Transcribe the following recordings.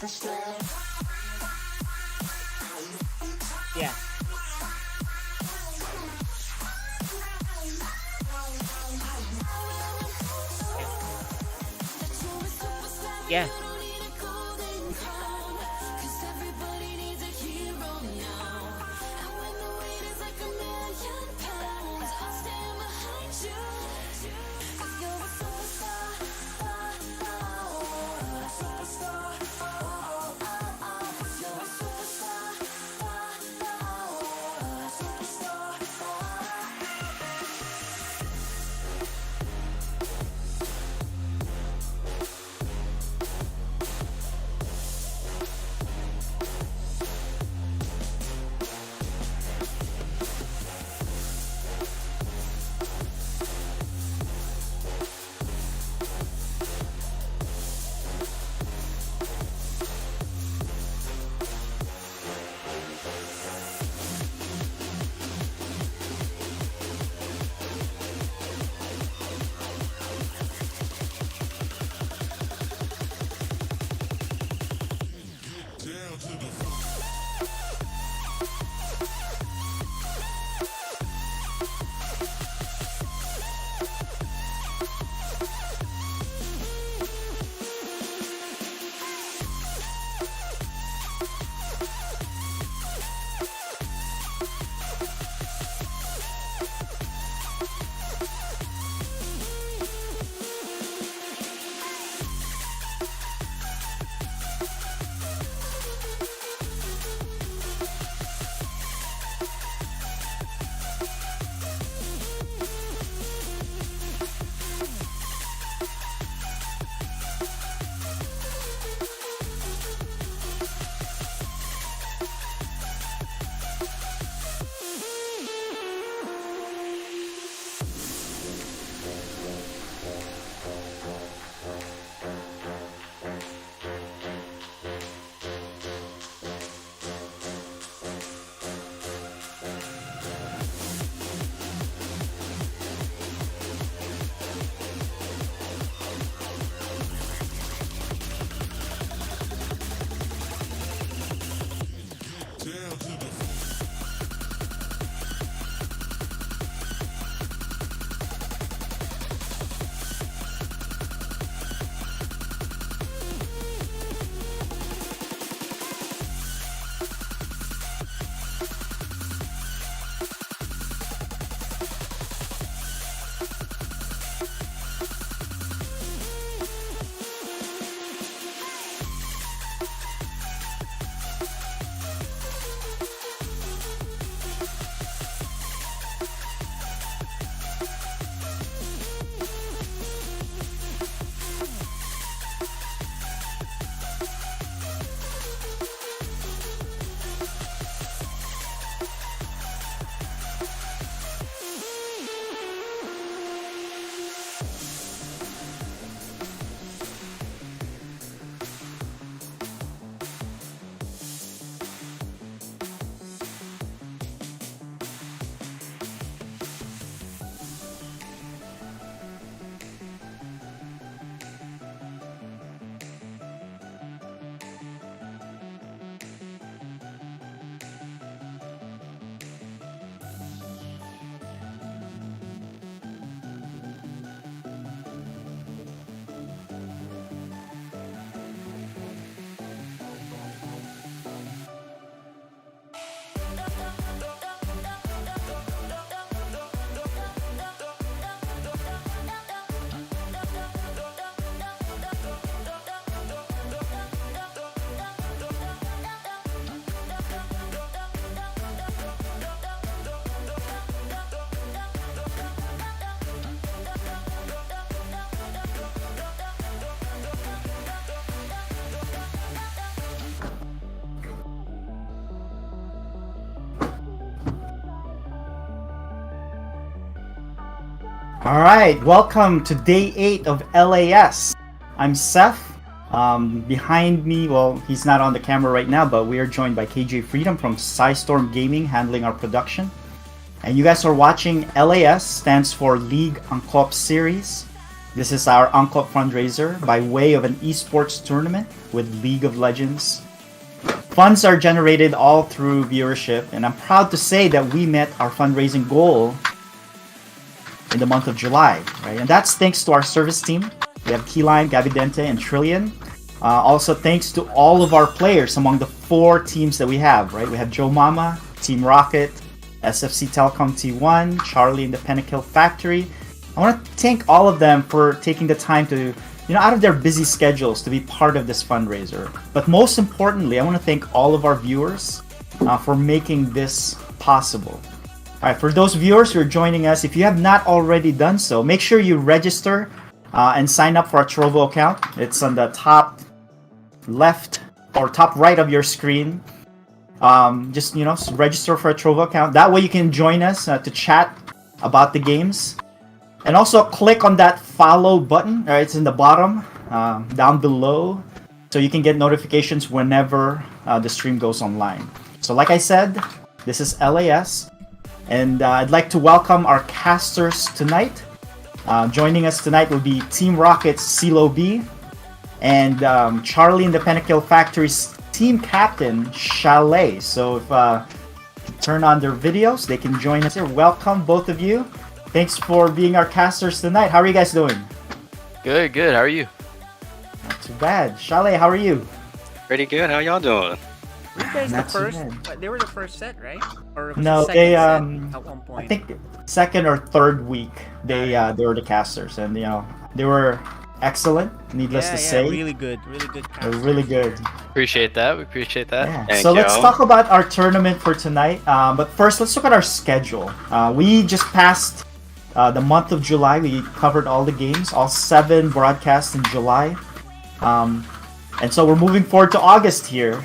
Yeah. Yeah. All right, welcome to day 8 of LAS. I'm Seth. Behind me, well, he's not on the camera right now, but we are joined by KJ Freedom from Storm Gaming handling our production. And you guys are watching LAS, stands for League on Co-op Series. This is our Uncut fundraiser by way of an esports tournament with League of Legends. Funds are generated all through viewership, and I'm proud to say that we met our fundraising goal in the month of July, right? And that's thanks to our service team. We have Keyline, Gavidente, and Trillion. Also thanks to all of our players among the 4 teams that we have, right? We have Joe Momma, Team Rocket, SFCTT1, Charlie and the Pentakill Factory. I want to thank all of them for taking the time to, out of their busy schedules to be part of this fundraiser. But most importantly, I want to thank all of our viewers for making this possible. All right, for those viewers who are joining us, if you have not already done so, make sure you register and sign up for our Trovo account. It's on the top left or top right of your screen. Just register for a Trovo account. That way you can join us to chat about the games. And also click on that follow button. Right, it's in the bottom down below, so you can get notifications whenever the stream goes online. So like I said, this is LAS, and I'd like to welcome our casters tonight. Joining us tonight will be Team Rocket's CeeLo B and Charlie and the Pentakill Factory's team captain, Chalet. So if you turn on their videos, they can join us here. Welcome, both of you. Thanks for being our casters tonight. How are you guys doing? Good. How are you? Not too bad. Chalet, how are you? Pretty good. How y'all doing? You guys Not the too first? bad. But they were the first set, right? Or it was No, the second they set at one point. I think second or third week they were the casters, and they were excellent. Needless to say, really good they're casters. really good. Appreciate that. We appreciate that. Yeah. Thank So let's you. talk about our tournament for tonight. But first, let's look at our schedule. We just passed the month of July. We covered all the games, all 7 broadcasts in July. And so we're moving forward to August here.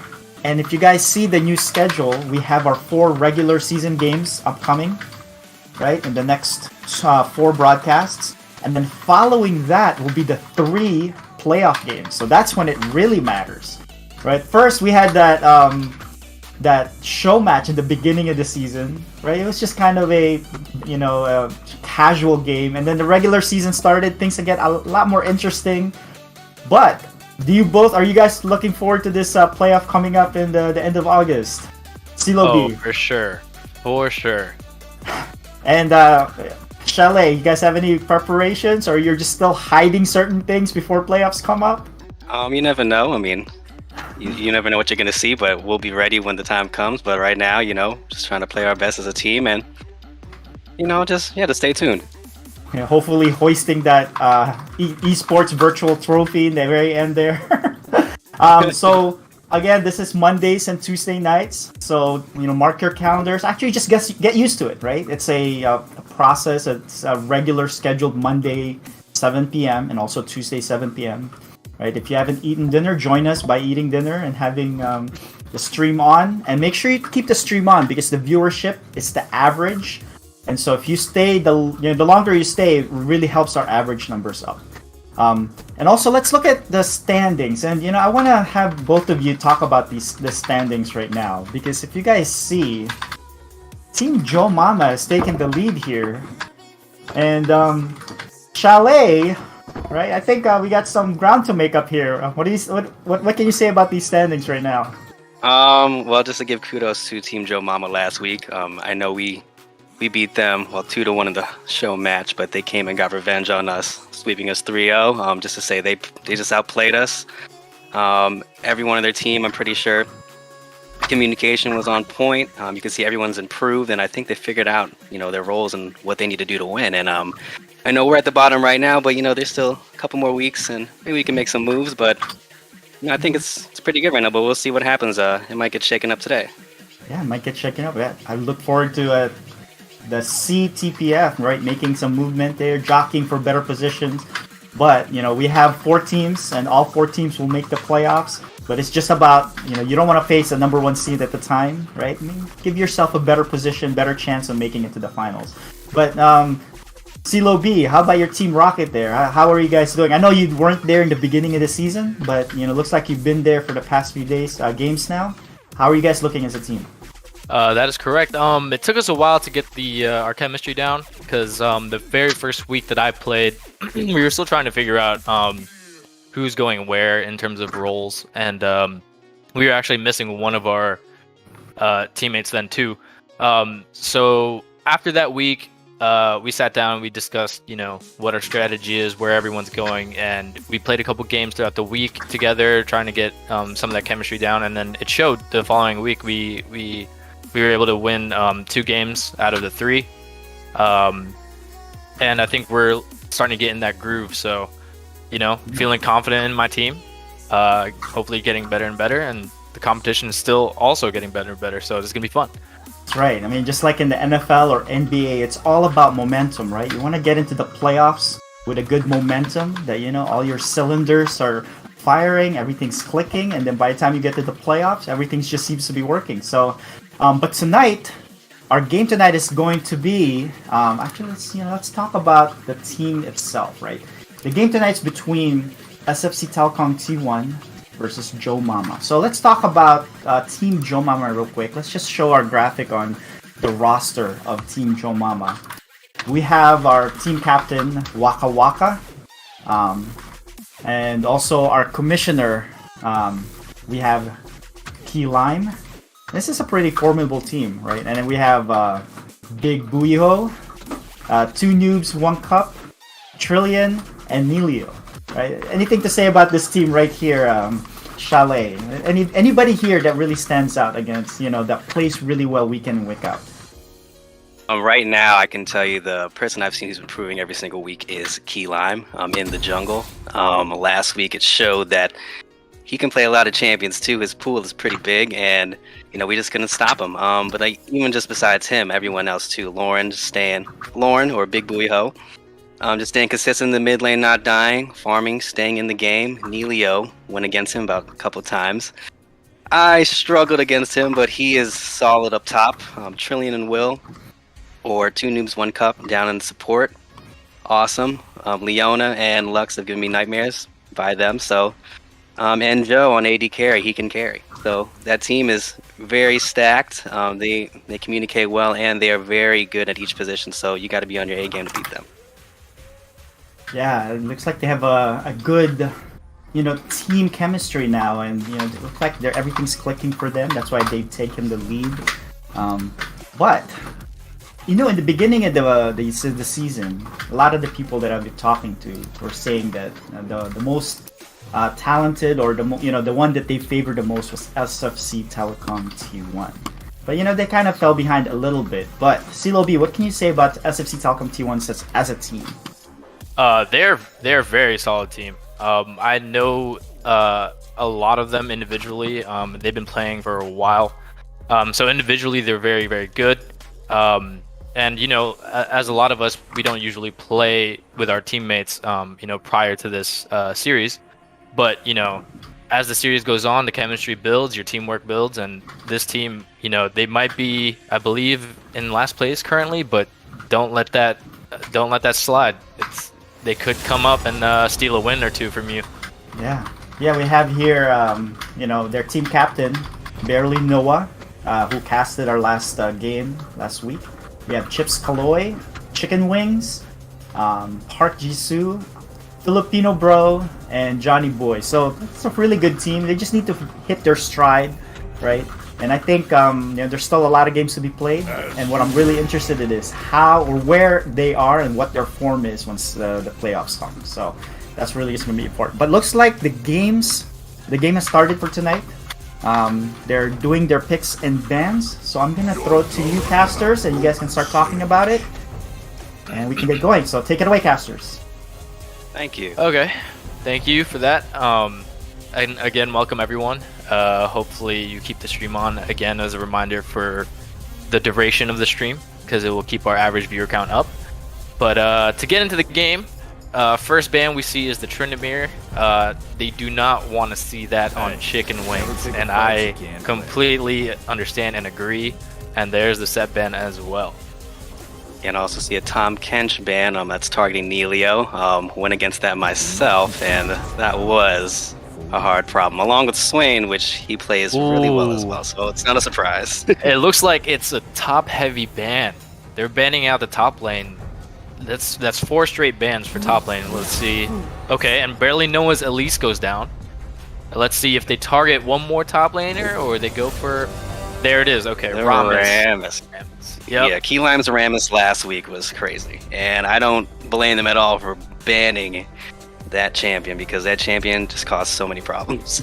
And if you guys see the new schedule, we have our 4 regular season games upcoming, right? In the next 4 broadcasts. And then following that will be the 3 playoff games. So that's when it really matters, right? First, we had that show match in the beginning of the season, right? It was just kind of a casual game, and then the regular season started. Things get a lot more interesting. But are you guys looking forward to this playoff coming up in the end of August? CeeLo Oh, B. for sure. And Chalet, you guys have any preparations, or you're just still hiding certain things before playoffs come up? You never know. I mean, you never know what you're gonna see, but we'll be ready when the time comes. But right now, just trying to play our best as a team, and just stay tuned. Hopefully hoisting that esports virtual trophy in the very end there. So again, this is Mondays and Tuesday nights. So mark your calendars. Actually, just get used to it, right? It's a process. It's a regular scheduled Monday 7 p.m. and also Tuesday 7 p.m. Right? If you haven't eaten dinner, join us by eating dinner and having the stream on. And make sure you keep the stream on because the viewership is the average. And so if you stay, the longer you stay, it really helps our average numbers up. And also, let's look at the standings. And I want to have both of you talk about the standings right now, because if you guys see, Team Joe Momma is taking the lead here, and Chalet, right? I think we got some ground to make up here. What can you say about these standings right now? Well, just to give kudos to Team Joe Momma last week. I know we beat them 2-1 in the show match, but they came and got revenge on us, sweeping us 3-0. Just to say they just outplayed us. Everyone on their team, I'm pretty sure, communication was on point. You can see everyone's improved, and I think they figured out their roles and what they need to do to win. And I know we're at the bottom right now, but there's still a couple more weeks, and maybe we can make some moves. But I think it's pretty good right now. But we'll see what happens. It might get shaken up today. Yeah, it might get shaken up. Yeah, I look forward to the CTPF, right, making some movement there, jockeying for better positions. But we have 4 teams, and all 4 teams will make the playoffs. But it's just about you don't want to face a number 1 seed at the time, right? I mean, give yourself a better position, better chance of making it to the finals. But CeeLo B, how about your Team Rocket there? How are you guys doing? I know you weren't there in the beginning of the season, but looks like you've been there for the past few days, games now. How are you guys looking as a team? That is correct. It took us a while to get our chemistry down because the very first week that I played, we were still trying to figure out who's going where in terms of roles, and we were actually missing one of our teammates then too. So after that week, we sat down and we discussed, what our strategy is, where everyone's going, and we played a couple games throughout the week together, trying to get some of that chemistry down. And then it showed the following week. We were able to win 2 games out of the 3, and I think we're starting to get in that groove. So, feeling confident in my team, hopefully getting better and better, and the competition is still also getting better and better. So it's gonna be fun. That's right. I mean, just like in the NFL or NBA, it's all about momentum, right? You want to get into the playoffs with a good momentum that, all your cylinders are firing, everything's clicking, and then by the time you get to the playoffs, everything just seems to be working. So, but tonight, our game tonight is going to be, actually, let's talk about the team itself, right? The game tonight's between SFC Telecom T1 versus Joe Momma. So let's talk about Team Joe Momma real quick. Let's just show our graphic on the roster of Team Joe Momma. We have our team captain, Waka Waka, and also our commissioner, we have Key Lime. This is a pretty formidable team, right? And then we have Big Buiho, 2 Noobs, 1 Cup, Trillion, and Nelio. Right? Anything to say about this team right here, Chalet? Anybody here that really stands out against, that plays really well week in and week out? Right now, I can tell you the person I've seen who's improving every single week is Key Lime in the jungle. Last week, it showed that he can play a lot of champions too. His pool is pretty big, and we just couldn't stop him. But even just besides him, everyone else too. Lauren or Big Buiho. Just staying consistent in the mid lane, not dying, farming, staying in the game. Nelio went against him about a couple times. I struggled against him, but he is solid up top. Trillion and Will, or 2 Noobs, 1 Cup down in support. Awesome. Leona and Lux have given me nightmares by them. So, and Joe on AD carry, he can carry. So that team is very stacked. They communicate well, and they are very good at each position. So you got to be on your A game to beat them. Yeah, it looks like they have a good, team chemistry now, and it looks like everything's clicking for them. That's why they've taken the lead. But in the beginning of the season, a lot of the people that I've been talking to were saying that the most talented, or the one that they favored the most, was SFC Telecom T1. But they kind of fell behind a little bit. But CeeLo B, what can you say about SFC Telecom T1 as a team? They're a very solid team. I know a lot of them individually. They've been playing for a while. So individually, they're very, very good. And as a lot of us, we don't usually play with our teammates, prior to this series. But as the series goes on, the chemistry builds, your teamwork builds, and this team, they might be, I believe, in last place currently, but don't let that slide. They could come up and steal a win or 2 from you. Yeah, we have here, their team captain, Barely Noah, who casted our last game last week. We have Chips Kaloy, Chicken Wings, Park Jisoo, Filipino Bro, and Johnny Boy. So it's a really good team. They just need to hit their stride, right? And I think there's still a lot of games to be played. And what I'm really interested in is how or where they are and what their form is once the playoffs come. So that's really just going to be important. But looks like the game has started for tonight. They're doing their picks and bans. So I'm going to throw it to you, casters, and you guys can start talking about it. And we can get going. So take it away, casters. Thank you. Okay. Thank you for that. And again, welcome everyone. Hopefully you keep the stream on again as a reminder for the duration of the stream, because it will keep our average viewer count up. But to get into the game, first ban we see is the Tryndamere. They do not want to see that on Chicken Wings, and I completely understand and agree. And there's the set ban as well. And I also see a Tom Kench ban that's targeting Nelio. Went against that myself, and that was a hard problem, along with Swain, which he plays really well as Ooh. well. So it's not a surprise. It looks like it's a top-heavy ban. They're banning out the top lane. That's 4 straight bans for top lane. Let's see. Okay, and barely Noah's Elise goes down. Let's see if they target one more top laner or they go for. There it is. Okay, Rammus. Yep. Yep. Key Lime's Rammus last week was crazy, and I don't blame them at all for banning that champion because that champion just caused so many problems.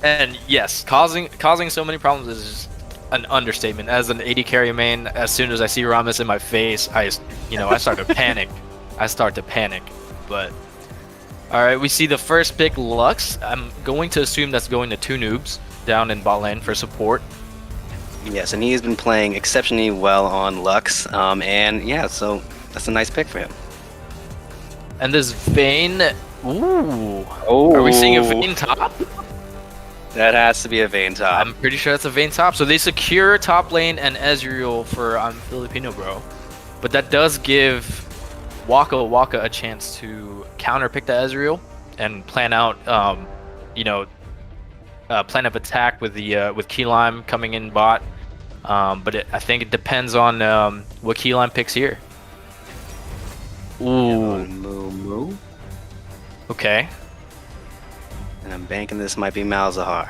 And yes, causing so many problems is an understatement. As an AD carry main, as soon as I see Rammus in my face, I start to panic. But all right, we see the first pick, Lux. I'm going to assume that's going to 2 noobs down in bot lane for support. Yes, and he's been playing exceptionally well on Lux, and yeah, so that's a nice pick for him. And this Vayne, ooh, Oh, are we seeing a Vayne top? That has to be a Vayne top. I'm pretty sure that's a Vayne top. So they secure top lane and Ezreal for Filipino bro, but that does give Waka Waka a chance to counter pick the Ezreal and plan out, plan of attack with the with Key Lime coming in bot. But I think it depends on what Key Lime picks here. Ooh. Moo. Okay. And I'm banking this might be Malzahar.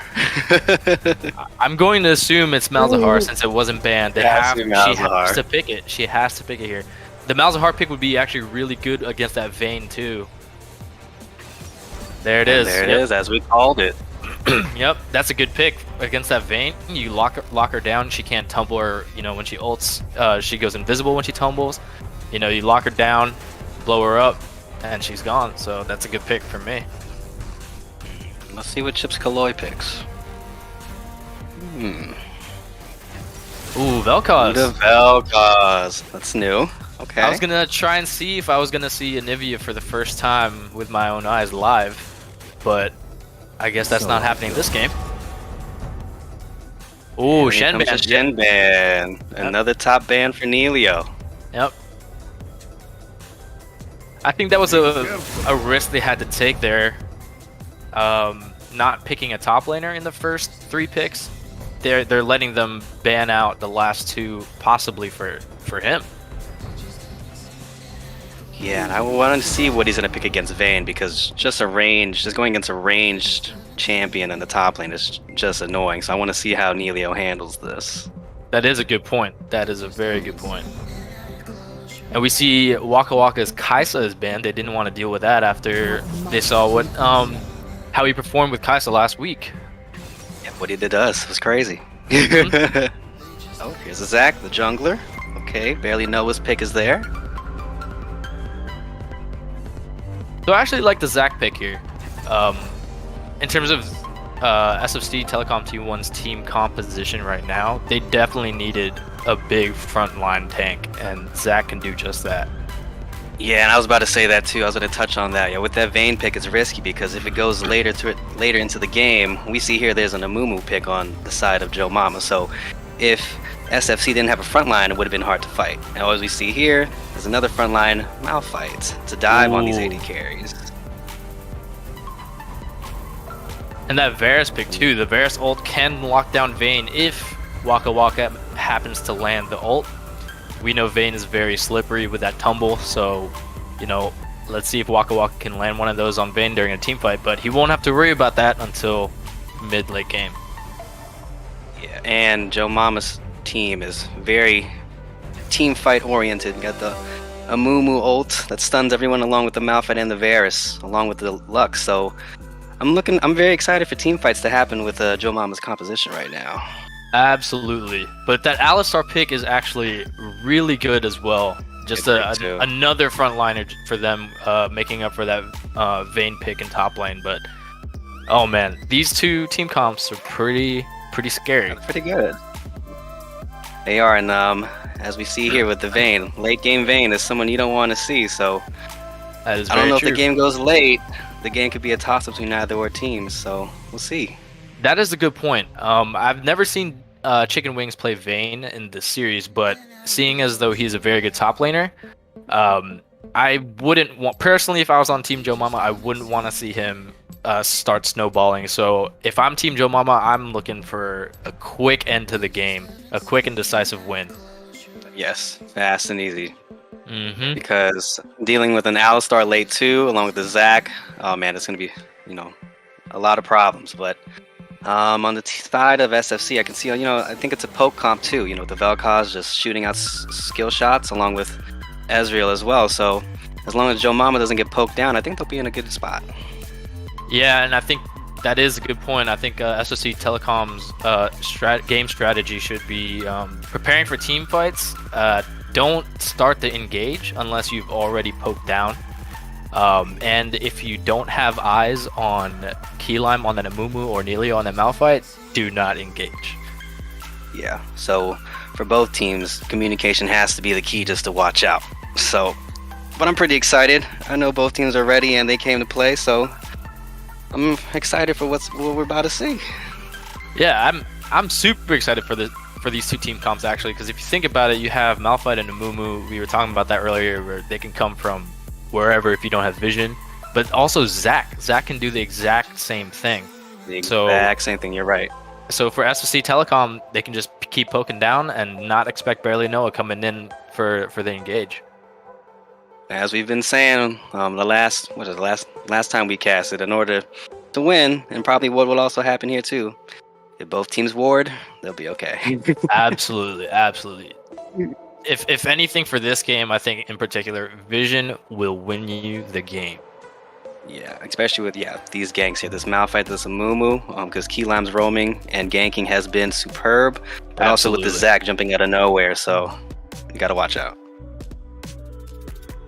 I'm going to assume it's Malzahar since it wasn't banned. It has to be She Malzahar. has to pick it. She has to pick it here. The Malzahar pick would be actually really good against that Vayne too. There it is. There it is, as we called it. Yep, that's a good pick against that Vayne. You lock her down. She can't tumble, or when she ults, she goes invisible when she tumbles. You lock her down, blow her up, and she's gone. So that's a good pick for me. Let's see what Chips Kaloy picks. Ooh, Vel'Koz. The Vel'Koz. That's new. Okay. I was gonna try and see if I was gonna see Anivia for the first time with my own eyes live, but I guess that's not happening this game. Ooh, Shen ban. Shen ban. Another top ban for Neilio. Yep. I think that was a risk they had to take there. Not picking a top laner in the first 3 picks. They're letting them ban out the last 2 possibly for him. Yeah, and I wanted to see what he's gonna pick against Vayne because just going against a ranged champion in the top lane is just annoying. So I want to see how Neilio handles this. That is a good point. That is a very good point. And we see Waka Waka's Kaisa is banned. They didn't want to deal with that after they saw what how he performed with Kaisa last week. Yeah, what he did to us was crazy. Oh, here's a Zac, the jungler. Okay, barely Noah's pick is there. So I actually like the Zac pick here. In terms of SFC Telecom T1's team composition right now, they definitely needed a big frontline tank, and Zac can do just that. Yeah, and I was about to say that too. I was going to touch on that. Yeah, with that Vayne pick, it's risky because if it goes later into the game, we see here there's an Amumu pick on the side of Joe Momma. So if SFC didn't have a front line, it would have been hard to fight. Now as we see here, there's another front line Malphite to dive on these AD carries. And that Varus pick too. The Varus ult can lock down Vayne if Waka Waka happens to land the ult. We know Vayne is very slippery with that tumble, so let's see if Waka Waka can land one of those on Vayne during a team fight, but he won't have to worry about that until mid-late game. Yeah, and Joe Momma's team is very team fight oriented. You got the Amumu ult that stuns everyone along with the Malphite and the Varus, along with the Lux, so I'm very excited for team fights to happen with Joe Momma's composition right now. Absolutely, but that Alistar pick is actually really good as well. Just another frontliner for them, making up for that Vayne pick in top lane. But oh man, these 2 team comps are pretty scary. Pretty good. They are, and as we see here with the Vayne, late game Vayne is someone you don't want to see. So that is I don't know true. if the game goes late. The game could be a toss-up between either or teams. So we'll see. That is a good point. I've never seen Chicken Wings play Vayne in this series, but seeing as though he's a very good top laner, I wouldn't want, personally, if I was on Team Joe Momma, I wouldn't want to see him start snowballing. So if I'm Team Joe Mama, I'm looking for a quick end to the game, a quick and decisive win. Yes, fast and easy. Mm-hmm. Because dealing with an Alistar late 2 along with the Zac, oh man, it's going to be, a lot of problems. But on the side of SFC, I can see, I think it's a poke comp too. The Vel'Koz just shooting out skill shots along with Ezreal as well. So as long as Joe Momma doesn't get poked down, I think they'll be in a good spot. Yeah, and I think that is a good point. I think SFC Telecom's game strategy should be preparing for team fights. Don't start the engage unless you've already poked down. And if you don't have eyes on Keylime on the Amumu or Neilio on the Malphite, do not engage. Yeah, so for both teams, communication has to be the key just to watch out. So, but I'm pretty excited. I know both teams are ready and they came to play, so I'm excited for what we're about to see. Yeah, I'm super excited for these two team comps actually, because if you think about it, you have Malphite and Amumu. We were talking about that earlier, where they can come from wherever if you don't have vision. But also Zac can do the exact same thing. The exact same thing. You're right. So for SFC Telecom, they can just keep poking down and not expect Barely Noah coming in for the engage. As we've been saying, the last time we casted, in order to win, and probably what will also happen here too, if both teams ward, they'll be okay. Absolutely. If anything for this game, I think in particular, Vision will win you the game. Yeah, especially with these ganks here. This Malphite, this Amumu, because Keylime's roaming and ganking has been superb, but also with the Zac jumping out of nowhere, so you gotta watch out.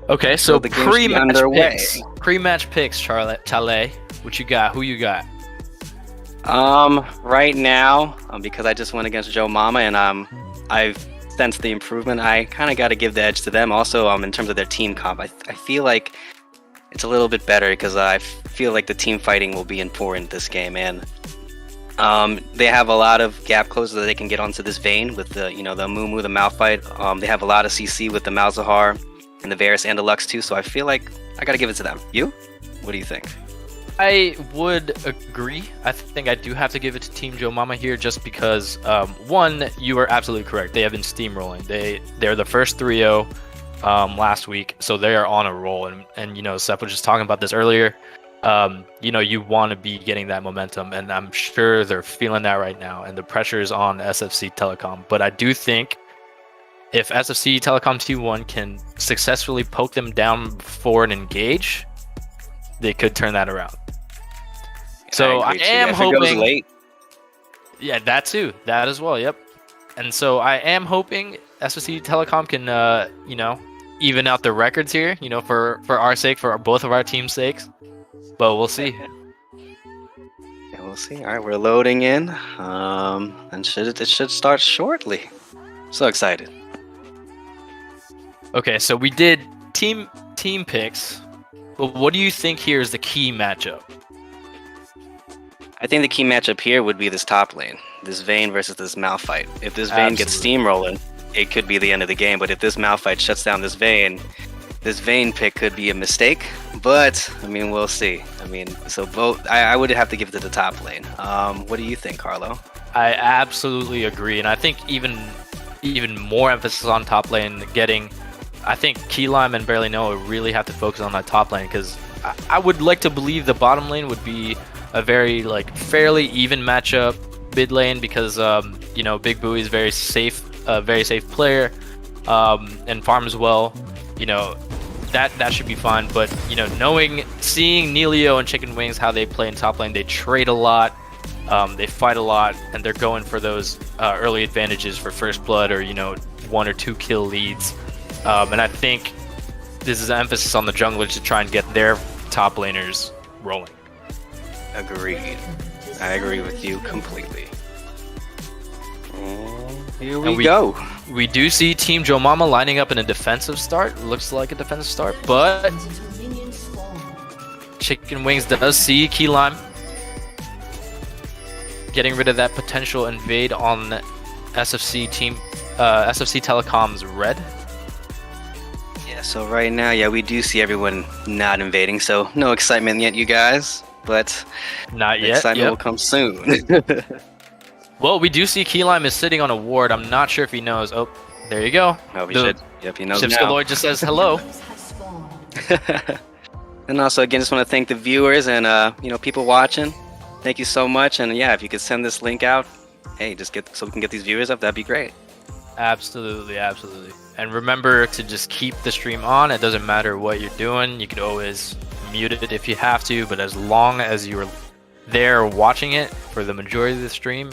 Okay, so the game's pre-match picks, Chale, what you got? Who you got? Right now, because I just went against Joe Momma and I've sensed the improvement, I kind of got to give the edge to them. Also, in terms of their team comp, I feel like it's a little bit better because I feel like the team fighting will be important this game, and they have a lot of gap closes that they can get onto this Vayne with the the Amumu, the Malphite. They have a lot of CC with the Malzahar and the Varus and the Lux too, so I feel like I got to give it to them. You? What do you think? I would agree. I think I do have to give it to Team Joe Momma here, just because one, you are absolutely correct. They have been steamrolling. They're the first 3-0 last week, so they are on a roll. And Seth was just talking about this earlier. You want to be getting that momentum, and I'm sure they're feeling that right now. And the pressure is on SFC Telecom. But I do think if SFC Telecom T1 can successfully poke them down for an engage, they could turn that around. So I am hoping. Late. Yeah, that too. That as well. Yep. And so I am hoping SFC Telecom can, even out the records here. For our sake, for both of our teams' sakes. But we'll see. Yeah, we'll see. All right, we're loading in. And it should start shortly. So excited. Okay, so we did team picks. But what do you think here is the key matchup? I think the key matchup here would be this top lane. This Vayne versus this Malphite. If this Vayne gets steamrolling, it could be the end of the game. But if this Malphite shuts down this Vayne pick could be a mistake. But, we'll see. So both, I would have to give it to the top lane. What do you think, Carlo? I absolutely agree. And I think even more emphasis on top lane getting... I think Keylime and Barely Noah really have to focus on that top lane, because I would like to believe the bottom lane would be a very fairly even matchup. Mid lane, because Big Booey is very safe player, and farms well. That should be fine. But seeing Neilio and Chicken Wings how they play in top lane, they trade a lot, they fight a lot, and they're going for those early advantages for first blood or 1 or 2 kill leads. And I think this is an emphasis on the junglers to try and get their top laners rolling. Agreed. I agree with you completely. Here we go. We do see Team Joe Momma lining up in a defensive start. Looks like a defensive start, but Chicken Wings does see Keylime getting rid of that potential invade on SFC Telecom's red. So right now, we do see everyone not invading, so no excitement yet, you guys. but Not the yet. excitement will Yep. come soon. Well, we do see Key Lime is sitting on a ward. I'm not sure if he knows. Oh, there you go. Oh, he The should. Yep, he knows Chips now. Galore just says hello. And also, again, just want to thank the viewers and people watching. Thank you so much. And yeah, if you could send this link out, hey, just so we can get these viewers up. That'd be great. Absolutely, absolutely. And remember to just keep the stream on. It doesn't matter what you're doing. You could always mute it if you have to, but as long as you're there watching it for the majority of the stream,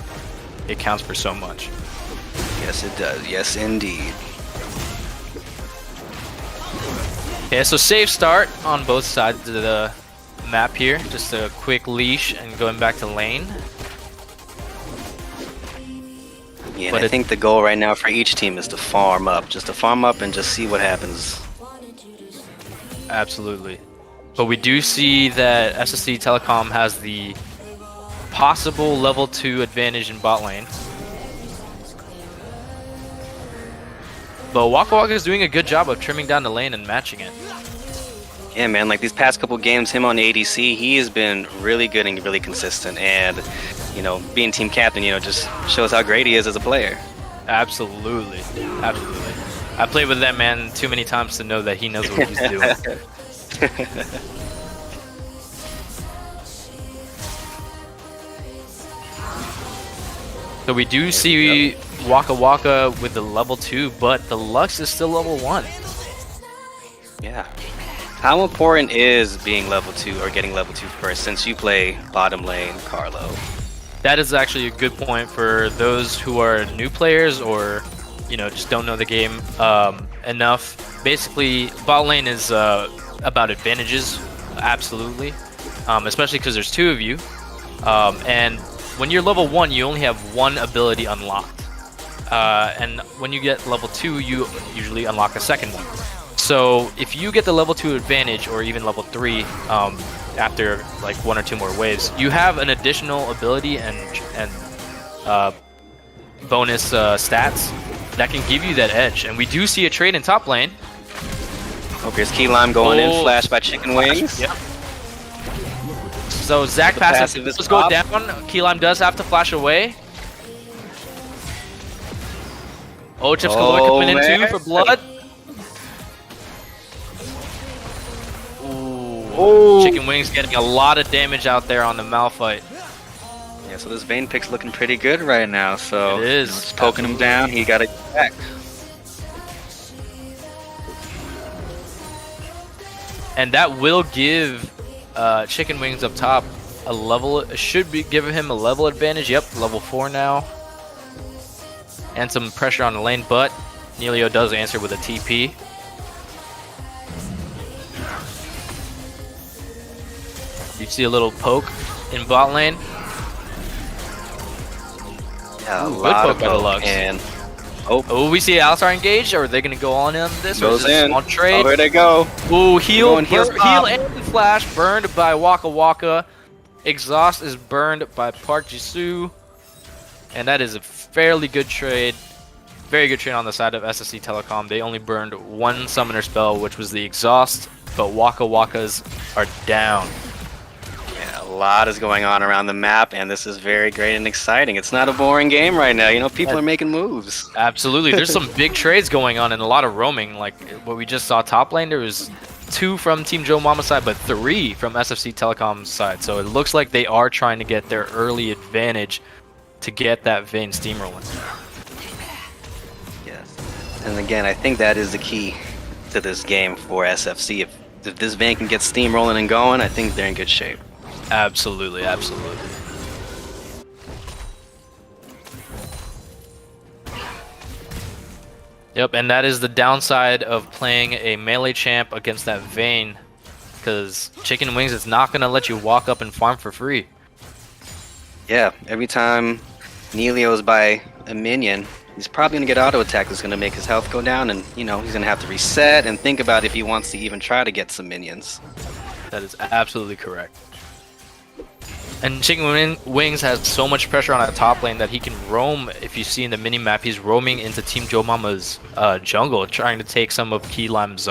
it counts for so much. Yes, it does. Yes, indeed. Okay, so safe start on both sides of the map here. Just a quick leash and going back to lane. Yeah, But and I think the goal right now for each team is to farm up. Just to farm up and just see what happens. Absolutely. But we do see that SSC Telecom has the possible level 2 advantage in bot lane. But Waka Waka is doing a good job of trimming down the lane and matching it. Yeah, man, like these past couple games, him on ADC, he has been really good and really consistent. And, being team captain, just shows how great he is as a player. Absolutely. Absolutely. I played with that man too many times to know that he knows what he's doing. So we do see Waka Waka with the level 2, but the Lux is still level 1. Yeah. How important is being level 2 or getting level 2 first since you play bottom lane, Carlo? That is actually a good point for those who are new players or, just don't know the game enough. Basically, bot lane is about advantages, absolutely, especially because there's 2 of you. And when you're level 1, you only have one ability unlocked. And when you get level 2, you usually unlock a second one. So if you get the level 2 advantage, or even level 3, after like 1 or 2 more waves, you have an additional ability and bonus stats that can give you that edge. And we do see a trade in top lane. Okay, is Key Lime going in, flash by Chicken Wings? Yep. So Zach The passes, passive is let's go off. down. Key Lime does have to flash away. Oh, Chips Galore coming in man. too for blood. Oh. Chicken Wings getting a lot of damage out there on the Malphite. Yeah, so this Vayne pick's looking pretty good right now. So It is. just poking him down, he got it back. And that will give Chicken Wings up top a level, should be giving him a level advantage. Yep, level 4 now. And some pressure on the lane, but Neilio does answer with a TP. You see a little poke in bot lane. Yeah, a Ooh, good lot poke of by the poke. Lux. And Oh, we see Alistar engaged. Are they going to go on in this? Or is goes it a in. small trade? Oh, here they go. Ooh, heal, Going heals heal pop. and flash burned by Waka Waka. Exhaust is burned by Park Jisoo. And that is a fairly good trade. Very good trade on the side of SSC Telecom. They only burned one summoner spell, which was the exhaust, but Waka Wakas are down. Yeah, a lot is going on around the map, and this is very great and exciting. It's not a boring game right now. People are making moves. Absolutely. There's some big trades going on and a lot of roaming. Like what we just saw top lane, there was 2 from Team Joe Momma side, but 3 from SFC Telecom's side. So it looks like they are trying to get their early advantage to get that Vayne steamrolling. Yes. And again, I think that is the key to this game for SFC. If this Vayne can get steamrolling and going, I think they're in good shape. Absolutely, absolutely. Yep, and that is the downside of playing a melee champ against that Vayne, because Chicken Wings is not going to let you walk up and farm for free. Yeah, every time Neilio's by a minion, he's probably going to get auto attack that's going to make his health go down, and he's going to have to reset and think about if he wants to even try to get some minions. That is absolutely correct. And Chicken Wings has so much pressure on a top lane that he can roam. If you see in the mini map, he's roaming into Team Joe Momma's jungle, trying to take some of Key Lime's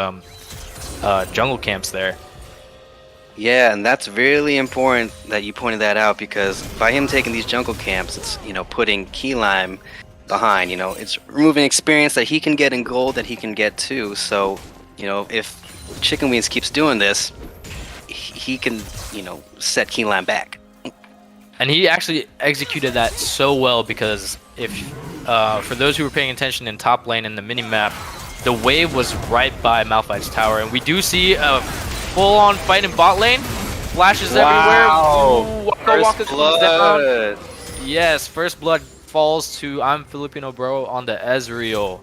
jungle camps there. Yeah, and that's really important that you pointed that out because by him taking these jungle camps, it's putting Key Lime behind. It's removing experience that he can get in gold that he can get too. So, if Chicken Wings keeps doing this, he can set Key Lime back. And he actually executed that so well because if for those who were paying attention in top lane in the minimap, the wave was right by Malphite's tower, and we do see a full-on fight in bot lane. Flashes everywhere. Ooh, Waka First comes down. blood. Yes, first blood falls to I'm Filipino Bro on the Ezreal.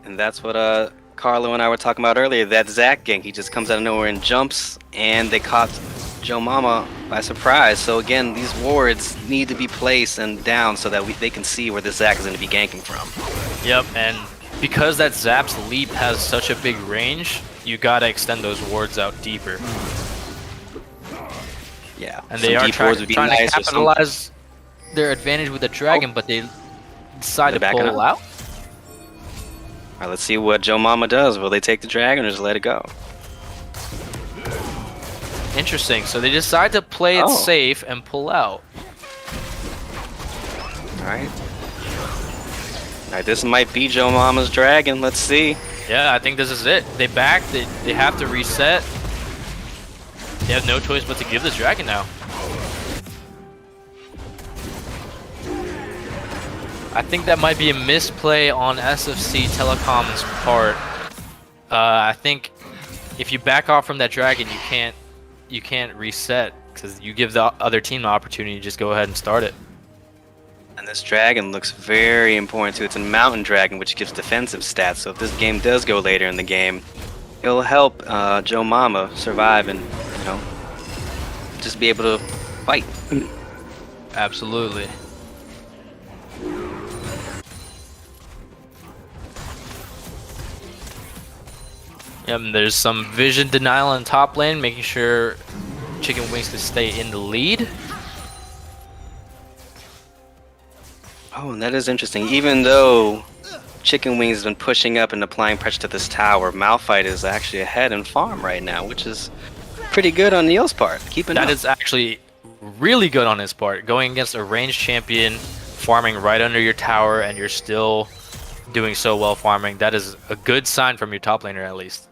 And that's what Carlo and I were talking about earlier. That Zac gank, he just comes out of nowhere and jumps, and they caught Joe Momma by surprise. So again, these wards need to be placed and down so that they can see where the Zac is going to be ganking from. Yep, and because that Zap's leap has such a big range, you gotta extend those wards out deeper. Yeah, and they are trying to capitalize their advantage with the dragon, but they decide to pull out. Alright, let's see what Joe Momma does. Will they take the dragon or just let it go? Interesting. So they decide to play it safe and pull out. Alright. Alright, this might be Joe Momma's dragon. Let's see. Yeah, I think this is it. They back. They have to reset. They have no choice but to give this dragon now. I think that might be a misplay on SFCTT1's part. I think if you back off from that dragon, you can't reset because you give the other team the opportunity to just go ahead and start it. And this dragon looks very important too. It's a mountain dragon, which gives defensive stats. So if this game does go later in the game, it'll help Joe Momma survive and just be able to fight. Absolutely. Yep, and there's some vision denial in top lane, making sure Chicken Wings can stay in the lead. Oh, and that is interesting. Even though Chicken Wings has been pushing up and applying pressure to this tower, Malphite is actually ahead in farm right now, which is pretty good on Neil's part. That is actually really good on his part. Going against a ranged champion, farming right under your tower, and you're still doing so well farming. That is a good sign from your top laner, at least.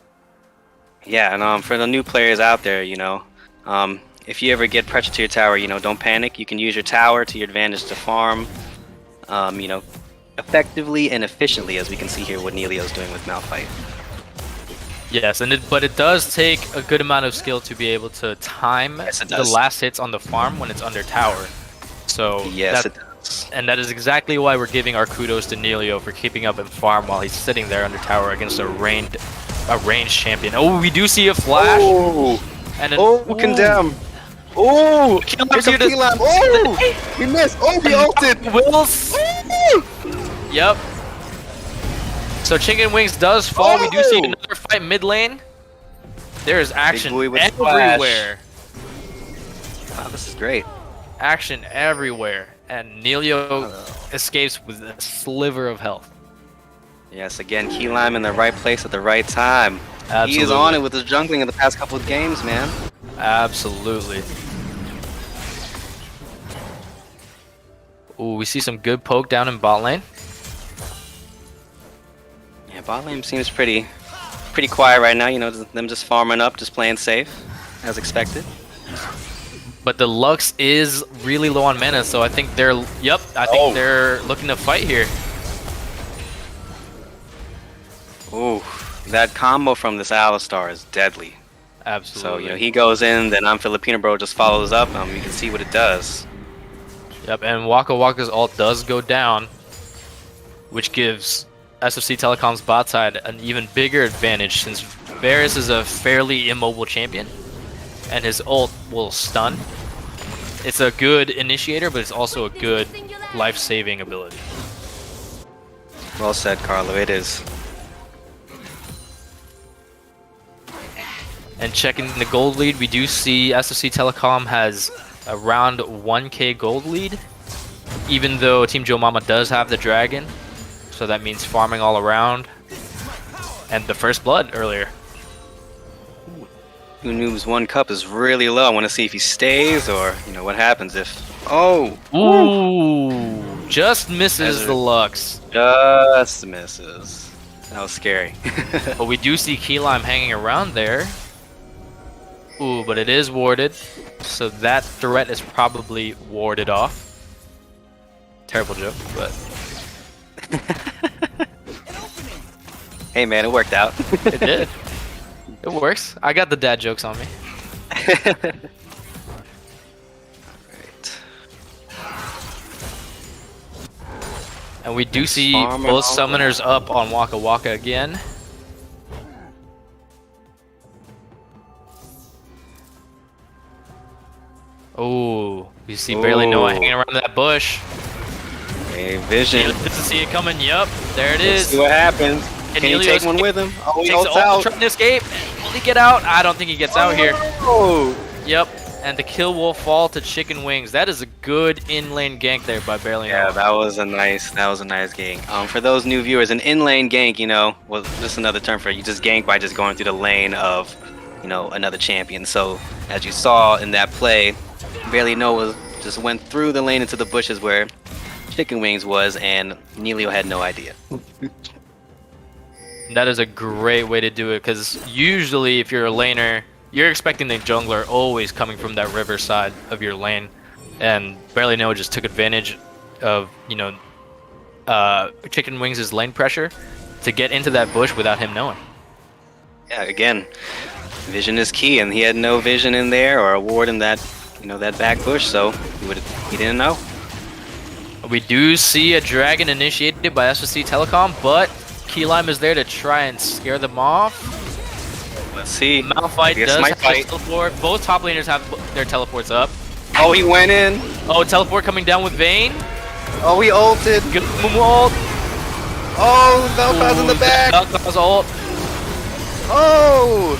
Yeah, and for the new players out there, if you ever get pressure to your tower, don't panic. You can use your tower to your advantage to farm, effectively and efficiently, as we can see here what Neilio's doing with Malphite. Yes, but it does take a good amount of skill to be able to time the last hits on the farm when it's under tower. So yes, it does. And that is exactly why we're giving our kudos to Neilio for keeping up in farm while he's sitting there under tower against a ranged champion. Oh, we do see a flash. Oh, and condemn. Oh, oh, we missed. Oh, we ulted. Wills. Yep. So Chicken Wings does fall. We do see another fight mid lane. There is action everywhere. Wow, this is great. Action everywhere. And Neilio escapes with a sliver of health. Yes, again, Key Lime in the right place at the right time. Absolutely. He is on it with his jungling in the past couple of games, man. Absolutely. Ooh, we see some good poke down in bot lane. Yeah, bot lane seems pretty quiet right now. Them just farming up, just playing safe, as expected. But the Lux is really low on mana, so I think they're they're looking to fight here. Ooh, that combo from this Alistar is deadly. Absolutely. So he goes in, then I'm Filipino Bro just follows up. You can see what it does. Yep, and Waka Waka's ult does go down, which gives SFCTT1's bot side an even bigger advantage since Varus is a fairly immobile champion, and his ult will stun. It's a good initiator, but it's also a good life-saving ability. Well said, Carlo. It is. And checking the gold lead, we do see SFCTT has around 1k gold lead, even though Team Joe Momma does have the dragon, so that means farming all around, and the first blood earlier. Two Noobs 1 cup is really low. I want to see if he stays or, what happens if... Oh! Ooh! Just misses the Lux. Just misses. That was scary. But we do see Key Lime hanging around there. Ooh, but it is warded. So that threat is probably warded off. Terrible joke, but... Hey man, it worked out. It did. It works. I got the dad jokes on me. Alright. And we do see Farmer both Uncle. summoners up on Waka Waka again. Oh, you see barely Noah Ooh. hanging around that bush. Hey, vision. Doesn't see it coming. Yup, there it Let's is. see what happens. Can Can he Elio take one escape? with him? Oh, he Takes holds it all, out. trying to escape. Will he get out? I don't think he gets out here. Oh! Yep, and the kill will fall to Chicken Wings. That is a good in-lane gank there by barely Yeah, Noah. that was a nice gank. For those new viewers, an in-lane gank, was just another term for it. You just gank by just going through the lane of, another champion. So as you saw in that play, barely Noah just went through the lane into the bushes where Chicken Wings was, and Nelio had no idea. That is a great way to do it, because usually if you're a laner, you're expecting the jungler always coming from that river side of your lane, and barely Noah just took advantage of Chicken Wings' lane pressure to get into that bush without him knowing. Yeah, again, vision is key, and he had no vision in there or a ward in that, that back bush, so he didn't know. We do see a dragon initiated by SFC Telecom, but Key Lime is there to try and scare them off. Let's see. Malphite Guess does my have fight. his teleport. Both top laners have their teleports up. Oh, he went in. Oh, teleport coming down with Vayne. Oh, he ulted. Good ult. Oh, Velcro's in the back. Velcro's ult. Oh!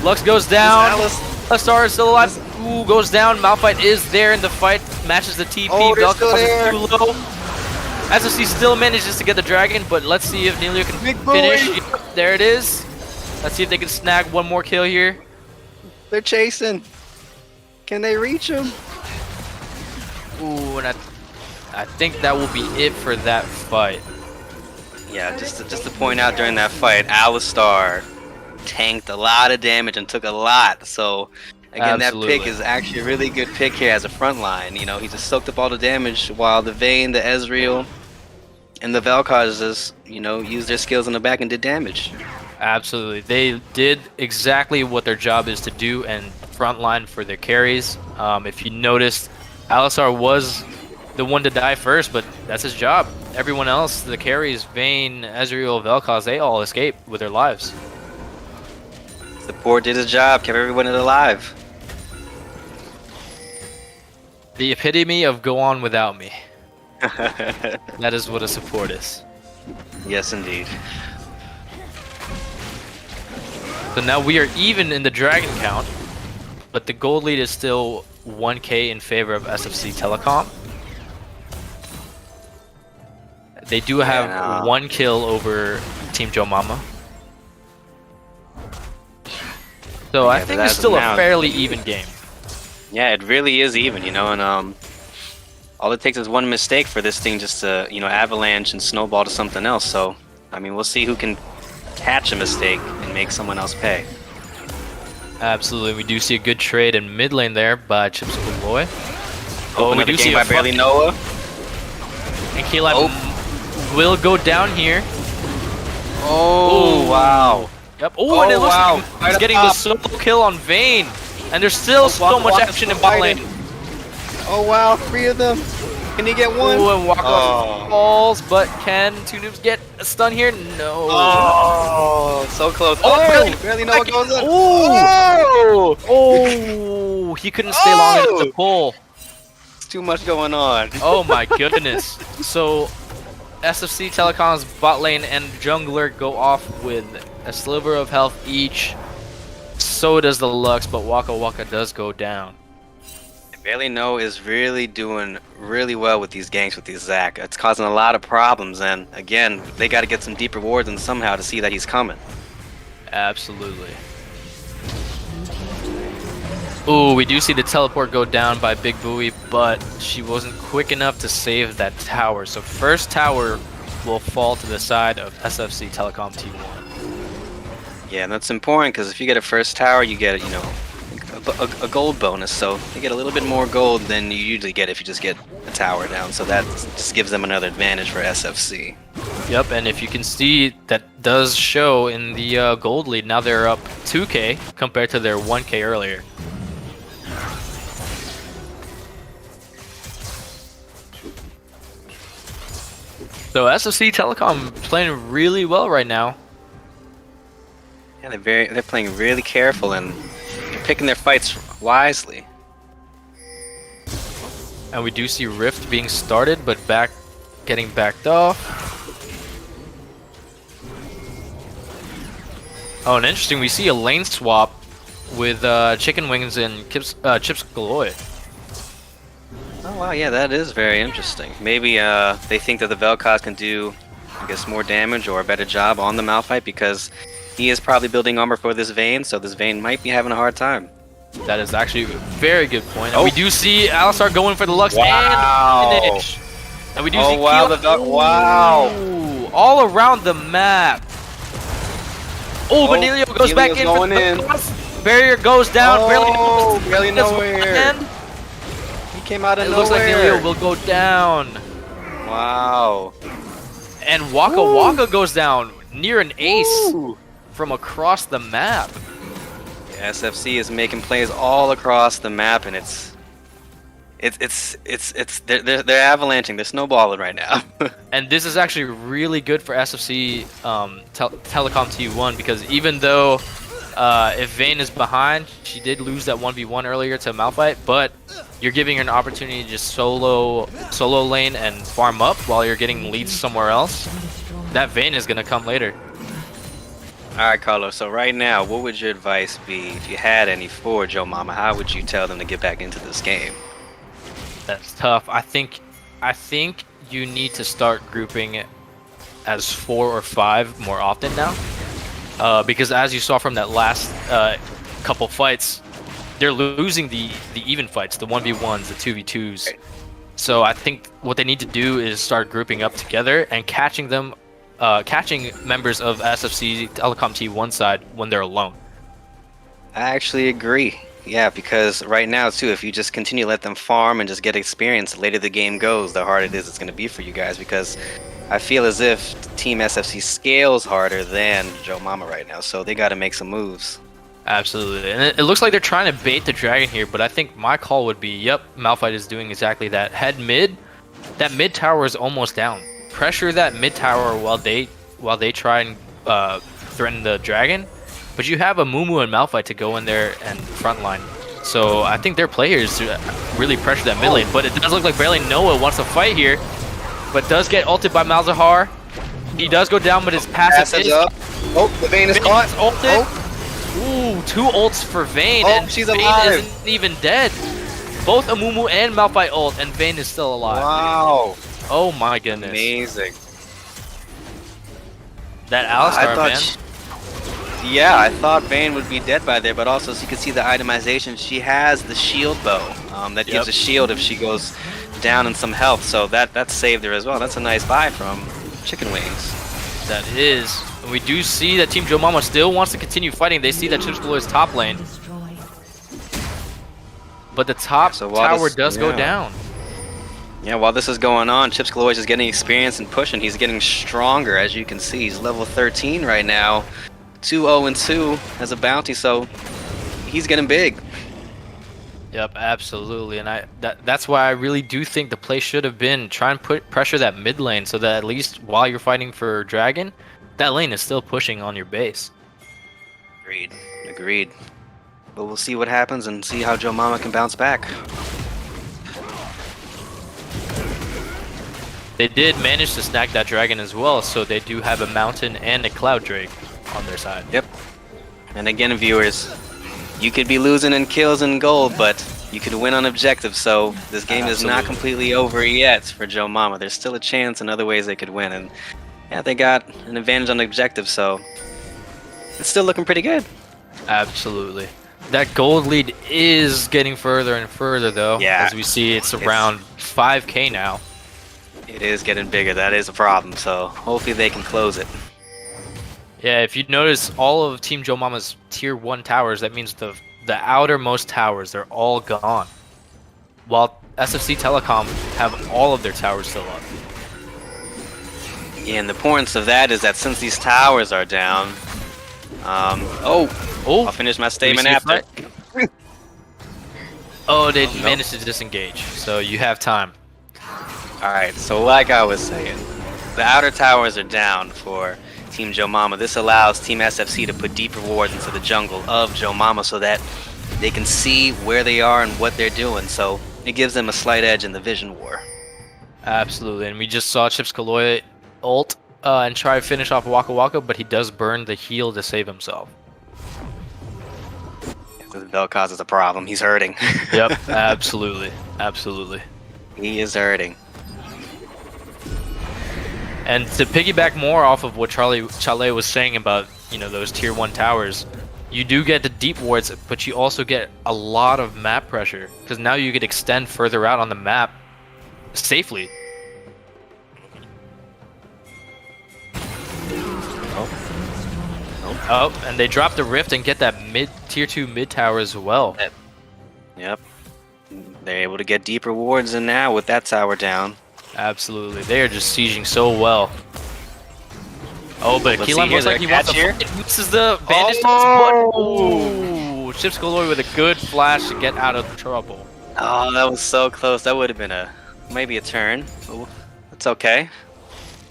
Lux goes down. Alice. Alistar is still alive. Ooh, goes down. Malphite is there in the fight. Matches the TP. Oh, they're still Velcro's there. is too low. SFC still manages to get the dragon, but let's see if Nelio can Big boy. finish. Yep, there it is. Let's see if they can snag one more kill here. They're chasing. Can they reach him? Ooh, and I think that will be it for that fight. Yeah, just to point out during that fight, Alistar tanked a lot of damage and took a lot. So again, Absolutely. that pick is actually a really good pick here as a front line. He just soaked up all the damage while the Vayne, the Ezreal, and the Vel'Koz just used their skills in the back and did damage. Absolutely. They did exactly what their job is to do and frontline for their carries. If you noticed, Alistar was the one to die first, but that's his job. Everyone else, the carries, Vayne, Ezreal, Vel'Koz, they all escaped with their lives. Support did his job, kept everyone alive. The epitome of go on without me. That is what a support is. Yes, indeed. So now we are even in the dragon count, but the gold lead is still 1k in favor of SFC Telecom. They do have Yeah. 1 kill over Team Joe Momma. So I Yeah, think but it's as still of a now- fairly even game. Yeah, it really is even, and all it takes is one mistake for this thing just to, avalanche and snowball to something else. So, we'll see who can catch a mistake and make someone else pay. Absolutely, we do see a good trade in mid lane there by Chips Boy. Oh, we do see by barely Noah. And Keyline will go down here. Oh, Ooh. wow. Yep. Oh, and it looks wow. like Right he's up getting the top. solo kill on Vayne. And there's still so Waka much Waka's action in still bot lane. fighting. Oh, wow, 3 of them. Can he get one? Ooh, and Waka Oh. falls, but can Two Noobs get a stun here? No. Oh, so close. Oh, barely Noah goes in. Oh! Oh! He couldn't stay long enough to pull. It's too much going on. Oh my goodness. So, SFC Telecom's bot lane and jungler go off with a sliver of health each. So does the Lux, but Waka Waka does go down. Barely Noah is really doing really well with these ganks with these Zac. It's causing a lot of problems, and again, they got to get some deeper wards and somehow to see that he's coming. Absolutely. Ooh, we do see the teleport go down by Big Buoy, but she wasn't quick enough to save that tower. So first tower will fall to the side of SFC Telecom T1. Yeah, and that's important because if you get a first tower, you get, you know, a gold bonus. So you get a little bit more gold than you usually get if you just get a tower down. So that just gives them another advantage for SFC. Yep, and if you can see, that does show in the gold lead. Now they're up 2k compared to their 1k earlier. So SFC Telecom playing really well right now. Yeah, they're playing really careful and they're picking their fights wisely. And we do see Rift being started, but getting backed off. Oh, and interesting, we see a lane swap with Chicken Wings and Chips Galore. Oh wow, yeah, that is very interesting. Maybe they think that the Vel'Koz can do, I guess, more damage or a better job on the Malphite because he is probably building armor for this Vayne, so this Vayne might be having a hard time. That is actually a very good point. And we do see Alistar going for the Lux Wow. and finish. And we do see wow, wow. Ooh, all around the map. Oh, but Nelio goes back in for the cross. Barrier goes down. Barely nowhere. He came out of nowhere. It looks like Nelio will go down. Wow. And Waka Waka goes down near an ace from across the map. SFC is making plays all across the map, and they're avalanching, they're snowballing right now. And this is actually really good for SFC Telecom T1 because even though if Vayne is behind, she did lose that 1v1 earlier to Malphite, but you're giving her an opportunity to just solo lane and farm up while you're getting leads somewhere else. That Vayne is gonna come later. Alright, Carlos, so right now, what would your advice be, if you had any, for Joe Momma? How would you tell them to get back into this game? That's tough. I think you need to start grouping it as 4 or 5 more often now, because as you saw from that last couple fights, they're losing the even fights, the 1v1s, the 2v2s. Right. So I think what they need to do is start grouping up together and catching members of SFC Telecom T1 side when they're alone. I actually agree. Yeah, because right now, too, if you just continue to let them farm and just get experience, the later the game goes, the harder it's going to be for you guys, because I feel as if Team SFC scales harder than Joe Momma right now, so they got to make some moves. Absolutely, and it looks like they're trying to bait the dragon here, but I think my call would be, yep, Malphite is doing exactly that. Head mid, that mid tower is almost down. Pressure that mid tower while they try and threaten the dragon. But you have a Mumu and Malphite to go in there and frontline. So I think their players really pressure that mid lane. But it does look like barely Noah wants to fight here. But does get ulted by Malzahar. He does go down, but his passive is up. Oh, the Vayne is caught. Ulted. Ooh, 2 ults for Vayne. And she's Vayne alive. isn't even dead. Both Amumu and Malphite ult, and Vayne is still alive. Wow. Oh my goodness. Amazing. That Alistar, man. Yeah, I thought Vayne would be dead by there, but also, as you can see the itemization, she has the shield bow. That gives a shield if she goes down in some health, so that saved her as well. That's a nice buy from Chicken Wings. That is. And we do see that Team Joe Momma still wants to continue fighting. They see that Chips Galore is top lane. But the top tower does go down. Yeah, while this is going on, Chips Galore is just getting experience and pushing. He's getting stronger, as you can see. He's level 13 right now. 2-0-2 as a bounty, so he's getting big. Yep, absolutely. And that's why I really do think the play should have been try and pressure that mid lane so that at least while you're fighting for Dragon, that lane is still pushing on your base. Agreed. But we'll see what happens and see how Joe Momma can bounce back. They did manage to snag that dragon as well, so they do have a mountain and a cloud drake on their side. Yep. And again, viewers, you could be losing in kills and gold, but you could win on objectives, so this game is not completely over yet for Joe Momma. There's still a chance in other ways they could win, and yeah, they got an advantage on objectives, so it's still looking pretty good. Absolutely. That gold lead is getting further and further, though. Yeah. As we see, it's around 5K now. It is getting bigger. That is a problem. So hopefully they can close it. Yeah, if you notice all of Team Joe Momma's tier 1 towers, that means the outermost towers, they're all gone. While SFC Telecom have all of their towers still up. Yeah, and the importance of that is that since these towers are down, I'll finish my statement after. Oh, they managed to disengage, so you have time. Alright, so like I was saying, the outer towers are down for Team Joe Momma. This allows Team SFC to put deep rewards into the jungle of Joe Momma so that they can see where they are and what they're doing. So it gives them a slight edge in the vision war. Absolutely, and we just saw Chips Kaloy ult and try to finish off Waka Waka, but he does burn the heal to save himself. The bell causes a problem. He's hurting. Yep, absolutely, absolutely. He is hurting. And to piggyback more off of what Chale was saying about, you know, those tier 1 towers, you do get the deep wards, but you also get a lot of map pressure because now you could extend further out on the map safely. Oh, and they drop the rift and get that tier 2 mid tower as well. Yep. They're able to get deep rewards in now with that tower down. Absolutely, they are just sieging so well. Oh, but Keelan looks like he wants to fight. He misses the bandage. Ooh, Chips Galore with a good flash to get out of trouble. Oh, that was so close. That would have been maybe a turn. Ooh, it's okay.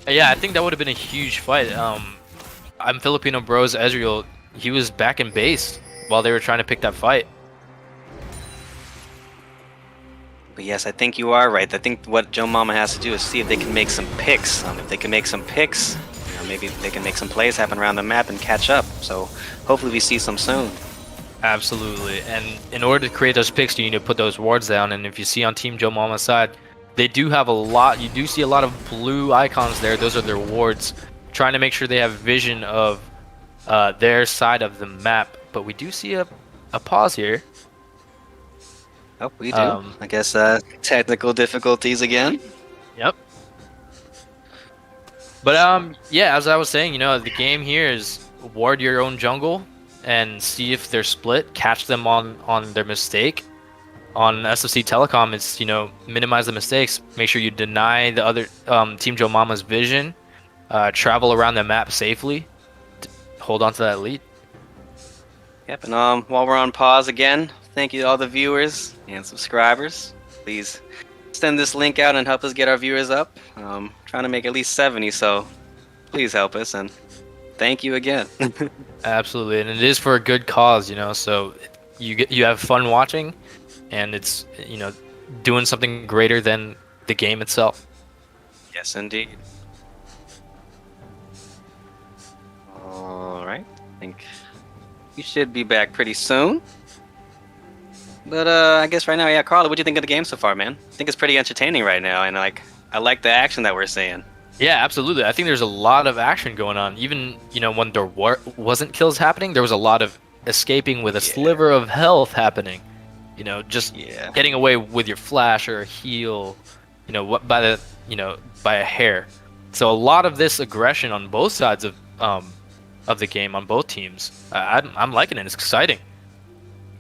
Yeah, I think that would have been a huge fight. I'm Filipino Bros Ezreal. He was back in base while they were trying to pick that fight. But yes, I think you are right. I think what Joe Momma has to do is see if they can make some picks. If they can make some picks, you know, maybe they can make some plays happen around the map and catch up. So hopefully we see some soon. Absolutely. And in order to create those picks, you need to put those wards down. And if you see on Team Joe Momma's side, they do have a lot. You do see a lot of blue icons there. Those are their wards, trying to make sure they have vision of their side of the map. But we do see a pause here. Oh, we do. I guess technical difficulties again. Yep. But yeah, as I was saying, you know, the game here is ward your own jungle and see if they're split, catch them on their mistake. On SFC Telecom, it's, you know, minimize the mistakes, make sure you deny the other Team Joe Momma's vision, travel around the map safely, hold on to that lead. Yep, and while we're on pause again, thank you to all the viewers and subscribers. Please send this link out and help us get our viewers up. Trying to make at least 70, so please help us, and thank you again. Absolutely, and it is for a good cause, you know, so you have fun watching, and it's, you know, doing something greater than the game itself. Yes, indeed. All right, I think we should be back pretty soon. But I guess right now, yeah, Carla, what do you think of the game so far, man? I think it's pretty entertaining right now, and I like the action that we're seeing. Yeah, absolutely. I think there's a lot of action going on. Even, you know, when there wasn't kills happening, there was a lot of escaping with a sliver of health happening. You know, just getting away with your flash or a heal, you know, by a hair. So a lot of this aggression on both sides of the game, on both teams. I'm liking it. It's exciting.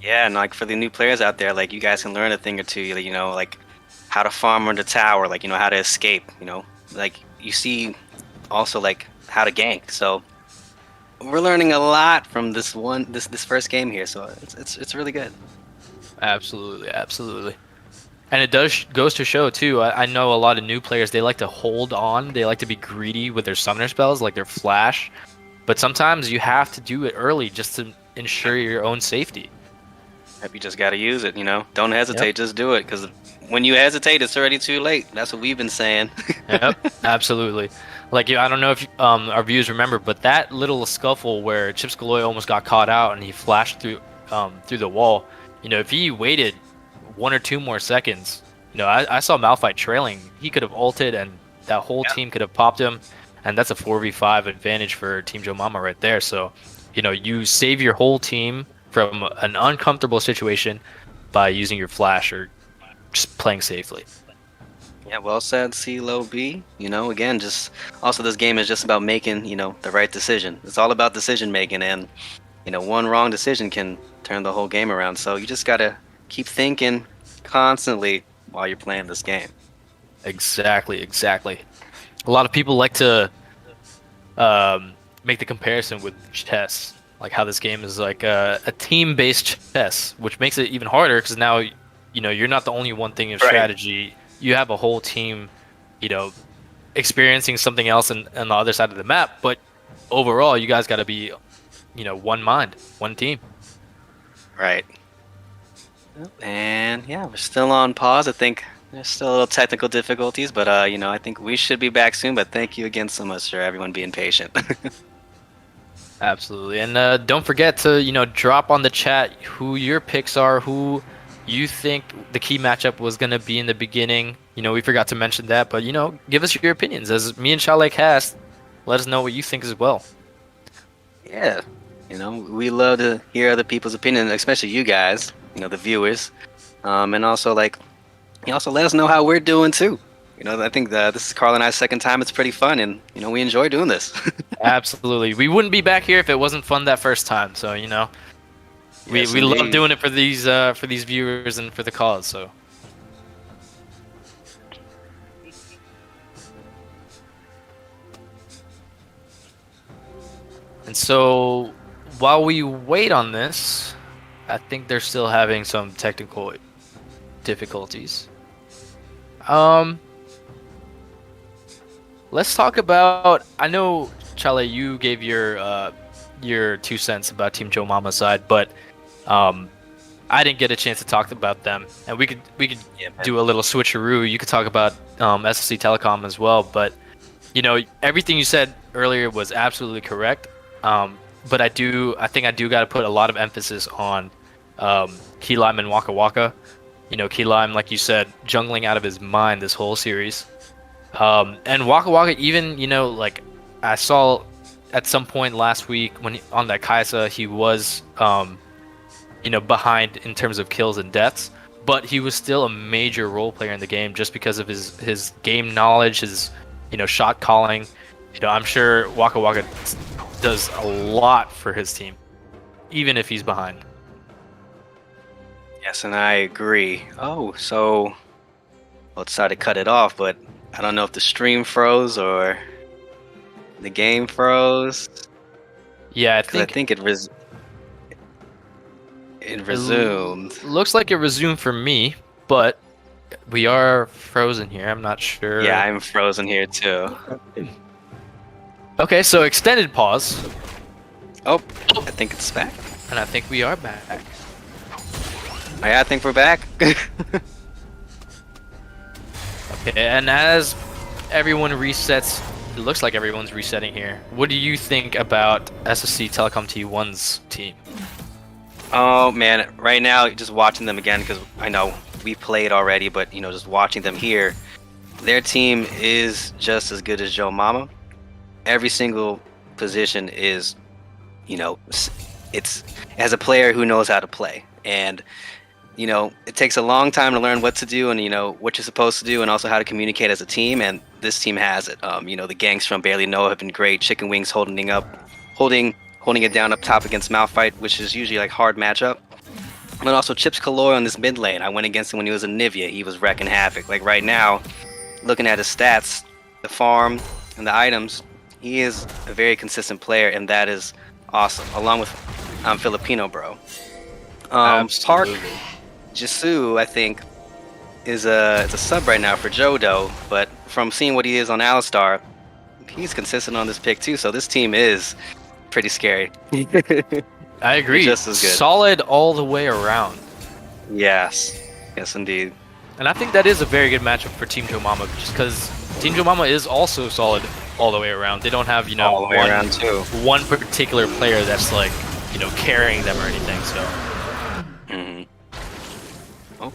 Yeah, and like for the new players out there, like you guys can learn a thing or two, you know, like how to farm on the tower, like, you know, how to escape, you know, like you see also like how to gank. So we're learning a lot from this first game here, so it's really good. Absolutely, absolutely. And it goes to show too, I know a lot of new players, they like to hold on, they like to be greedy with their summoner spells, like their flash, but sometimes you have to do it early just to ensure your own safety. You just got to use it, you know. Don't hesitate, just do it, because when you hesitate, it's already too late. That's what we've been saying. Yep, absolutely. Like, I don't know if our viewers remember, but that little scuffle where Chips Galore almost got caught out and he flashed through the wall, you know, if he waited 1 or 2 more seconds, you know, I saw Malphite trailing. He could have ulted and that whole team could have popped him, and that's a 4v5 advantage for Team Joe Momma right there. So, you know, you save your whole team from an uncomfortable situation by using your flash or just playing safely. Yeah, well said, C low B. Again, just also this game is just about making, the right decision. It's all about decision making, and one wrong decision can turn the whole game around. So you just gotta keep thinking constantly while you're playing this game. Exactly. A lot of people like to make the comparison with chess, like how this game is like a team-based chess, which makes it even harder because now you're not the only one thinking of strategy. You have a whole team, experiencing something else on the other side of the map. But overall, you guys got to be, one mind, one team. Right. And yeah, we're still on pause. I think there's still a little technical difficulties, but I think we should be back soon. But thank you again so much for everyone being patient. Absolutely, and don't forget to drop on the chat who your picks are, who you think the key matchup was gonna be in the beginning. We forgot to mention that, but give us your opinions. As me and Chalet cast, let us know what you think as well. Yeah, we love to hear other people's opinions, especially you guys, the viewers, and also also let us know how we're doing too. I think this is Carl and I's second time. It's pretty fun, and we enjoy doing this. Absolutely, we wouldn't be back here if it wasn't fun that first time. So we love doing it for these viewers and for the cause. So. And so, while we wait on this, I think they're still having some technical difficulties. Let's talk about. I know, Chalet, you gave your 2 cents about Team Joe Momma side, but I didn't get a chance to talk about them, and we could do a little switcheroo. You could talk about SFC Telecom as well, but everything you said earlier was absolutely correct. But I think I do got to put a lot of emphasis on Key Lime and Waka Waka. Key Lime, like you said, jungling out of his mind this whole series. And Waka Waka, even like I saw at some point last week when on that Kaisa, he was behind in terms of kills and deaths, but he was still a major role player in the game just because of his game knowledge, his shot calling. I'm sure Waka Waka does a lot for his team, even if he's behind. Yes, and I agree. Oh, so let's try to cut it off, but I don't know if the stream froze or the game froze. Yeah, I think it resumed. Looks like it resumed for me, but we are frozen here. I'm not sure. Yeah, I'm frozen here too. Okay, so extended pause. Oh, I think it's back. And I think we are back. Yeah, I think we're back. Okay, and as everyone resets, it looks like everyone's resetting here. What do you think about SFC Telecom T1's team? Oh man, right now just watching them again because I know we played already, but just watching them here, their team is just as good as Joe Momma. Every single position is, it has a player who knows how to play, and it takes a long time to learn what to do and what you're supposed to do and also how to communicate as a team, and this team has it. The gangs from Barely Know have been great. Chicken Wings holding it down up top against Malphite, which is usually like hard matchup. And also Chips Kalor on this mid lane. I went against him when he was in Nivea. He was wrecking havoc. Like right now, looking at his stats, the farm and the items, he is a very consistent player, and that is awesome. Along with Filipino Bro. Park Jisoo, I think, is a sub right now for Jodo, but from seeing what he is on Alistar, he's consistent on this pick too. So this team is pretty scary. I agree. Just as good. Solid all the way around. Yes indeed. And I think that is a very good matchup for Team Joe Momma, just because Team Joe Momma is also solid all the way around. They don't have all the way around too. One particular player that's like carrying them or anything. So. Oh.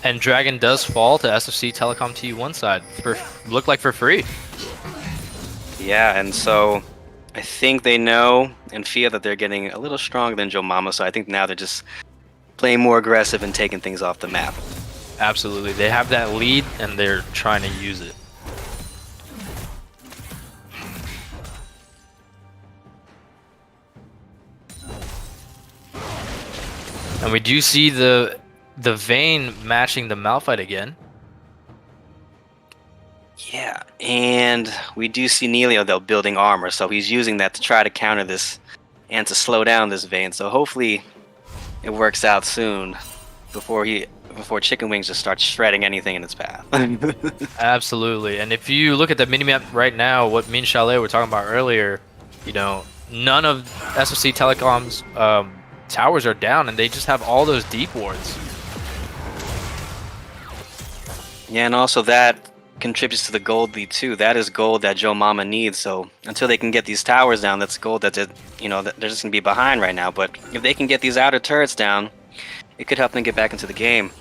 And Dragon does fall to SFC Telecom T1 side for free. Yeah, and so I think they know and feel that they're getting a little stronger than Joe Momma, so I think now they're just playing more aggressive and taking things off the map. Absolutely. They have that lead and they're trying to use it. And we do see the Vayne matching the Malphite again. Yeah, and we do see Neilio though building armor, so he's using that to try to counter this and to slow down this Vayne. So hopefully it works out soon before Chicken Wings just starts shredding anything in its path. Absolutely. And if you look at the minimap right now, what me and Chalet were talking about earlier, you know, none of SFC Telecom's towers are down, and they just have all those deep wards. Yeah, and also that contributes to the gold lead too. That is gold that Joe Momma needs. So until they can get these towers down, that's gold that they're just gonna be behind right now. But if they can get these outer turrets down, it could help them get back into the game.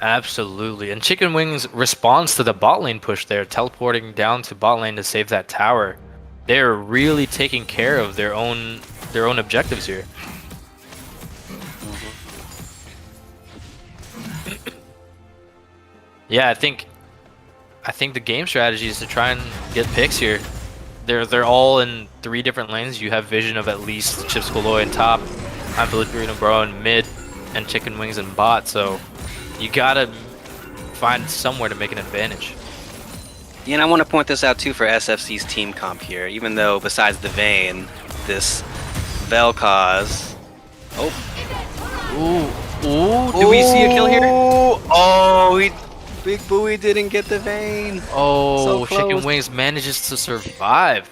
Absolutely. And Chicken Wings responds to the bot lane push there, teleporting down to bot lane to save that tower. They're really taking care of their own objectives here. Yeah, I think the game strategy is to try and get picks here. They're all in 3 different lanes. You have vision of at least Chips Galoy in top, I'm Filipino Bro in mid, and Chicken Wings in bot. So you gotta find somewhere to make an advantage. Yeah, and I want to point this out too for SFC's team comp here. Even though besides the Vayne, this Vel'Koz. Oh. Ooh, Did we see a kill here? Oh, Big Booey didn't get the Vayne. Oh, So Chicken close. Wings manages to survive.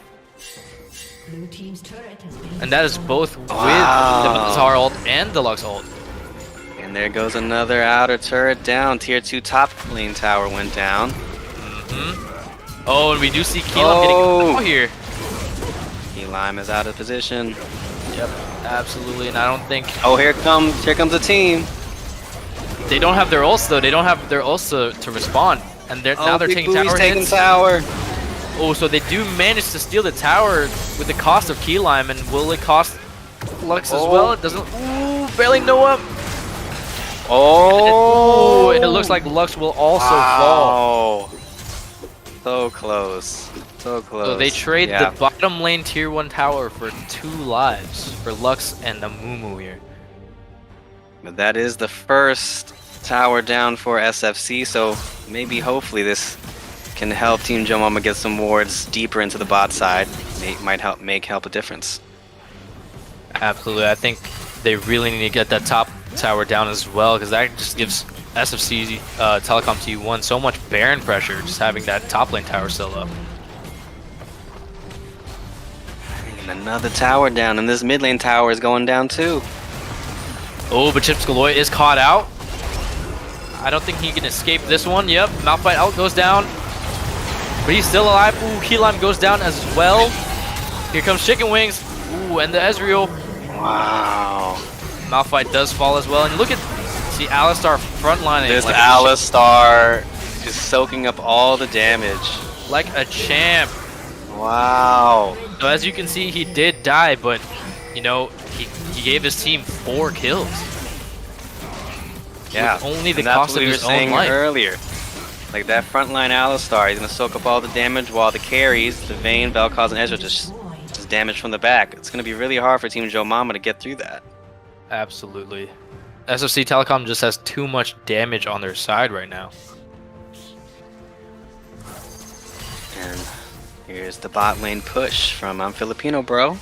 Blue team's turret has been And that is both with the Wow. Mazar ult and Deluxe ult. And there goes another outer turret down. Tier 2 top lane tower went down. Oh, and we do see Keelam getting Oh. out here. Lime is out of position. Yep, absolutely. And I don't think Oh, here comes the team. they don't have their ults though. They don't have their ults to respond, and now they're Big taking Booey's tower taking hits. tower. Oh, so they do manage to steal the tower with the cost of Key Lime, and will it cost Lux as well? It doesn't. Ooh, barely know up. Oh, And it looks like Lux will also fall. wow. So close. So close. So they trade Yeah. the bottom lane tier 1 tower for 2 lives for Lux and the Mumu here. But that is the first tower down for SFC, so maybe hopefully this can help Team Joe Momma get some wards deeper into the bot side. Might help a difference. Absolutely. I think they really need to get that top tower down as well, because that just gives SFC Telecom T1 so much Baron pressure, just having that top lane tower still up. And another tower down, and this mid lane tower is going down too. Oh, but Chips Galoy is caught out. I don't think he can escape this one. Yep, Malphite out goes down. But he's still alive. Ooh, Keylime goes down as well. Here comes Chicken Wings. Ooh, and the Ezreal. Wow. Malphite does fall as well. And look at see Alistar frontlining This like Alistar is soaking up all the damage. like a champ. Wow. So as you can see, he did die, but you know, he gave his team 4 kills. Yeah. With only the and that's cost what of we were his own saying life. earlier. Like that frontline Alistar, he's gonna soak up all the damage while the carries, the Vayne, Vel'Koz, and Ezra just damage from the back. It's gonna be really hard for Team Joe Momma to get through that. Absolutely. SFC Telecom just has too much damage on their side right now. And here's the bot lane push from I'm Filipino Bro.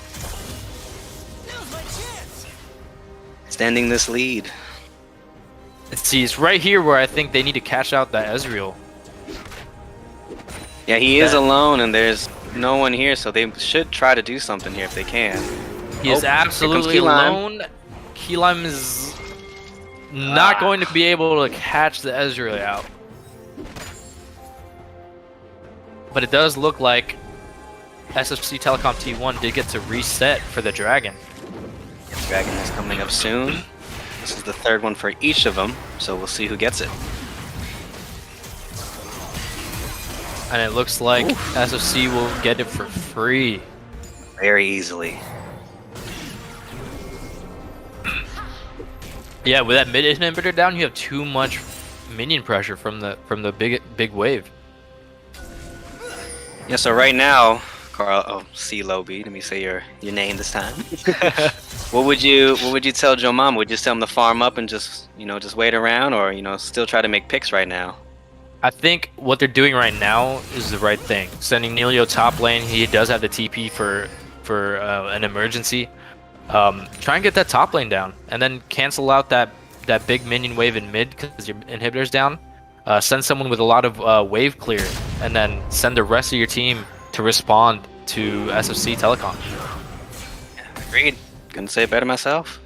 Extending this lead. See, it's right here where I think they need to catch out that Ezreal. Yeah, he is alone and there's no one here, so they should try to do something here if they can. He is Oh, here comes absolutely Keylime. alone. Keylime is not going to be able to catch the Ezreal out. But it does look like SFC Telecom T1 did get to reset for the Dragon. Dragon is coming up soon. This is the 3rd one for each of them, so we'll see who gets it. And it looks like SFC will get it for free. very easily. Yeah, with that mid inhibitor down, you have too much minion pressure from the big wave. Yeah, so right now, Carl, C Lobby, let me say your name this time. What would you tell Joe Momma? Would you just tell him to farm up and just wait around, or still try to make picks right now? I think what they're doing right now is the right thing. Sending Nilio top lane. He does have the TP for an emergency. Try and get that top lane down, and then cancel out that big minion wave in mid because your inhibitor's down. Send someone with a lot of wave clear, and then send the rest of your team to respond to SFC Telecom. Agreed. Couldn't say it better myself.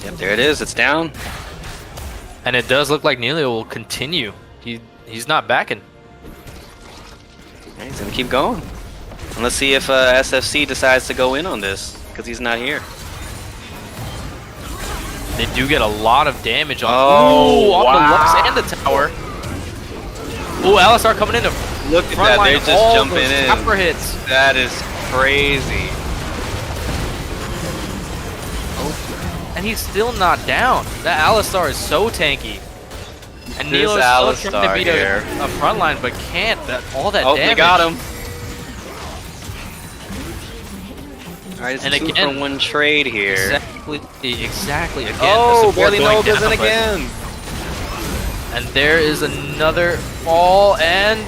Yep, there it is. It's down. And it does look like Nilio will continue. He's not backing. He's gonna keep going. And let's see if SFC decides to go in on this, because he's not here. They do get a lot of damage on, wow. on the Lux and the tower. Ooh, Alistar coming in to Look at that, they're just jumping in. Copper hits. That is crazy. And he's still not down. That Alistar is so tanky. And This Nelo's still trying to beat Alistar a frontline, but can't. All that Oh, damage. they got him. Alright, it's And a 2-for-1 trade here. Exactly. Again, Oh, the support barely going no, goes down, in but- again. And there is another fall, and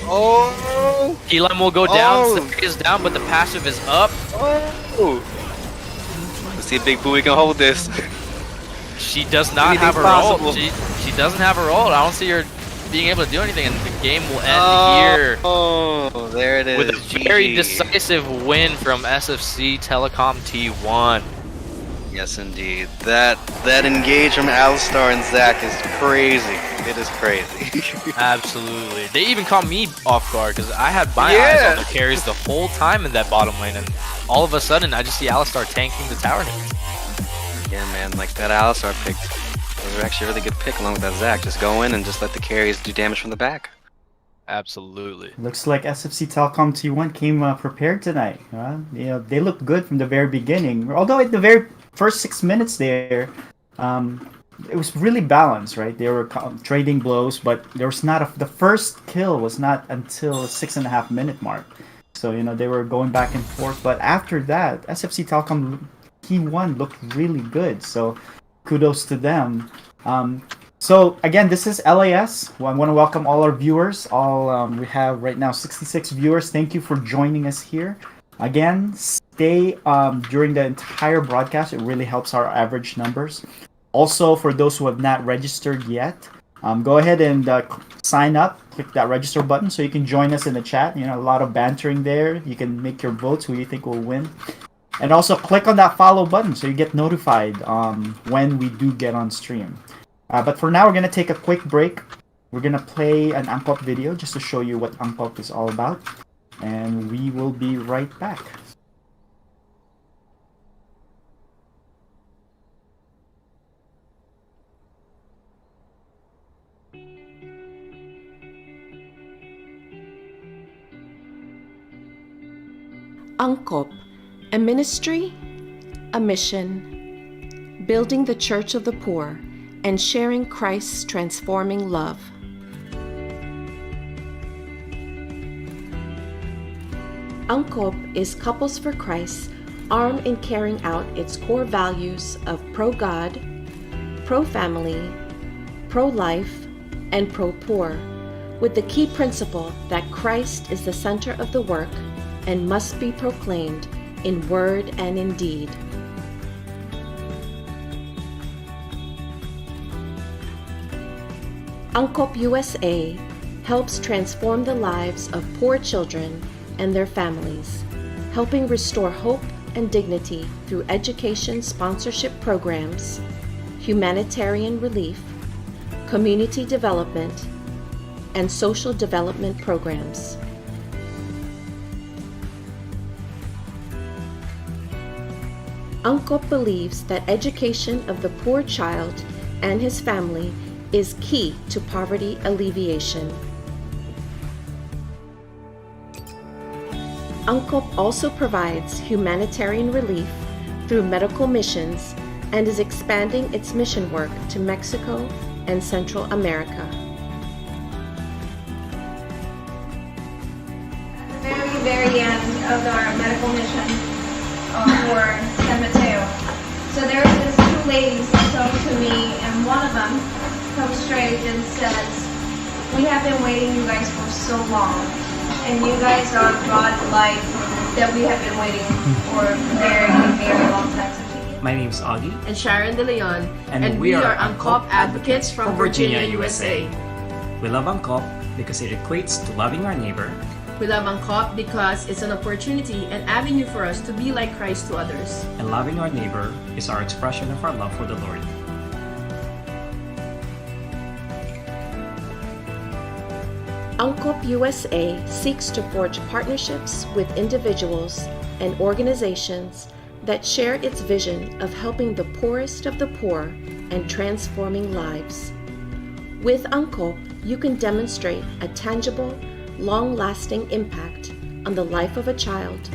Oh, Elam will go down. Oh. Zach is down, but the passive is up. oh. Let's see if Big Booey can hold this. She does not Anything's have her possible. ult. She doesn't have her ult. I don't see her being able to do anything, and the game will end here Oh, there it is. with a very GG. decisive win from SFC Telecom T1. Yes, indeed. That engage from Alistar and Zach is crazy. It is crazy. Absolutely. They even caught me off guard because I had my Yeah. eyes on the carries the whole time in that bottom lane, and all of a sudden I just see Alistar tanking the tower hits. Yeah, man, like that Alistar pick was actually a really good pick along with that Zach. Just go in and just let the carries do damage from the back. Absolutely. Looks like SFC Telecom T1 came prepared tonight. They looked good from the very beginning. Although at the very first 6 minutes there, it was really balanced, right? They were trading blows, but there was not the first kill was not until the 6.5 minute mark. So they were going back and forth. But after that, SFC Telecom T1 looked really good. So kudos to them. So again, this is LAS. Well, I want to welcome all our viewers. We have right now 66 viewers. Thank you for joining us here. Again, stay during the entire broadcast. It really helps our average numbers. Also, for those who have not registered yet, go ahead and sign up. Click that register button so you can join us in the chat. A lot of bantering there. You can make your votes who you think will win. And also click on that follow button so you get notified when we do get on stream. But for now, we're going to take a quick break. We're going to play an Angkop video just to show you what Angkop is all about. And we will be right back. Angkop, a ministry, a mission, building the Church of the Poor, and sharing Christ's transforming love. Angkop is Couples for Christ, armed in carrying out its core values of pro-God, pro-family, pro-life, and pro-poor, with the key principle that Christ is the center of the work and must be proclaimed in word and in deed. Angkop USA helps transform the lives of poor children and their families, helping restore hope and dignity through education sponsorship programs, humanitarian relief, community development, and social development programs. Angkop believes that education of the poor child and his family is key to poverty alleviation. UNCOP also provides humanitarian relief through medical missions and is expanding its mission work to Mexico and Central America. At the very end of our medical mission for San Mateo. So there's these two ladies that come to me, and one of them comes straight and says, "We have been waiting you guys for so long, and you guys are brought life that we have been waiting for a very, very long time." My name is Augie. And Sharon De Leon. And we are UNCOP advocates from Virginia, USA. We love UNCOP because it equates to loving our neighbor. We love UNCOP because it's an opportunity and avenue for us to be like Christ to others. And loving our neighbor is our expression of our love for the Lord. UNCOP USA seeks to forge partnerships with individuals and organizations that share its vision of helping the poorest of the poor and transforming lives. With UNCOP, you can demonstrate a tangible, long-lasting impact on the life of a child,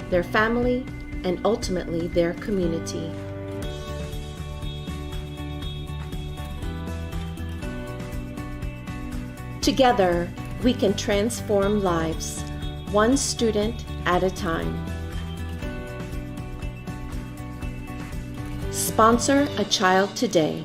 their family, and ultimately their community. Together, we can transform lives, one student at a time. Sponsor a child today.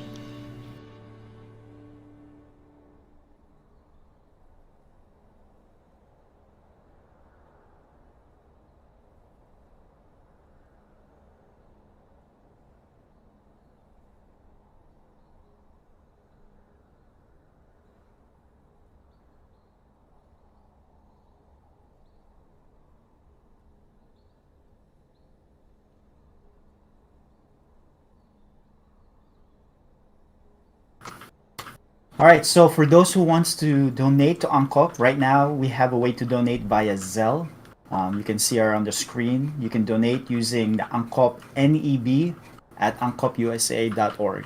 All right, so for those who wants to donate to UNCOP, right now we have a way to donate via Zelle. You can see her on the screen. You can donate using the UNCOP NEB at uncopusa.org.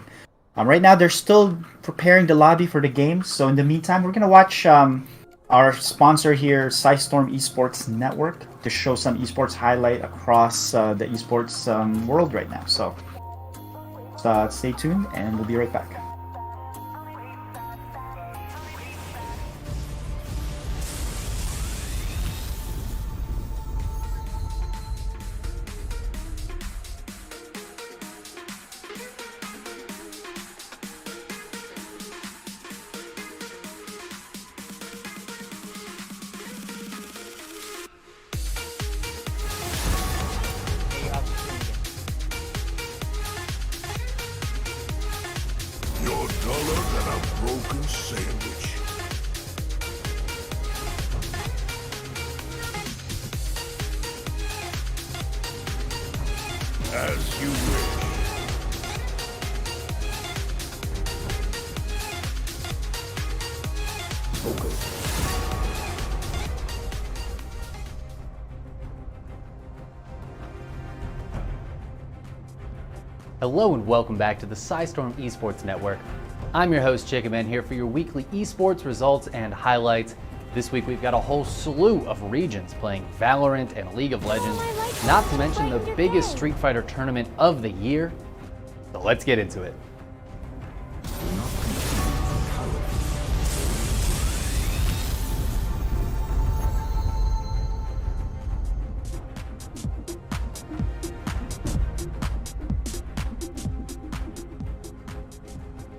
Right now they're still preparing the lobby for the games, so in the meantime we're gonna watch our sponsor here, SciStorm Esports Network, to show some esports highlight across the esports world right now. So stay tuned and we'll be right back. You're duller than a broken sandwich. As you wish. Okay. Hello and welcome back to the SciStorm Esports Network. I'm your host, Jacob Man, here for your weekly esports results and highlights. This week we've got a whole slew of regions playing Valorant and League of Legends, not to mention the biggest Street Fighter tournament of the year. So let's get into it.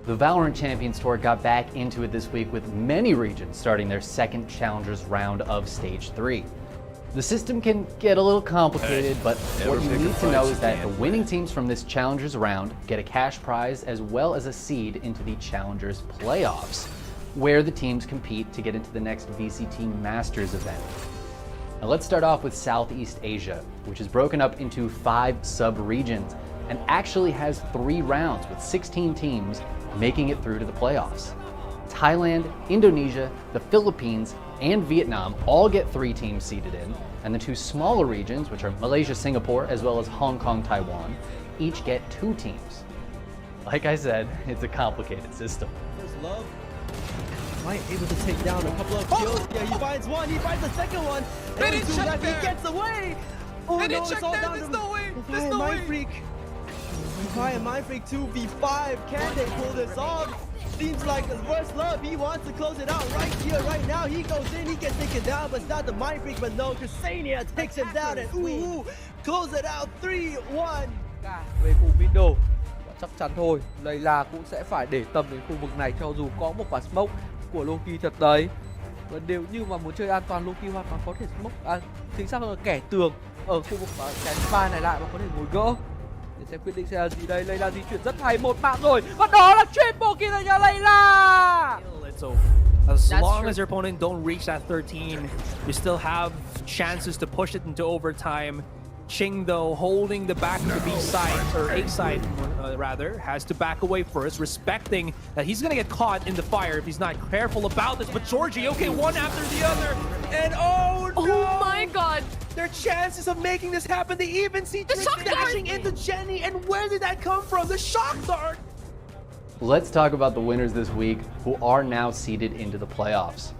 The Valorant Champions Tour got back into it this week with many regions starting their second Challengers round of Stage 3. The system can get a little complicated, but what you need to know is that the winning teams from this Challengers round get a cash prize as well as a seed into the Challengers playoffs, where the teams compete to get into the next VCT Masters event. Now let's start off with Southeast Asia, which is broken up into 5 sub-regions and actually has 3 rounds with 16 teams making it through to the playoffs. Thailand, Indonesia, the Philippines, and Vietnam all get 3 teams seeded in, and the 2 smaller regions, which are Malaysia, Singapore, as well as Hong Kong, Taiwan, each get 2 teams. Like I said, it's a complicated system. Might able to take down a couple of kills. Yeah, he finds one, he finds the second one. And two left, he gets away. Oh no, it's all down to Defy and Mind Freak. Defy and Mind Freak 2v5. Can they pull this off? Seems like his first love. He wants to close it out right here, right now. He goes in, he gets taken down, but it's not the Mind Freak, but no, Ksenia takes him down and close it out 3-1. Về khu window, chắc chắn thôi, Layla cũng sẽ phải để tâm đến khu vực này cho dù có một quả smoke của Loki thật đấy. Và nếu như mà muốn chơi an toàn, Loki hoàn toàn có thể smoke, chính xác hơn là kẻ tường ở khu vực cái spy này lại và có thể ngồi gỡ. Để xem quyết định sẽ là gì đây. Layla di chuyển rất hay, một mạng rồi và đó là triple kill cho nhà Layla. As long as your opponent don't reach that 13, you still have chances to push it into overtime. Ching, though, holding the back of the B side, or A side rather, has to back away first, respecting that he's gonna get caught in the fire if he's not careful about this. But Georgie, okay, one after the other, and oh no! Oh my god! Their chances of making this happen, they even see Trick dashing into Jenny, and where did that come from? The shock dart! Let's talk about the winners this week who are now seeded into the playoffs.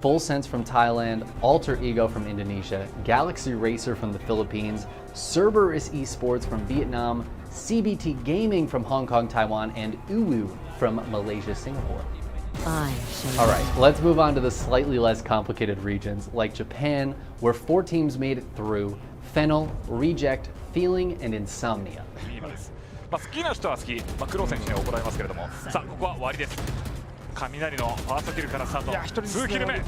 Full Sense from Thailand, Alter Ego from Indonesia, Galaxy Racer from the Philippines, Cerberus Esports from Vietnam, CBT Gaming from Hong Kong, Taiwan, and Uwu from Malaysia, Singapore. Alright, let's move on to the slightly less complicated regions like Japan, where 4 teams made it through: Fennel, Reject, Feeling, and Insomnia. 好きな人は好き、黒選手に怒られますけれども、さあここは終わりです。雷のファーストキルからスタート。数キル目、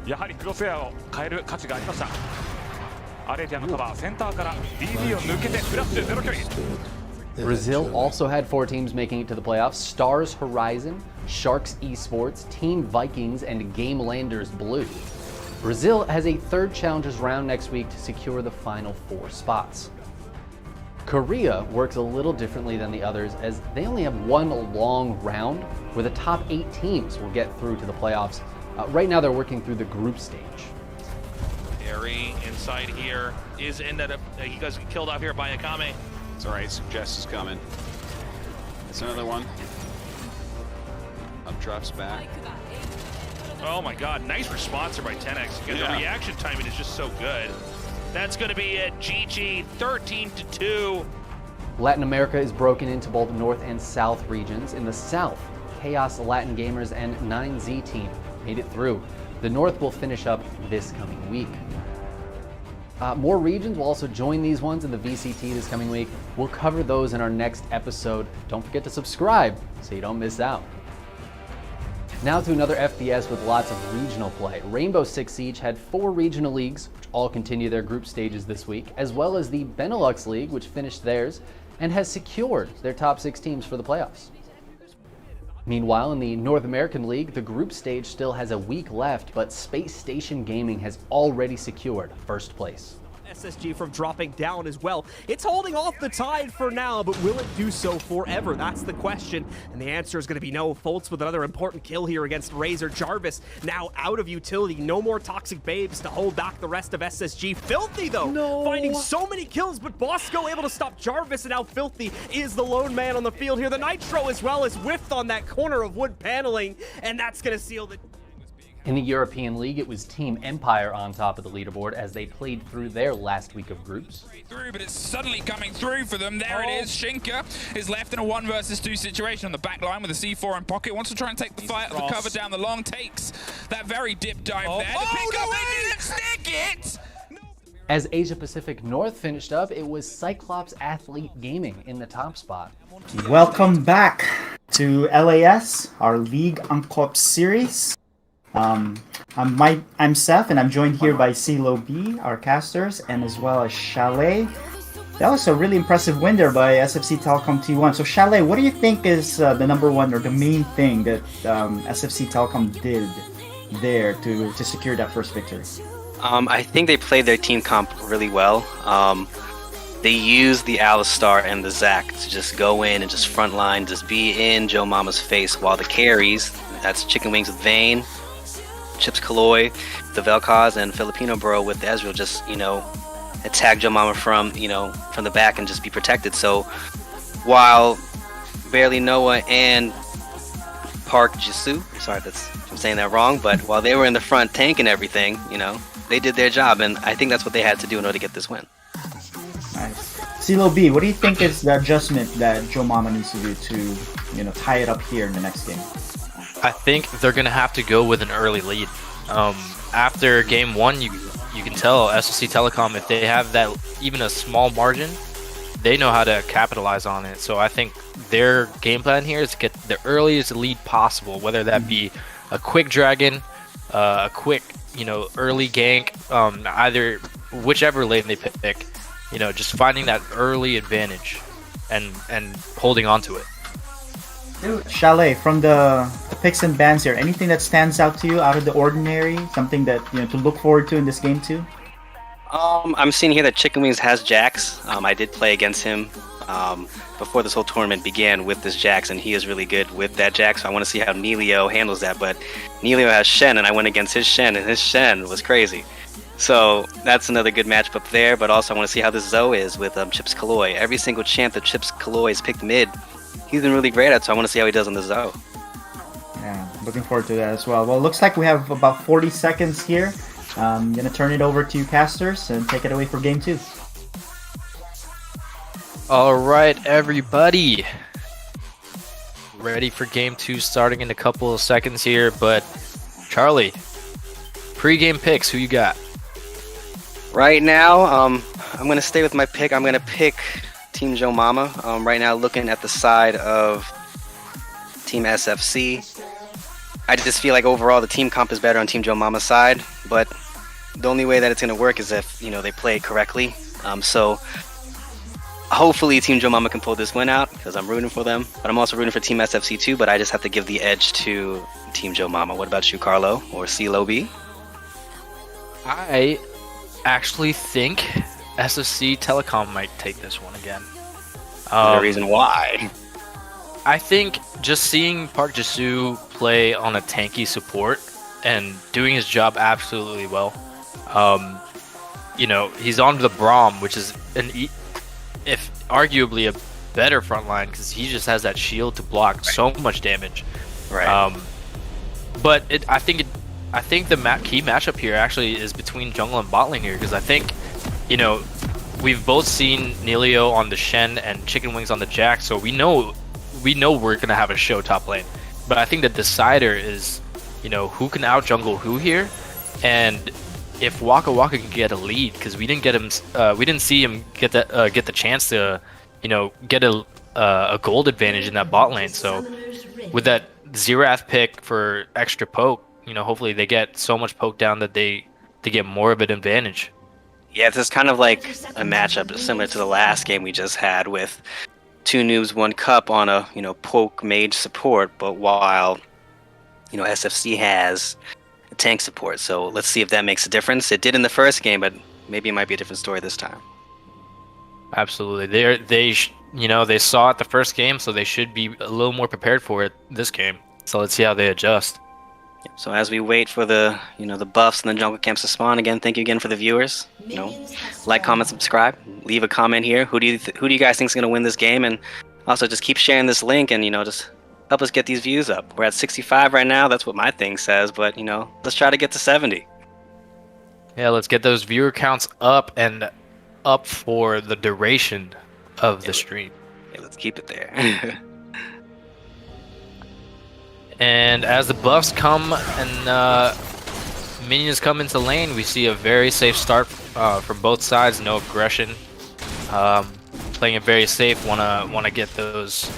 やはりクロスエアを変える価値がありました。アレティアのカバー、センターから DB を抜けてフラッシュゼロ距離。Brazil also had 4 teams making it to the playoffs: Stars Horizon, Sharks Esports, Team Vikings, and Game Landers Blue. Brazil has a 3rd Challengers round next week to secure the final 4 spots. Korea works a little differently than the others as they only have 1 long round where the top 8 teams will get through to the playoffs. Right now they're working through the group stage. Airy inside here is ended up, he gets killed off here by Akame. It's alright, Suggest is coming. It's another one. Up drops back. Oh my god, nice response by 10x because the reaction timing is just so good. That's going to be it. GG 13-2. Latin America is broken into both North and South regions. In the South, Chaos Latin Gamers and 9Z Team made it through. The North will finish up this coming week. More regions will also join these ones in the VCT this coming week. We'll cover those in our next episode. Don't forget to subscribe so you don't miss out. Now to another FPS with lots of regional play. Rainbow Six Siege had 4 regional leagues, which all continue their group stages this week, as well as the Benelux League, which finished theirs and has secured their top 6 teams for the playoffs. Meanwhile, in the North American League, the group stage still has a week left, but Space Station Gaming has already secured first place. SSG from dropping down as well. It's holding off the tide for now, but will it do so forever? That's the question, and the answer is going to be no. Foltz with another important kill here against Razor. Jarvis now out of utility. No more Toxic Babes to hold back the rest of SSG. Filthy, though, finding so many kills, but Bosco able to stop Jarvis, and now Filthy is the lone man on the field here. The Nitro as well as whiffed on that corner of wood paneling, and that's going to seal the... In the European League, it was Team Empire on top of the leaderboard as they played through their last week of groups. But it's suddenly coming through for them. There it is. Shinka is left in a 1 versus 2 situation on the back line with a C4 in pocket. Wants to try and take the cover down the long. Takes that very dip dive there. The pickup, they didn't stick it! As Asia Pacific North finished up, it was Cyclops Athlete Gaming in the top spot. Welcome back to LAS, our League Uncop series. I'm Seth, and I'm joined here by CeeLo B, our casters, and as well as Chalet. That was a really impressive win there by SFCTT1 T1. So Chalet, what do you think is the #1 or the main thing that SFCTT did there to secure that first victory? I think they played their team comp really well. They used the Alistar and the Zac to just go in and just frontline, just be in Joe Momma's face, while the carries, that's Chicken Wings with Vayne, Chips Kaloy, the Vel'Koz, and Filipino Bro with Ezreal, just, attack Joe Momma from the back and just be protected. So while Barely Noah and Park Jisoo. Sorry if I'm saying that wrong, but while they were in the front tank and everything, they did their job, and I think that's what they had to do in order to get this win. Nice. CeeLo B, what do you think is the adjustment that Joe Momma needs to do to, tie it up here in the next game? I think they're gonna have to go with an early lead. After game one, you can tell SFC Telecom, if they have that even a small margin, they know how to capitalize on it. So I think their game plan here is to get the earliest lead possible, whether that be a quick dragon, a quick early gank, either whichever lane they pick. Just finding that early advantage and holding on to it. Chalet, from the picks and bans here, anything that stands out to you out of the ordinary? Something that to look forward to in this game too? I'm seeing here that Chicken Wings has Jax. I did play against him before this whole tournament began with this Jax, and he is really good with that Jax. So I want to see how Neilio handles that. But Neilio has Shen, and I went against his Shen, and his Shen was crazy. So that's another good matchup up there. But also I want to see how this Zoe is with Chips Kaloi. Every single champ that Chips Kaloi has picked mid, he's been really great at. So I want to see how he does on the Zoe. Yeah, looking forward to that as well. Well, it looks like we have about 40 seconds here. I'm going to turn it over to you, casters, and take it away for game 2. All right, everybody. Ready for game 2 starting in a couple of seconds here. But Charlie, pre-game picks, who you got? Right now, I'm going to stay with my pick. I'm going to pick Team Joe Momma. Right now, looking at the side of Team SFC. I just feel like overall the team comp is better on Team Joe Momma's side, but the only way that it's going to work is if, they play correctly. So hopefully Team Joe Momma can pull this win out, because I'm rooting for them. But I'm also rooting for Team SFC too, but I just have to give the edge to Team Joe Momma. What about you, Carlo or CeeLo B? I actually think SFC Telecom might take this one again. The reason why? I think just seeing Park Jisoo play on a tanky support and doing his job absolutely well. He's on the Braum, which is if arguably a better front line, because he just has that shield to block so much damage. Right. But I think the key matchup here actually is between jungle and bot lane here, because I think, we've both seen Neilio on the Shen and Chicken Wings on the Jax, so we know we're gonna have a show top lane. But I think the decider is, who can out jungle who here, and if Waka Waka can get a lead, because we didn't see him get the chance to, get a gold advantage in that bot lane. So with that Xerath pick for extra poke, hopefully they get so much poke down that they get more of an advantage. Yeah, this is kind of like a matchup similar to the last game we just had with 2 noobs, 1 cup on a poke mage support, but while SFC has a tank support. So let's see if that makes a difference. It did in the first game, but maybe it might be a different story this time. Absolutely, they saw it the first game, so they should be a little more prepared for it this game. So let's see how they adjust. So as we wait for the the buffs and the jungle camps to spawn again, thank you again for the viewers. Like, comment, subscribe, leave a comment here. Who do you guys think is going to win this game? And also just keep sharing this link and just help us get these views up. We're at 65 right now. That's what my thing says, but let's try to get to 70. Yeah, let's get those viewer counts up and up for the duration of the stream. Yeah, let's keep it there. And as the buffs come and minions come into lane, we see a very safe start from both sides. No aggression, playing it very safe. Wanna get those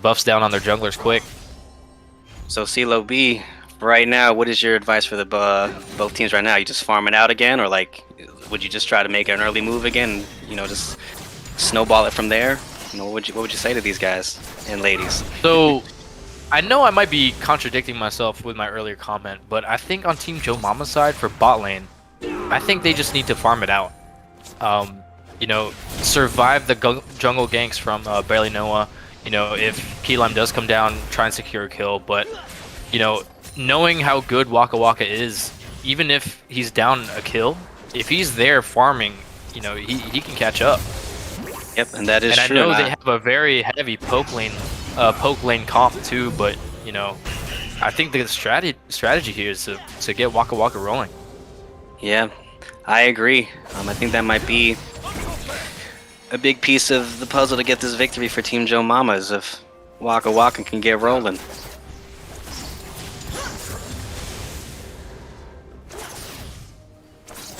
buffs down on their junglers quick. So CeeLo B, right now, what is your advice for the both teams right now? You just farm it out again, or would you just try to make an early move again? Just snowball it from there. What would you say to these guys and ladies? So, I know I might be contradicting myself with my earlier comment, but I think on Team Joe Momma's side for bot lane, I think they just need to farm it out. Survive the jungle ganks from Barely Noah. If Key Lime does come down, try and secure a kill. But, knowing how good Waka Waka is, even if he's down a kill, if he's there farming, he can catch up. Yep, and that is true. And I know they have a very heavy poke lane comp too, but I think the strategy here is to get Waka Waka rolling. Yeah, I agree. I think that might be a big piece of the puzzle to get this victory for Team Joe Momma, is if Waka Waka can get rolling.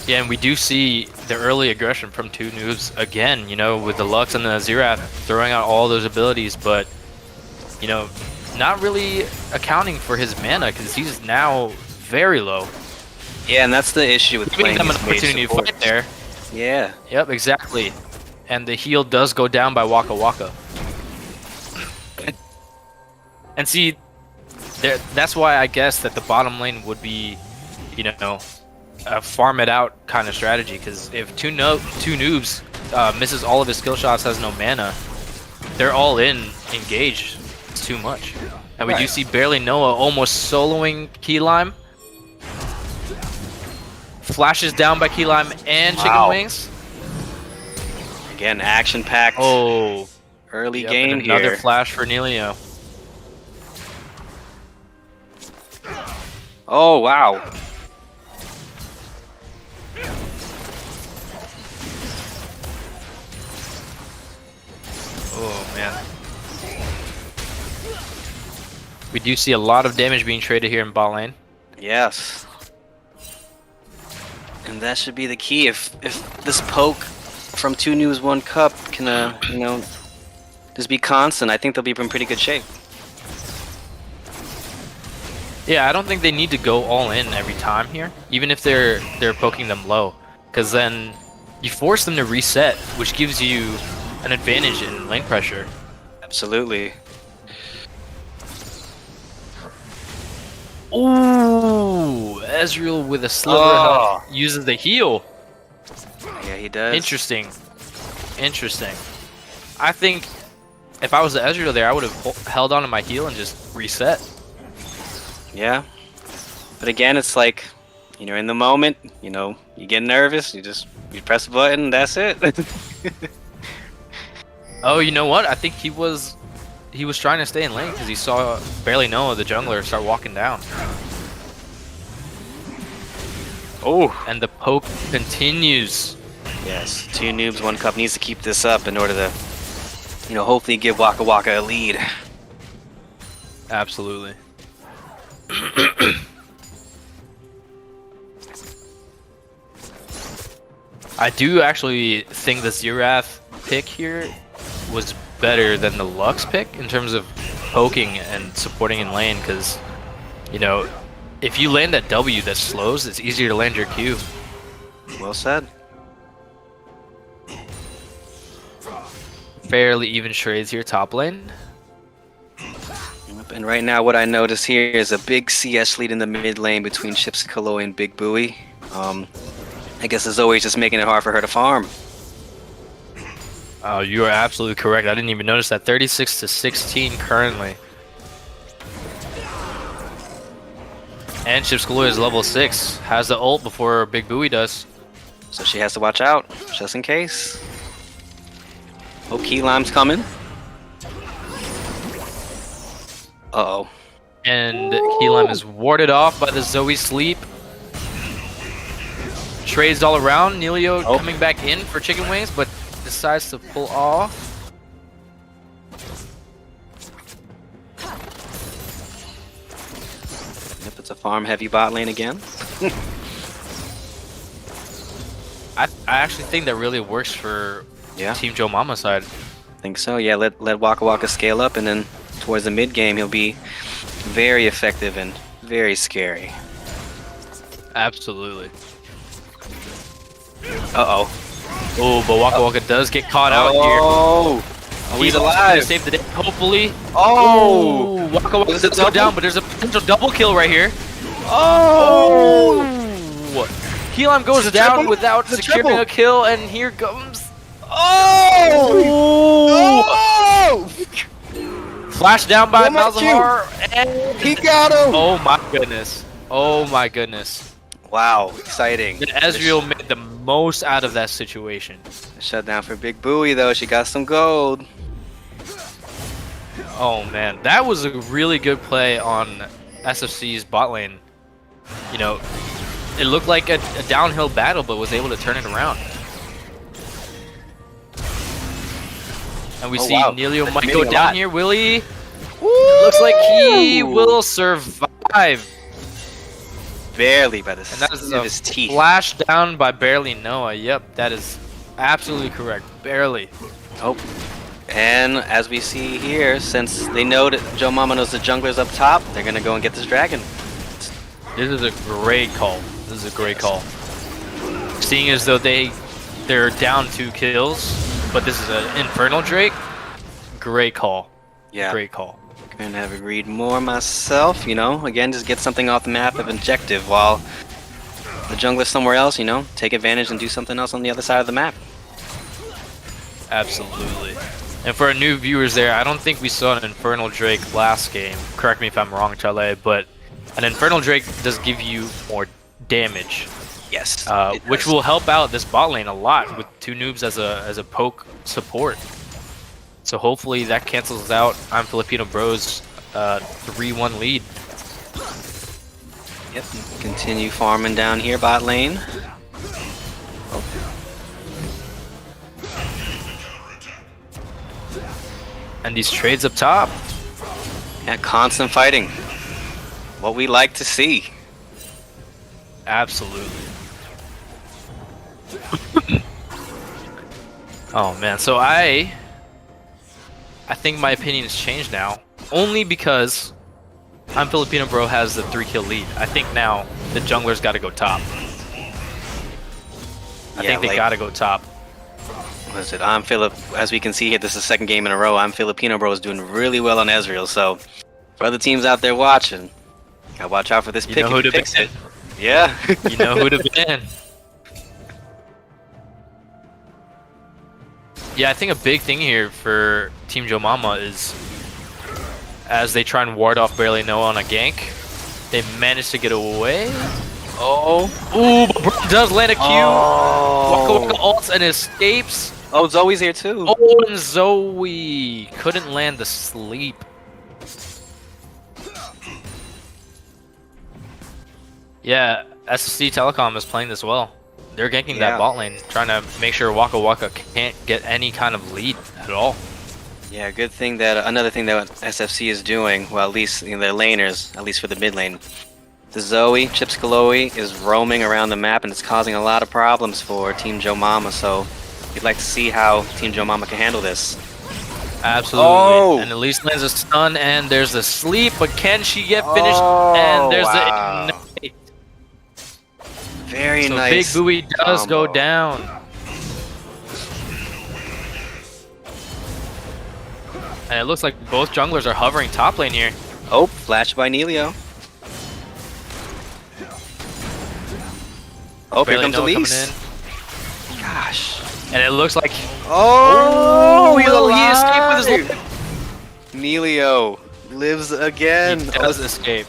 Yeah, and we do see the early aggression from two noobs again, you know, with the Lux and the Xerath throwing out all those abilities, but, you know, not really accounting for his mana because he's now very low. Yeah, and that's the issue with giving playing them an these mage opportunity to supports. fight there. Yeah. Yep, exactly. And the heal does go down by Waka Waka. And see, that's why I guess that the bottom lane would be, you know, a farm it out kind of strategy. Because if two noobs misses all of his skill shots, has no mana, they're all in engaged. It's too much. And we do see barely Noah almost soloing Key Lime. Flashes down by Key Lime and Chicken Wings. Again, action-packed. Oh, early yep, game and another here. flash for Nelio. Oh, wow. Oh, man. We do see a lot of damage being traded here in bot lane. Yes. And that should be the key. If this poke from 2 News 1 Cup can, you know, just be constant, I think they'll be in pretty good shape. Yeah, I don't think they need to go all in every time here, even if they're poking them low, because then you force them to reset, which gives you an advantage in lane pressure. Absolutely. Ooh, Ezreal with a sliver of health uses the heal. Yeah, he does. Interesting. Interesting. I think if I was the Ezreal there, I would have held on to my heal and just reset. Yeah. But again, it's like, you know, in the moment, you know, you get nervous, you press a button, that's it. Oh, you know what? I think he was trying to stay in lane because he saw barely Noah, the jungler, start walking down. Oh, and the poke continues. Yes, 2 Noobs 1 Cup needs to keep this up in order to, you know, hopefully give Waka Waka a lead. Absolutely. I do actually think the Xerath pick here was better than the Lux pick in terms of poking and supporting in lane, because, you know, if you land that W that slows, it's easier to land your Q. Well said. Fairly even trades here top lane. And right now what I notice here is a big CS lead in the mid lane between Chips Kaloy and Big Buoy. I guess as always, just making it hard for her to farm. Oh, you are absolutely correct. I didn't even notice that. 36-16 currently. And Chips Kaloy is level 6. Has the ult before Big Buoy does. So she has to watch out, just in case. Oh, Key Lime's coming. Uh-oh. And Key Lime is warded off by the Zoe Sleep. Trades all around. Nelio coming back in for Chicken Wings, but decides to pull off. Yep, it's a farm heavy bot lane again. I actually think that really works for Team Joe Momma side. I think so, yeah. Let Waka Waka scale up, and then towards the mid game he'll be very effective and very scary. Absolutely. Uh-oh. Oh, but Waka Waka does get caught out here. Oh, he's alive. Save the day, hopefully. Oh, Waka Waka does go down, but there's a potential double kill right here. Oh! Key Lime goes down without securing a kill, and here comes. Oh! Flash down by Malzahar, and he got him. Oh my goodness! Oh my goodness! Wow, exciting. But Ezreal made the most out of that situation. Shutdown for Big Buoy though. She got some gold. Oh man, that was a really good play on SFC's bot lane, you know, it looked like a downhill battle, but was able to turn it around. And we see Nelio might go down here. Will he? It looks like he will survive. Barely by the And that is skin of his teeth. Flash down by barely Noah. Yep, that is absolutely correct. Barely. Oh. And as we see here, since they know that Joe Momma knows the jungler's up top, they're gonna go and get this dragon. This is a great call. This is a great call. Seeing as though they're down 2 kills, but this is an Infernal Drake. Great call. Yeah. Great call. Couldn't have agreed more myself, you know. Again, just get something off the map of objective while the jungler's somewhere else, you know. Take advantage and do something else on the other side of the map. Absolutely. And for our new viewers there, I don't think we saw an Infernal Drake last game. Correct me if I'm wrong, Chale, but an Infernal Drake does give you more damage. Yes. Which will help out this bot lane a lot with 2 noobs as a poke support. So hopefully that cancels out I'm Filipino Bros 3-1 lead. Yep. Continue farming down here bot lane. And these trades up top. Yeah, constant fighting. What we like to see. Absolutely. Oh man, so I think my opinion has changed now. Only because I'm Filipino Bro has the 3-kill lead. I think now the jungler's gotta go top. I think they gotta go top. What is it? I'm Philip. As we can see here, this is the 2nd game in a row. I'm Filipino Bro is doing really well on Ezreal. So, for other teams out there watching, gotta watch out for this pick. You know who to fix ban. it. Yeah. You know who to ban. Yeah, I think a big thing here for Team Joe Momma is as they try and ward off Barely Noah on a gank, they manage to get away. Oh. Ooh, but Bro does land a Q. Oh. Waka Waka ults and escapes. Oh, Zoe's here too. Oh, and Zoe couldn't land the sleep. Yeah, SFC Telecom is playing this well. They're ganking that bot lane, trying to make sure Waka Waka can't get any kind of lead at all. Yeah, good thing that another thing that SFC is doing, well, at least their laners, at least for the mid lane, the Zoe, Chips Kaloe, is roaming around the map and it's causing a lot of problems for Team Joe Momma. So we'd like to see how Team Joe Momma can handle this. Absolutely. Oh. And at least lands a stun, and there's a sleep, but can she get finished? And there's the ignite. Very so nice. Big Buoy does go down. And it looks like both junglers are hovering top lane here. Oh, flash by Nelio. Oh, here comes Elise. Gosh. And it looks like... Oh, he escaped with his life. Nelio lives again. He does escape.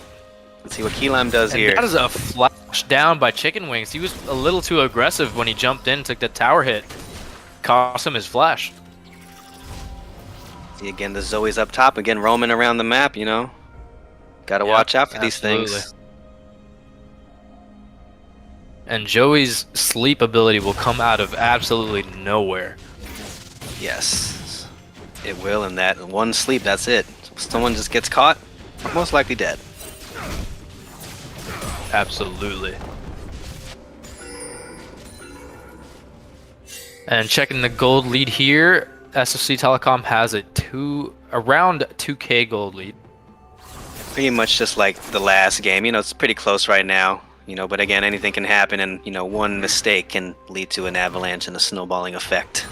Let's see what Keelam does and here. That is a flash down by Chicken Wings. He was a little too aggressive when he jumped in, took the tower hit. Cost him his flash. See, again, the Zoe's up top, again, roaming around the map, you know. Gotta watch out for these things. And Joey's sleep ability will come out of absolutely nowhere. Yes, it will, and that one sleep, that's it. Someone just gets caught, most likely dead. Absolutely. And checking the gold lead here, SFC Telecom has around 2K gold lead. Pretty much just like the last game, you know, it's pretty close right now. You know, but again, anything can happen, and you know, one mistake can lead to an avalanche and a snowballing effect,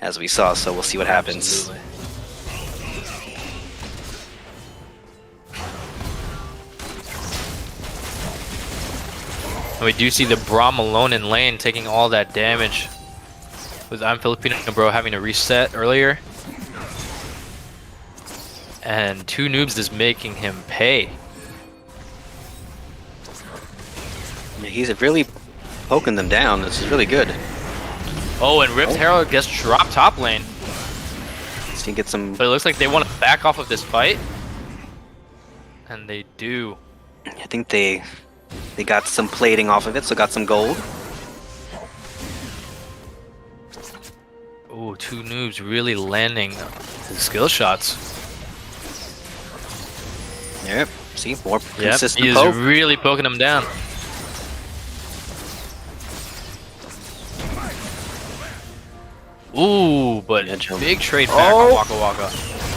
as we saw. So we'll see what happens. Absolutely. And we do see the Braum alone in lane taking all that damage, with I'm Filipino Bro having to reset earlier, and 2 noobs is making him pay. He's really poking them down. This is really good. Oh, and Rift Herald gets dropped top lane. So you get some. But it looks like they want to back off of this fight. And they do. I think they got some plating off of it, so got some gold. Ooh, two noobs really landing the skill shots. Yep. See, more Yep, consistent he's poke. really poking him down. Ooh, but big trade back on Waka Waka.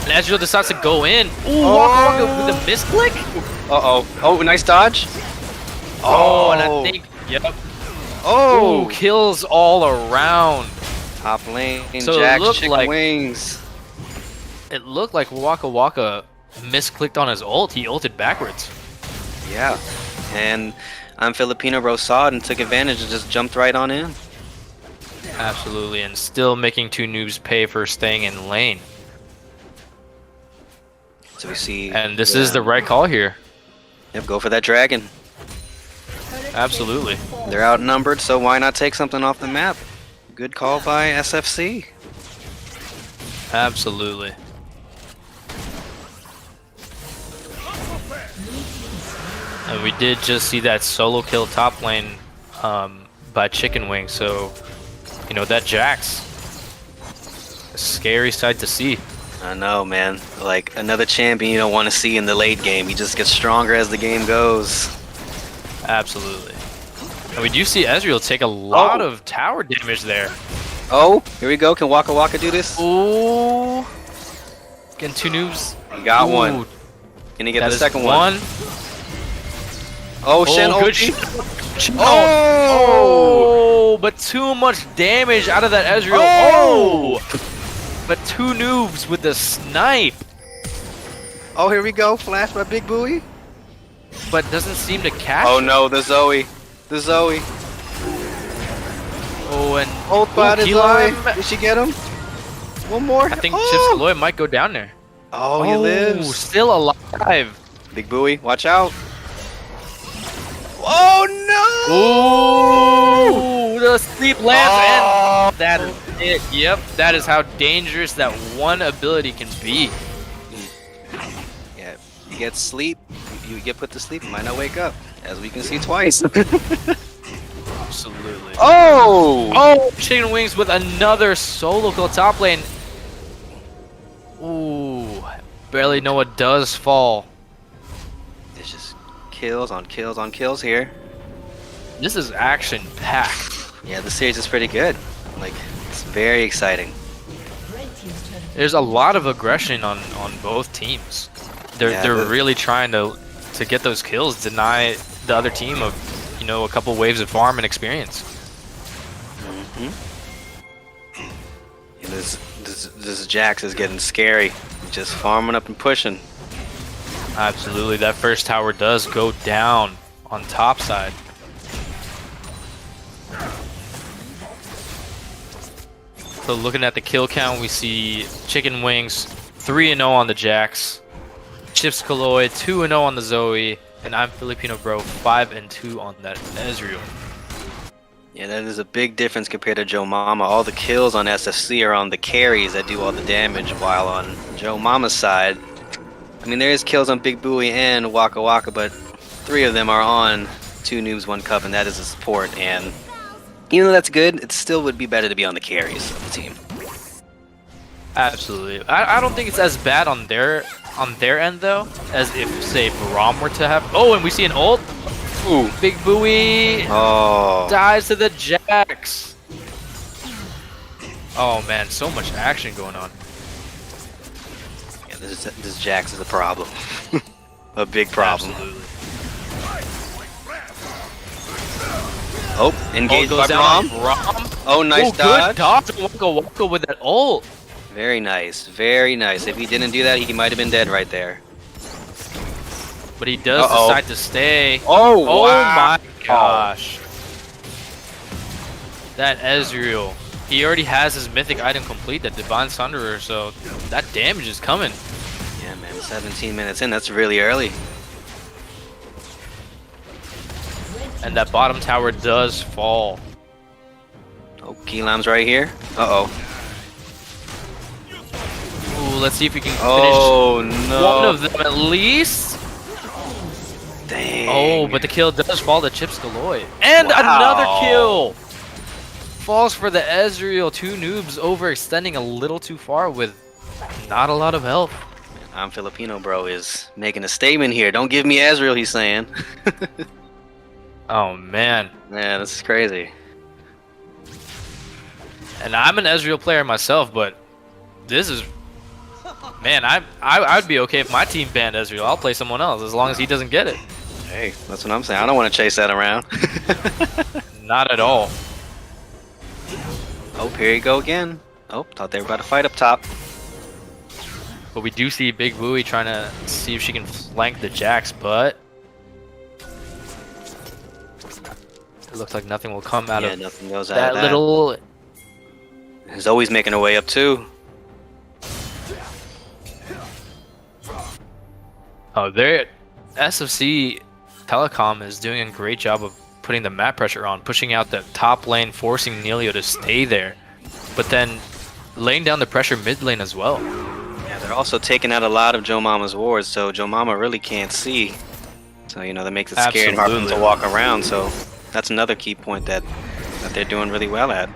And Ezreal decides to go in. Ooh, Waka Waka with a misclick? Uh-oh. Oh, nice dodge. Oh, and I think, yep. Oh! Ooh, kills all around. Top lane, So it Jack's looked chicken like- wings. It looked like Waka Waka misclicked on his ult. He ulted backwards. Yeah. And I'm Filipino Bro saw it and took advantage and just jumped right on in. Absolutely, and still making two noobs pay for staying in lane. So we see... And this is the right call here. Yep, go for that dragon. Absolutely. They're outnumbered, so why not take something off the map? Good call by SFC. Absolutely. And we did just see that solo kill top lane by Chicken Wing, so you know that Jax. A scary sight to see. I know, man. Like another champion you don't want to see in the late game. He just gets stronger as the game goes. Absolutely. And we do see Ezreal take a lot of tower damage there. Oh, here we go. Can Waka Waka do this? Ooh. Getting two noobs. He got Ooh. one. Can he get That the is second one? Oh, Shen good ulti. Oh, but too much damage out of that Ezreal. Oh! But two noobs with the snipe. Oh, here we go. Flash by Big Booey. But doesn't seem to catch. Oh no, the Zoe. The Zoe. Oh, and Ult by the Zoe. Keelan. Did she get him? One more. I think Chips Lloyd might go down there. Oh, he lives. Still alive. Big Booey, watch out. Oh no! Ooh, the sleep lands and that is it. Yep, that is how dangerous that one ability can be. Yeah, you get sleep, you get put to sleep, you might not wake up, as we can see twice. Absolutely. Oh! Oh, Chicken Wings with another solo kill top lane. Ooh, barely know what does fall. It's just kills on kills on kills here. This is action packed. Yeah, the series is pretty good. Like, it's very exciting. There's a lot of aggression on both teams. They're really trying to get those kills, deny the other team of, you know, a couple waves of farm and experience. And this Jax is getting scary. Just farming up and pushing. Absolutely, that first tower does go down on top side. So looking at the kill count, we see Chicken Wings 3-0 on the Jax, Chips Colloid 2-0 on the Zoe, and I'm Filipino Bro 5-2 on that Ezreal. Yeah, that is a big difference compared to Joe Momma. All the kills on SFC are on the carries that do all the damage, while on Joe Momma's side, I mean, there is kills on Big Booey and Waka Waka, but 3 of them are on 2 noobs, 1 cup, and that is a support. And even though that's good, it still would be better to be on the carries of the team. Absolutely. I don't think it's as bad on their end though, as if say Braum were to have. Oh, and we see an ult. Ooh. Big Booey dies to the Jax. Oh man, so much action going on. Yeah, this Jax is a problem. A big problem. Absolutely. Oh, engaged by goes down Braum. on Braum. Oh, nice dodge. Good dodge. Waka Waka with that ult. Very nice, very nice. If he didn't do that, he might have been dead right there. But he does decide to stay. Oh, my wow. gosh. That Ezreal. He already has his mythic item complete, that Divine Sunderer, so that damage is coming. Yeah, man, 17 minutes in, that's really early. And that bottom tower does fall. Oh, Keelam's right here. Uh-oh. Ooh, let's see if we can finish one of them at least. Dang. Oh, but the kill does fall to Chips Galore. And Wow. another kill! Falls for the Ezreal. 2 noobs overextending a little too far with not a lot of health. I'm Filipino, bro, is making a statement here. Don't give me Ezreal, he's saying. Oh, man. Man, this is crazy. And I'm an Ezreal player myself, but this is... Man, I'd be okay if my team banned Ezreal. I'll play someone else as long as he doesn't get it. Hey, that's what I'm saying. I don't want to chase that around. Not at all. Oh, here you go again. Oh, thought they were about to fight up top. But we do see Big Booey trying to see if she can flank the Jax, but... It looks like nothing will come out of nothing goes out that of that. little... He's always making her way up too. Oh, there... SFC Telecom is doing a great job of putting the map pressure on, pushing out the top lane, forcing Nelio to stay there, but then laying down the pressure mid lane as well. Yeah, they're also taking out a lot of Joe Momma's wards, so Joe Momma really can't see. So, you know, that makes it scary and hard for them to walk around, so that's another key point that they're doing really well at.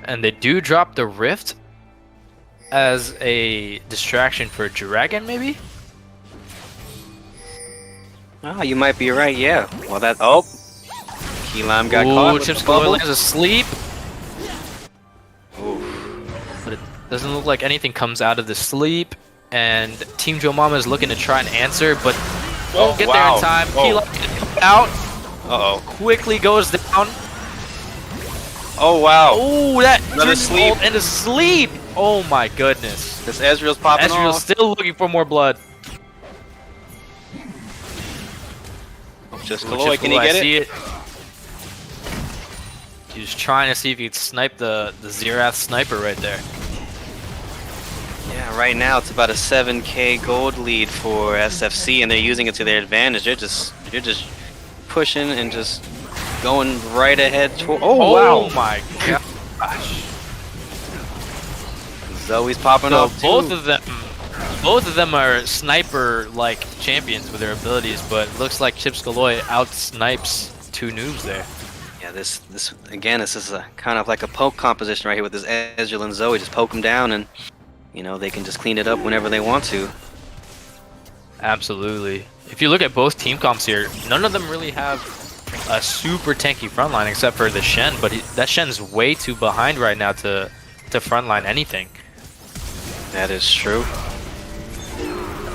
And they do drop the Rift as a distraction for Dragon, maybe? Oh, you might be right, yeah. Well, that... Oh! Key Lime got caught with Chips the bubble. Galore is asleep. Oof. But it doesn't look like anything comes out of the sleep. And Team Joe Momma is looking to try and answer, but won't get there in time. Key Lime out. Uh-oh. Quickly goes down. Oh, wow. Oh, that Another sleep. And a sleep. Oh, my goodness. This Ezreal's popping Ezreal's off. still looking for more blood. Just Galore, can he get it? He's trying to see if he can snipe the Xerath sniper right there. Yeah, right now it's about a 7k gold lead for SFC, and they're using it to their advantage. They're just pushing and just going right ahead. Oh wow! My gosh! Zoe's popping up. Both of them are sniper-like champions with their abilities, but it looks like Chips Galore out-snipes 2 noobs there. Yeah, this again, this is a kind of like a poke composition right here with this Ezreal and Zoe. Just poke them down, and you know they can just clean it up whenever they want to. Absolutely. If you look at both team comps here, none of them really have a super tanky frontline except for the Shen, but that Shen's way too behind right now to frontline anything. That is true.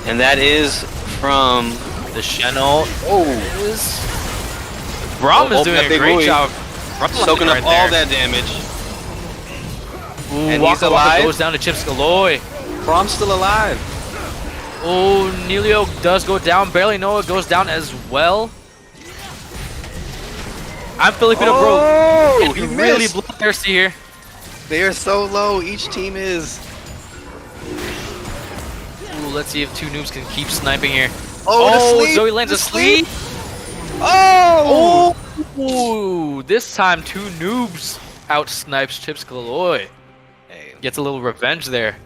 And that is from the Shen ult. Braum is doing a great job soaking up right all there. that damage. Ooh, And Waka he's alive. goes down to Chips Galore. Braum's still alive. Oh, Nelio does go down. Barely Noah goes down as well. I'm Filipino, bro. He It's really missed. bloodthirsty here. They are so low. Each team is. Ooh, let's see if 2 noobs can keep sniping here. Oh, the sleep, Zoe lands the a sleep. Oh! Ooh, this time 2 noobs out snipes Chips Galore. Hey. Gets a little revenge there.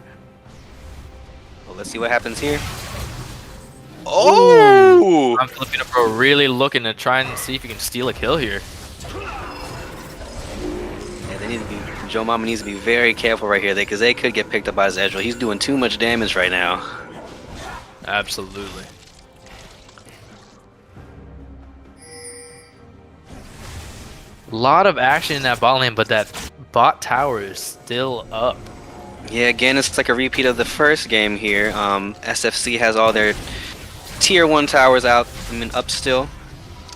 Well, let's see what happens here. Oh! I'm Filipino Pro really looking to try and see if he can steal a kill here. Yeah, they need to be. Joe Momma needs to be very careful right here, because they could get picked up by Ezreal. He's doing too much damage right now. Absolutely. A lot of action in that bot lane, but that bot tower is still up. Yeah, again, it's like a repeat of the first game here. SFC has all their tier 1 towers out, up still,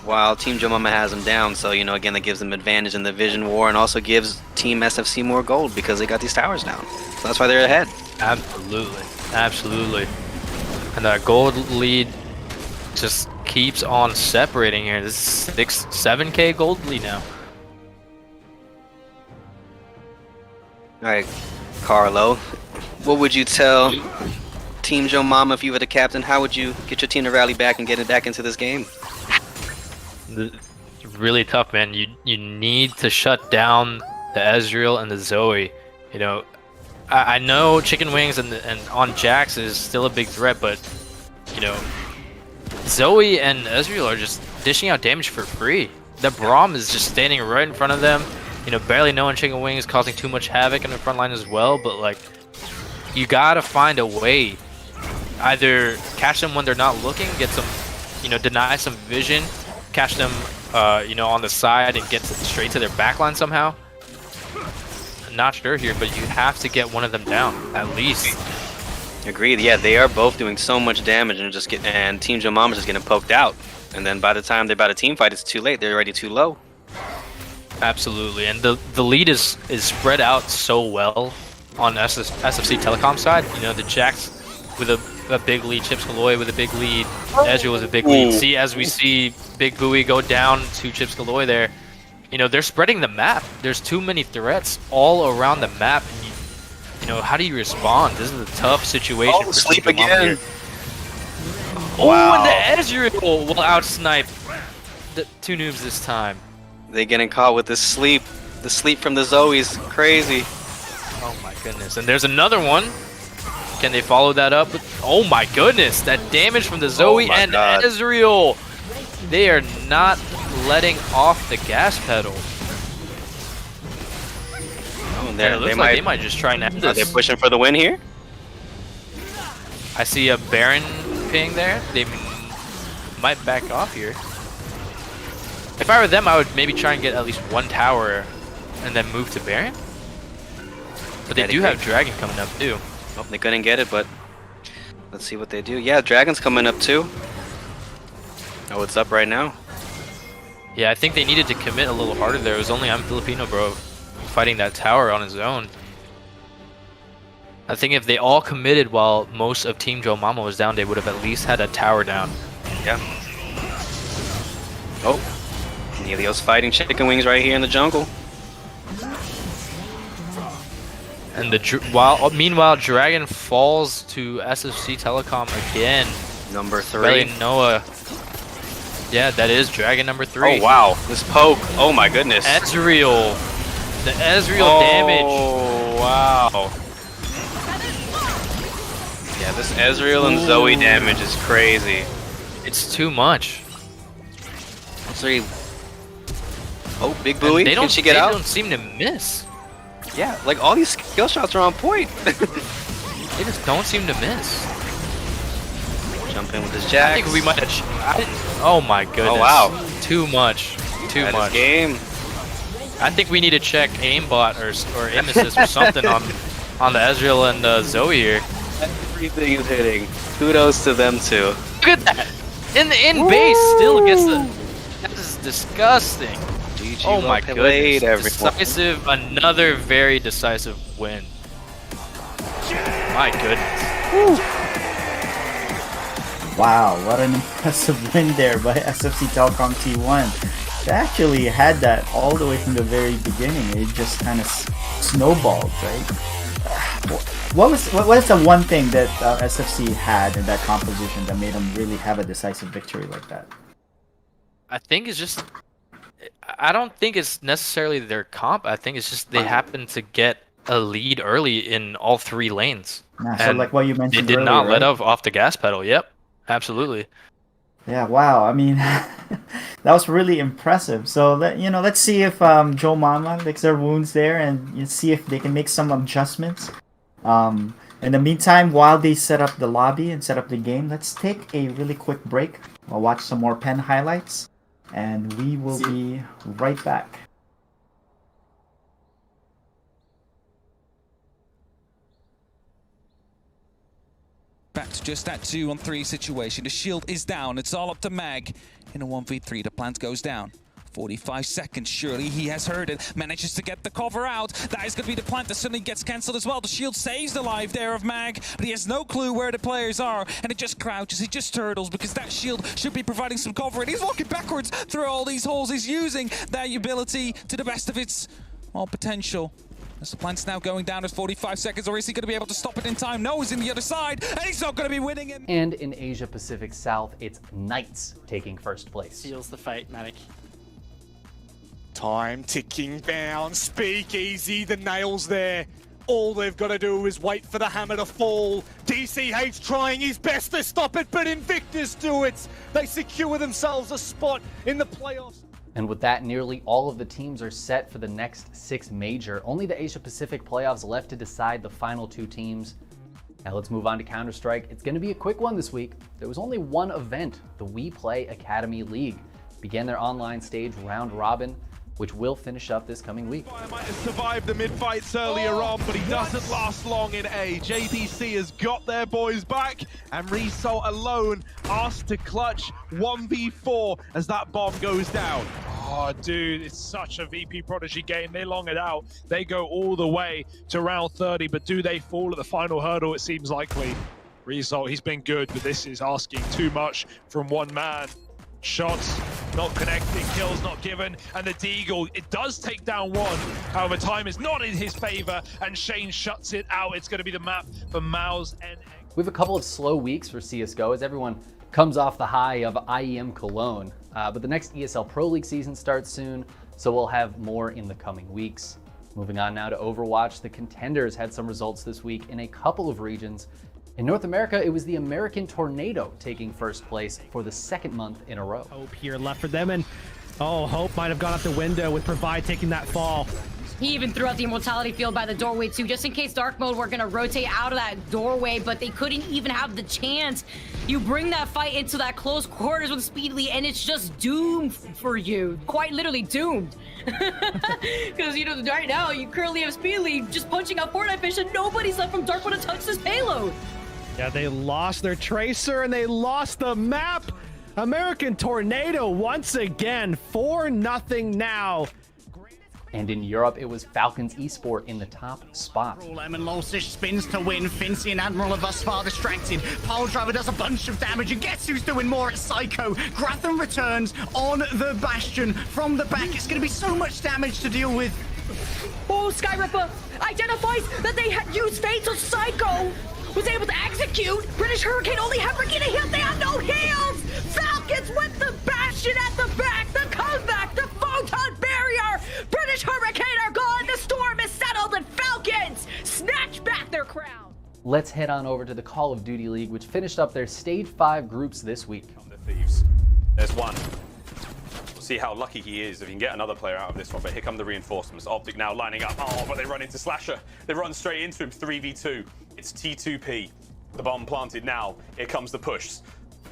while Team Joe Momma has them down. So, you know, again, that gives them advantage in the Vision War and also gives Team SFC more gold because they got these towers down. So that's why they're ahead. Absolutely. Absolutely. And that gold lead just keeps on separating here. This is 7k gold lead now. Alright, Carlo, what would you tell Team Joe Momma if you were the captain? How would you get your team to rally back and get it back into this game? It's really tough, man. You need to shut down the Ezreal and the Zoe. You know, I know Chicken Wings and on Jax is still a big threat, but you know, Zoe and Ezreal are just dishing out damage for free. The Braum is just standing right in front of them. You know, barely knowing Chicken Wings, causing too much havoc in the front line as well. But like, you gotta find a way. Either catch them when they're not looking, get some, you know, deny some vision, catch them, you know, on the side and get straight to their backline somehow. Not sure here, but you have to get one of them down at least. Agreed. Yeah, they are both doing so much damage and Team Joe Momma just getting poked out. And then by the time they're about to team fight, it's too late. They're already too low. Absolutely, and the lead is spread out so well on SFC Telecom side. You know, the Jax with a big lead, Chips Galloy with a big lead, Ezreal with a big lead. See, as we see Big Buoy go down to Chips Galloy there, you know, they're spreading the map. There's too many threats all around the map. And you know, how do you respond? This is a tough situation. Oh, sleep again. Oh, Wow. and the Ezreal will outsnipe the two noobs this time. They getting caught with this sleep. The sleep from the Zoe's crazy. Oh my goodness. And there's another one. Can they follow that up? Oh my goodness. That damage from the Zoe and Ezreal. They are not letting off the gas pedal. Oh, it looks like they might just try and end Are this. they pushing for the win here? I see a Baron ping there. They might back off here. If I were them, I would maybe try and get at least one tower and then move to Baron. But they do have Dragon coming up too. Oh, they couldn't get it, but let's see what they do. Yeah, Dragon's coming up too. Oh, it's up right now. Yeah, I think they needed to commit a little harder there. It was only I'm Filipino Bro fighting that tower on his own. I think if they all committed while most of Team Joe Momma was down, they would have at least had a tower down. Yeah. Oh, Neilio's fighting Chicken Wings right here in the jungle. And meanwhile, Dragon falls to SFC Telecom again. Number 3. Belly Noah. Yeah, that is Dragon number 3. Oh wow, this poke. Oh my goodness. Ezreal. The Ezreal damage. Oh wow. Yeah, this Ezreal and Zoe damage is crazy. It's too much. Sorry. Oh, Big Buoy. Can she get out? They don't seem to miss. Yeah, like all these skill shots are on point. They just don't seem to miss. Jump in with this Jax. I think we might have. Oh my goodness. Oh wow. Too much. Too much. Game. I think we need to check aimbot or aim assist or something on the Ezreal and Zoe here. Everything is hitting. Kudos to them too. Look at that. In base still gets the. That is disgusting. GG, oh my played, goodness. everyone. Decisive, another very decisive win. My goodness. Wow, what an impressive win there by SFC Telecom T1. They actually had that all the way from the very beginning. It just kind of snowballed, right? What is the one thing that SFC had in that composition that made them really have a decisive victory like that? I think it's just. I don't think it's necessarily their comp. I think it's just they happen to get a lead early in all 3 lanes. Yeah, so like what you mentioned they did earlier, not let right? off the gas pedal. Yep, absolutely. Yeah, wow. I mean, that was really impressive. So let's see if Joe Momma licks their wounds there, and see if they can make some adjustments. In the meantime, while they set up the lobby and set up the game, let's take a really quick break. We'll watch some more pen highlights, and we will be right back. Back to just that 2-on-3 situation. The shield is down. It's all up to Mag. In a 1v3, the plant goes down. 45 seconds, surely he has heard it. Manages to get the cover out. That is going to be the plant that suddenly gets cancelled as well. The shield saves the life there of Mag, but he has no clue where the players are. And it just crouches, he just turtles, because that shield should be providing some cover. And he's walking backwards through all these holes. He's using that ability to the best of its potential. As the plant's now going down, there's 45 seconds, or is he going to be able to stop it in time? No, he's in the other side, and he's not going to be winning it. And in Asia Pacific South, it's Knights taking first place. Seals the fight, Matic. Time ticking down, Speakeasy, the nails there. All they've got to do is wait for the hammer to fall. DCH trying his best to stop it, but Invictus do it. They secure themselves a spot in the playoffs. And with that, nearly all of the teams are set for the next 6 major. Only the Asia Pacific playoffs left to decide the final 2 teams. Now let's move on to Counter-Strike. It's going to be a quick one this week. There was only one event, the We Play Academy League. Began their online stage round robin, which will finish up this coming week. Might have survived the mid-fights earlier on, but he doesn't last long in A. JDC has got their boys back, and Result alone asked to clutch 1v4 as that bomb goes down. Oh, dude, it's such a VP Prodigy game. They long it out. They go all the way to round 30, but do they fall at the final hurdle? It seems likely. Result, he's been good, but this is asking too much from one man. Shots not connected, kills not given, and the Deagle, it does take down one. However, time is not in his favor, and Shane shuts it out. It's going to be the map for Maus and... We have a couple of slow weeks for CSGO as everyone comes off the high of IEM Cologne. But the next ESL Pro League season starts soon, so we'll have more in the coming weeks. Moving on now to Overwatch, the Contenders had some results this week in a couple of regions. In North America, it was the American Tornado taking first place for the 2nd month in a row. Hope here left for them, and Hope might have gone out the window with Provide taking that fall. He even threw out the immortality field by the doorway too, just in case dark mode were gonna rotate out of that doorway, but they couldn't even have the chance. You bring that fight into that close quarters with Speedly, and it's just doomed for you. Quite literally doomed. Because, you know, right now, you currently have Speedly just punching out Fortnite fish, and nobody's left from dark mode to touch this payload. Yeah, they lost their Tracer, and they lost the map. American Tornado once again, 4-0 now. And in Europe, it was Falcons Esport in the top spot. Lemon Lolsish spins to win. Fincy and Admiral are thus far distracted. Pile Driver does a bunch of damage, and guess who's doing more? It's Psycho. Gratham returns on the Bastion from the back. It's going to be so much damage to deal with. Oh, Skyripper identifies that they had used Fate, so Psycho was able to execute. British Hurricane only had Regina hit. They have no heals. Falcons with the Bastion at the back. The comeback, the photon barrier. British Hurricane are gone. The storm is settled, and Falcons snatch back their crown. Let's head on over to the Call of Duty League, which finished up their Stage 5 groups this week. The Thieves. There's one. We'll see how lucky he is if he can get another player out of this one, but here come the reinforcements. Optic now lining up. Oh, but they run into Slasher. They run straight into him, 3v2. It's T2P. The bomb planted now. Here comes the push.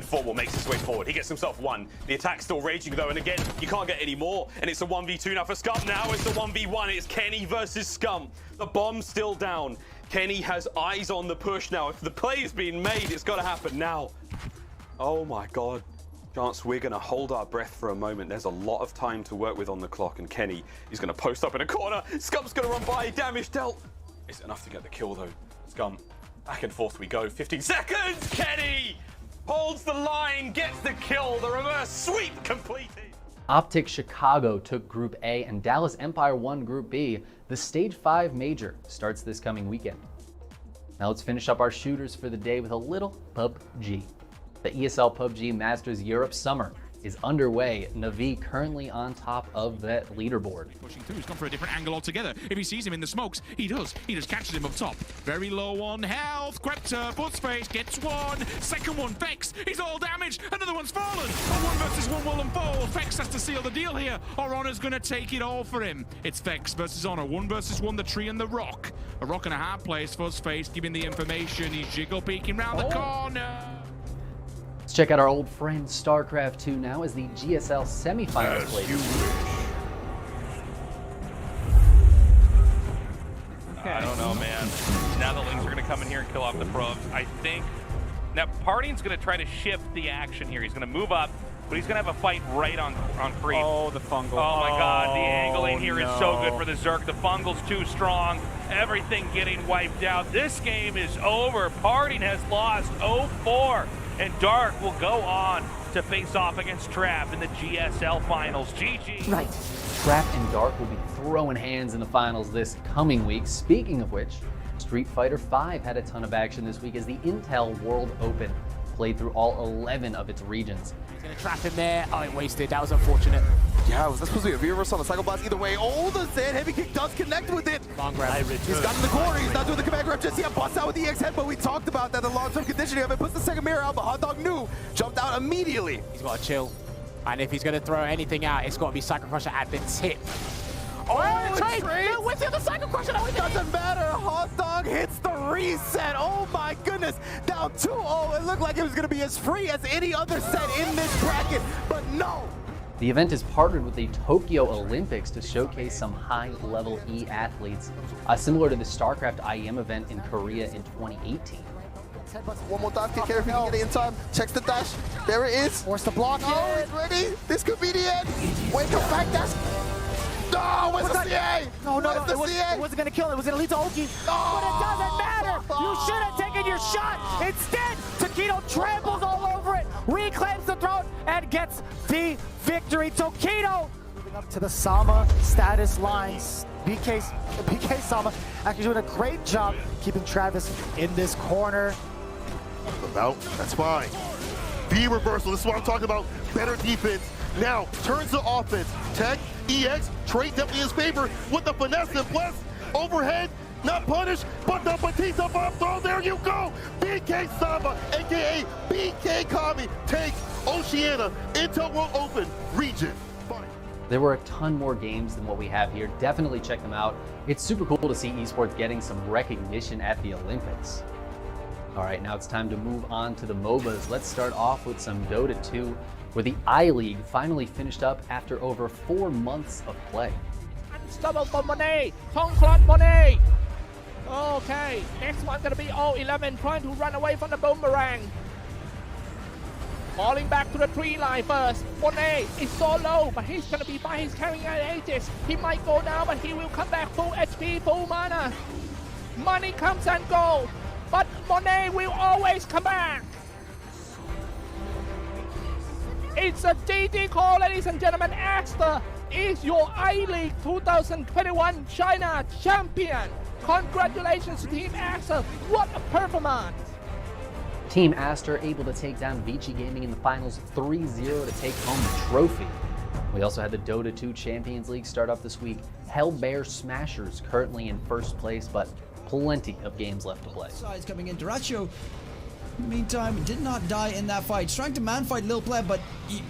Forward makes his way forward. He gets himself one. The attack's still raging though, and again, you can't get any more. And it's a 1v2 now for Scum. Now it's a 1v1. It's Kenny versus Scum. The bomb's still down. Kenny has eyes on the push now. If the play is being made, it's got to happen now. Oh my God. Chance, we're going to hold our breath for a moment. There's a lot of time to work with on the clock, and Kenny is going to post up in a corner. Scum's going to run by. Damage dealt. Is it enough to get the kill though? Scum, back and forth we go. 15 seconds. Kenny holds the line, gets the kill. The reverse sweep completed. Optic Chicago took Group A, and Dallas Empire won Group B. The Stage 5 Major starts this coming weekend. Now let's finish up our shooters for the day with a little PUBG. The ESL PUBG Masters Europe Summer is underway. Navi currently on top of that leaderboard. Pushing through, he's gone for a different angle altogether. If he sees him in the smokes, he does. He just catches him up top. Very low on health. Quepta, Buttspace gets one. Second one, Vex. He's all damaged. Another one's fallen. A 1 versus 1 will unfold. Vex has to seal the deal here, or Honor's gonna take it all for him. It's Vex versus Honor. 1 versus 1, the tree and the rock. A rock in a hard place for Space, giving the information. He's jiggle peeking round the corner. Let's check out our old friend StarCraft 2 now as the GSL semifinals play. I don't know, man. Now the Lings are going to come in here and kill off the probes. I think now Parting's going to try to shift the action here. He's going to move up, but he's going to have a fight right on creep. Oh, the fungal. Oh my God, the angling here is so good for the Zerk. The fungal's too strong. Everything getting wiped out. This game is over. Parting has lost 0-4. And Dark will go on to face off against Trap in the GSL finals. GG. Right. Trap and Dark will be throwing hands in the finals this coming week. Speaking of which, Street Fighter V had a ton of action this week as the Intel World Open played through all 11 of its regions. He's gonna trap him there. Oh, it wasted. That was unfortunate. Yeah, was that supposed to be a V-reverse on the Psycho Blast? Either way, oh, the Sand Heavy Kick does connect with it. Long grab. He's got in the corner. He's not doing the command grab just yet. Busts out with the EX head, but we talked about that, the long-term conditioning of it. Puts the second mirror out, but Hot Dog knew. Jumped out immediately. He's got to chill. And if he's gonna throw anything out, it's got to be Psycho Crusher at the tip. Oh, trade! No, with the other Psycho Crusher. Doesn't matter. Hot Dog hits the reset. Oh my goodness. Down 2-0. It looked like it was going to be as free as any other set in this bracket, but no. The event is partnered with the Tokyo Olympics to showcase some high-level E-athletes, similar to the StarCraft IEM event in Korea in 2018. One more dive kick here if he can get it in time. Checks the dash. There it is. Force the block. Oh, he's ready. This could be the end. Wait, come back. That's... No, where's the CA? No, it wasn't going to kill him. It was going to lead to Oki. But it doesn't matter. You should have taken your shot. Instead, Taquito tramples all over it, reclaims the throne, and gets the victory. Taquito moving up to the Sama status lines. BK Sama actually doing a great job keeping Travis in this corner. That's fine. B reversal. This is what I'm talking about. Better defense. Now turns to offense. Tech, EX, trade definitely in his favor with the finesse and plus overhead. Not punished, but the Batista bomb throw. There you go. BK Samba, aka BK Kami, takes Oceania Intel World Open region. There were a ton more games than what we have here. Definitely check them out. It's super cool to see esports getting some recognition at the Olympics. All right, now it's time to move on to the MOBAs. Let's start off with some Dota 2, where the I-League finally finished up after over 4 months of play. Unstoppable for Monet. Tongklot Monet. Okay, next one gonna be 011 trying to run away from the boomerang. Falling back to the tree line first. Monet is so low, but he's gonna be by. He's carrying an Aegis. He might go down, but he will come back full HP, full mana. Money comes and goes, but Monet will always come back. It's a DD call, ladies and gentlemen. Axter is your I-League 2021 China champion. Congratulations to Team Axter. What a performance. Team Aster able to take down Vici Gaming in the finals 3-0 to take home the trophy. We also had the Dota 2 Champions League start up this week. Hellbear Smashers currently in first place, but plenty of games left to play. Sides coming in. Duracho, meantime, did not die in that fight. He's trying to man-fight Lil Pleb, but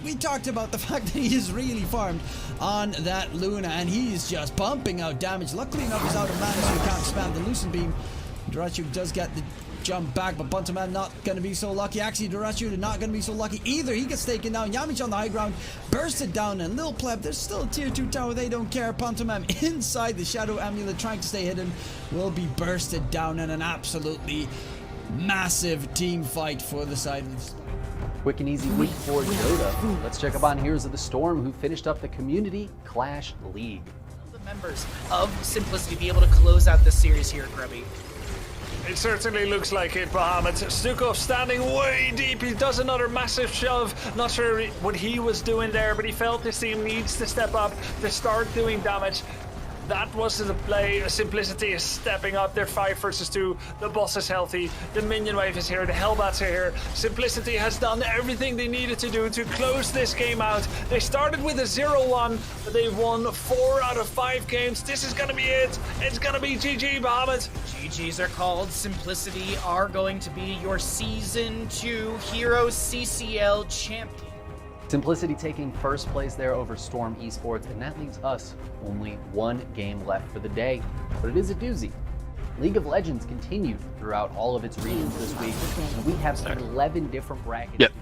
we talked about the fact that he is really farmed on that Luna, and he's just pumping out damage. Luckily enough, he's out of mana, so he can't spam the Lucent Beam. Duracho does get the jump back, but Buntaman not going to be so lucky. Actually, Duracho not going to be so lucky either. He gets taken down. Yamich on the high ground, bursted down, and Lil Pleb, there's still a tier 2 tower. They don't care. Pantomime inside the Shadow Amulet, trying to stay hidden, will be bursted down in an absolutely massive team fight for the Sidens. Quick and easy week for Dota. Let's check up on Heroes of the Storm, who finished up the Community Clash League. The members of Simplicity be able to close out this series here, Grubby. It certainly looks like it, Bahamut. Stukov standing way deep. He does another massive shove. Not sure what he was doing there, but he felt this team needs to step up to start doing damage. That was the play. Simplicity is stepping up. They're 5 versus 2. The boss is healthy. The minion wave is here. The Hellbats are here. Simplicity has done everything they needed to do to close this game out. They started with a 0-1, but they've won 4 out of 5 games. This is going to be it. It's going to be GG, Bahamut. GGs are called. Simplicity are going to be your Season 2 Heroes CCL champion. Simplicity taking first place there over Storm Esports, and that leaves us only 1 game left for the day. But it is a doozy. League of Legends continued throughout all of its regions this week, and we have 11 different brackets. Yep.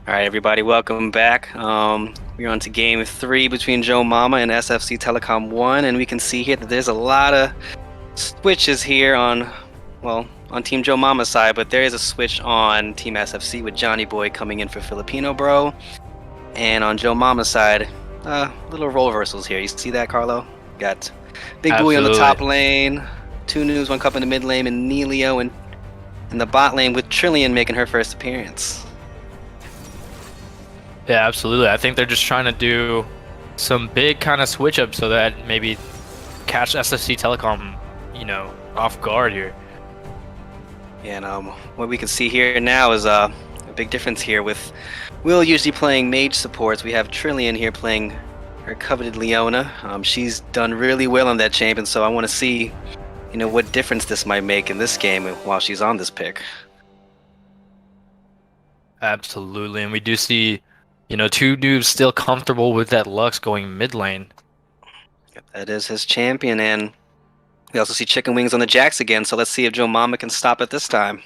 All right, everybody, welcome back. We're on to Game 3 between Joe Momma and SFCTT1, and we can see here that there's a lot of switches here on Team Joe Momma's side, but there is a switch on Team SFC with Johnny Boy coming in for Filipino Bro. And on Joe Momma's side, little role reversals here. You see that, Carlo? Got Big Boy on the top lane, 2 News, 1 Cup in the mid lane, and Nelio in the bot lane with Trillian making her first appearance. Yeah, absolutely. I think they're just trying to do some big kind of switch up so that maybe catch SFC Telecom, off guard here. And what we can see here now is a big difference here with Will usually playing mage supports. We have Trillian here playing her coveted Leona. She's done really well on that champion, so I want to see, what difference this might make in this game while she's on this pick. Absolutely, and we do see, two dudes still comfortable with that Lux going mid lane. That is his champion, and we also see chicken wings on the Jax again, so let's see if Joe Momma can stop it this time.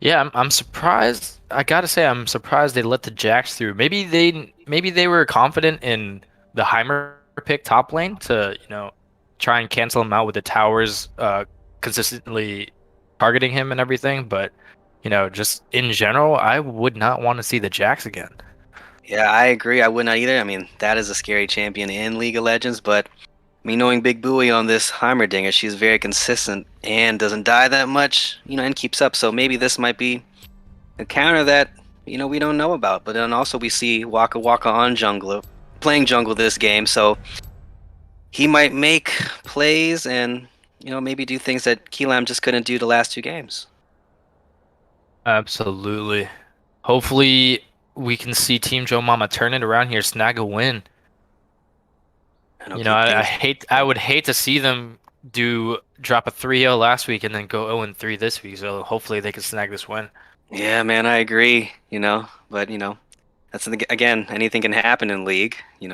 Yeah, I'm surprised. I gotta say, I'm surprised they let the Jax through. Maybe they were confident in the Heimer pick top lane to, try and cancel him out with the towers consistently targeting him and everything, but just in general, I would not want to see the Jax again. Yeah, I agree. I would not either. I mean, that is a scary champion in League of Legends, but knowing Big Booey on this Heimerdinger, she's very consistent and doesn't die that much, and keeps up. So maybe this might be a counter that, we don't know about. But then also we see Waka Waka on jungle, playing jungle this game. So he might make plays and, maybe do things that Keelam just couldn't do the last 2 games. Absolutely. Hopefully we can see Team Joe Momma turn it around here, snag a win. I would hate to see them drop a 3-0 last week and then go 0-3 this week. So hopefully they can snag this win. Yeah, man, I agree. But that's again, anything can happen in League. You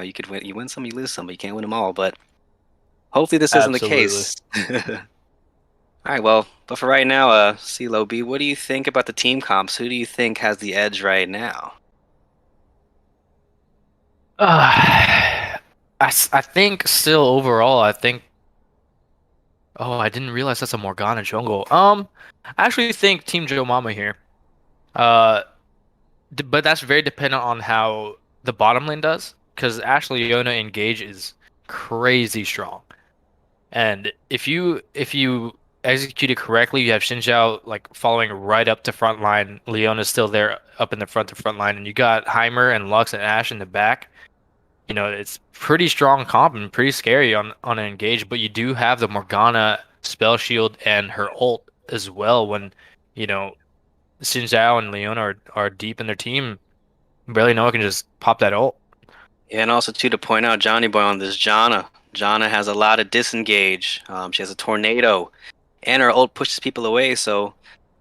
win some, you lose some, but you can't win them all. But hopefully this isn't the case. All right, well, but for right now, CeeLo B, what do you think about the team comps? Who do you think has the edge right now? I think still overall, I didn't realize that's a Morgana jungle. I actually think Team Joe Momma here. But that's very dependent on how the bottom lane does, because Ashley Leona engage is crazy strong. And if you execute it correctly, you have Xin Zhao following right up to front line. Leona's still there up in the front line, and you got Heimer and Lux and Ashe in the back. It's pretty strong comp and pretty scary on an engage, but you do have the Morgana spell shield and her ult as well when, Xin Zhao and Leona are deep in their team. Barely no one can just pop that ult. Yeah, and also too, to point out Johnny Boy on this Janna. Janna has a lot of disengage. She has a tornado, and her ult pushes people away. So,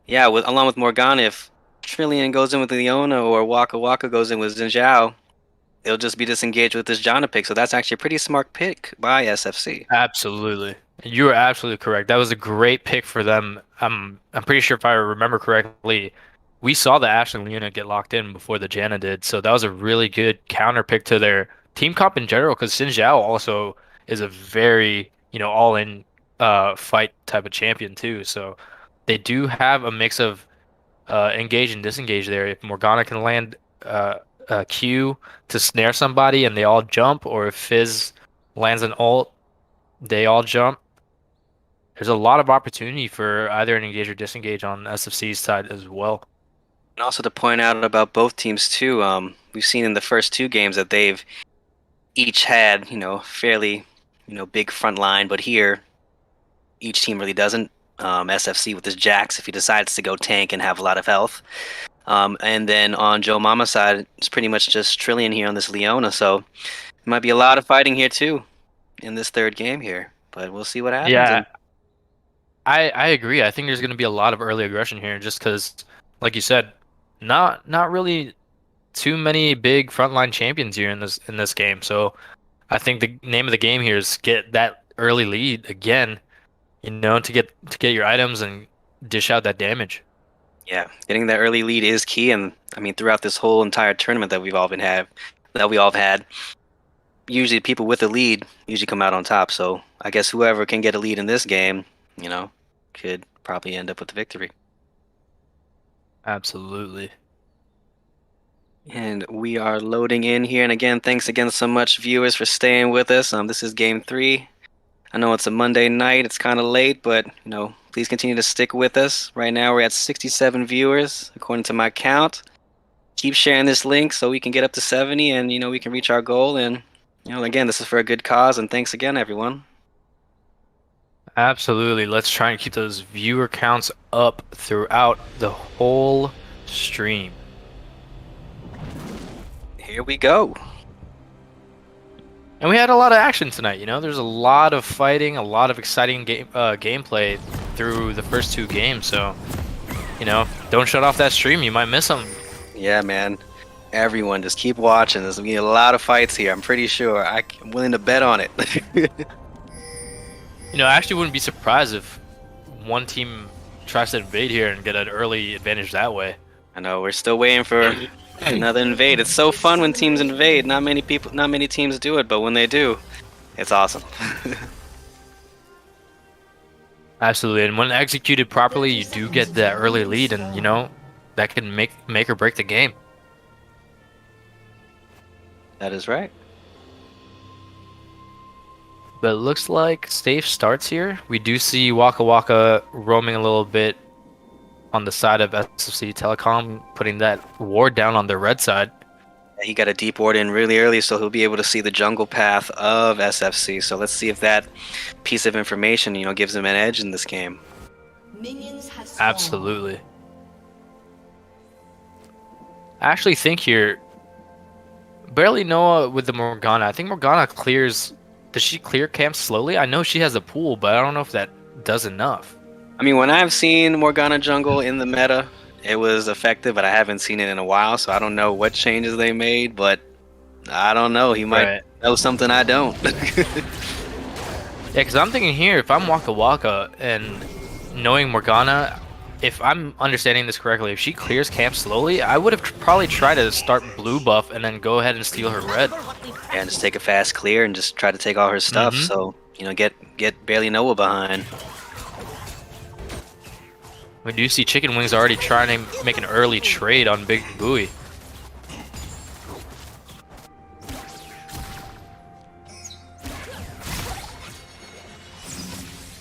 yeah, along with Morgana, if Trillian goes in with Leona or Waka Waka goes in with Xin Zhao, they'll just be disengaged with this Janna pick. So that's actually a pretty smart pick by SFC. Absolutely. You are absolutely correct. That was a great pick for them. I'm pretty sure if I remember correctly, we saw the Ashe and Leona get locked in before the Janna did. So that was a really good counter pick to their team comp in general, because Xin Zhao also is a very, all-in fight type of champion too. So they do have a mix of engage and disengage there. If Morgana can land a Q to snare somebody and they all jump, or if Fizz lands an ult, they all jump. There's a lot of opportunity for either an engage or disengage on SFC's side as well. And also to point out about both teams too, we've seen in the first 2 games that they've each had, fairly, big front line, but here each team really doesn't. SFC with his Jax, if he decides to go tank and have a lot of health. And then on Joe Momma's side, it's pretty much just Trillian here on this Leona, so it might be a lot of fighting here too in this 3rd game here, but we'll see what happens. Yeah, I agree. I think there's going to be a lot of early aggression here, just because, like you said, not really too many big frontline champions here in this game. So I think the name of the game here is get that early lead again, to get your items and dish out that damage. Yeah, getting that early lead is key, and I mean throughout this whole entire tournament that we all have had, usually people with a lead usually come out on top. So I guess whoever can get a lead in this game, could probably end up with the victory. Absolutely. And we are loading in here, and again, thanks again so much, viewers, for staying with us. This is game 3. I know it's a Monday night, it's kind of late, but please continue to stick with us. Right now we're at 67 viewers according to my count. Keep sharing this link so we can get up to 70 and we can reach our goal. And again, this is for a good cause, and thanks again, everyone. Absolutely. Let's try and keep those viewer counts up throughout the whole stream. Here we go. And we had a lot of action tonight, you know? There's a lot of fighting, a lot of exciting gameplay through the first 2 games, so, you know, don't shut off that stream, you might miss them. Yeah, man. Everyone, just keep watching. There's going to be a lot of fights here, I'm pretty sure. I'm willing to bet on it. You know, I actually wouldn't be surprised if one team tries to invade here and get an early advantage that way. I know, we're still waiting for another invade. It's so fun when teams invade. Not many teams do it, but when they do, it's awesome. Absolutely, and when executed properly, you do get that early lead, and you know, that can make or break the game. That is right. But it looks like safe starts here. We do see Waka Waka roaming a little bit on the side of SFC Telecom, putting that ward down on the red side. He got a deep ward in really early, so he'll be able to see the jungle path of SFC. So let's see if that piece of information, you know, gives him an edge in this game. Absolutely. I actually think here, barely Noah with the Morgana. I think Morgana clears. Does she clear camps slowly? I know she has a pool, but I don't know if that does enough. I mean, when I've seen Morgana jungle in the meta, it was effective, but I haven't seen it in a while, so I don't know what changes they made, but I don't know. He might know something I don't. Yeah, because I'm thinking here, if I'm Waka Waka and knowing Morgana, if I'm understanding this correctly, if she clears camp slowly, I would have probably tried to start blue buff and then go ahead and steal her red. And just take a fast clear and just try to take all her stuff, so, you know, get barely Noah behind. We do see Chicken Wings already trying to make an early trade on Big Buoy.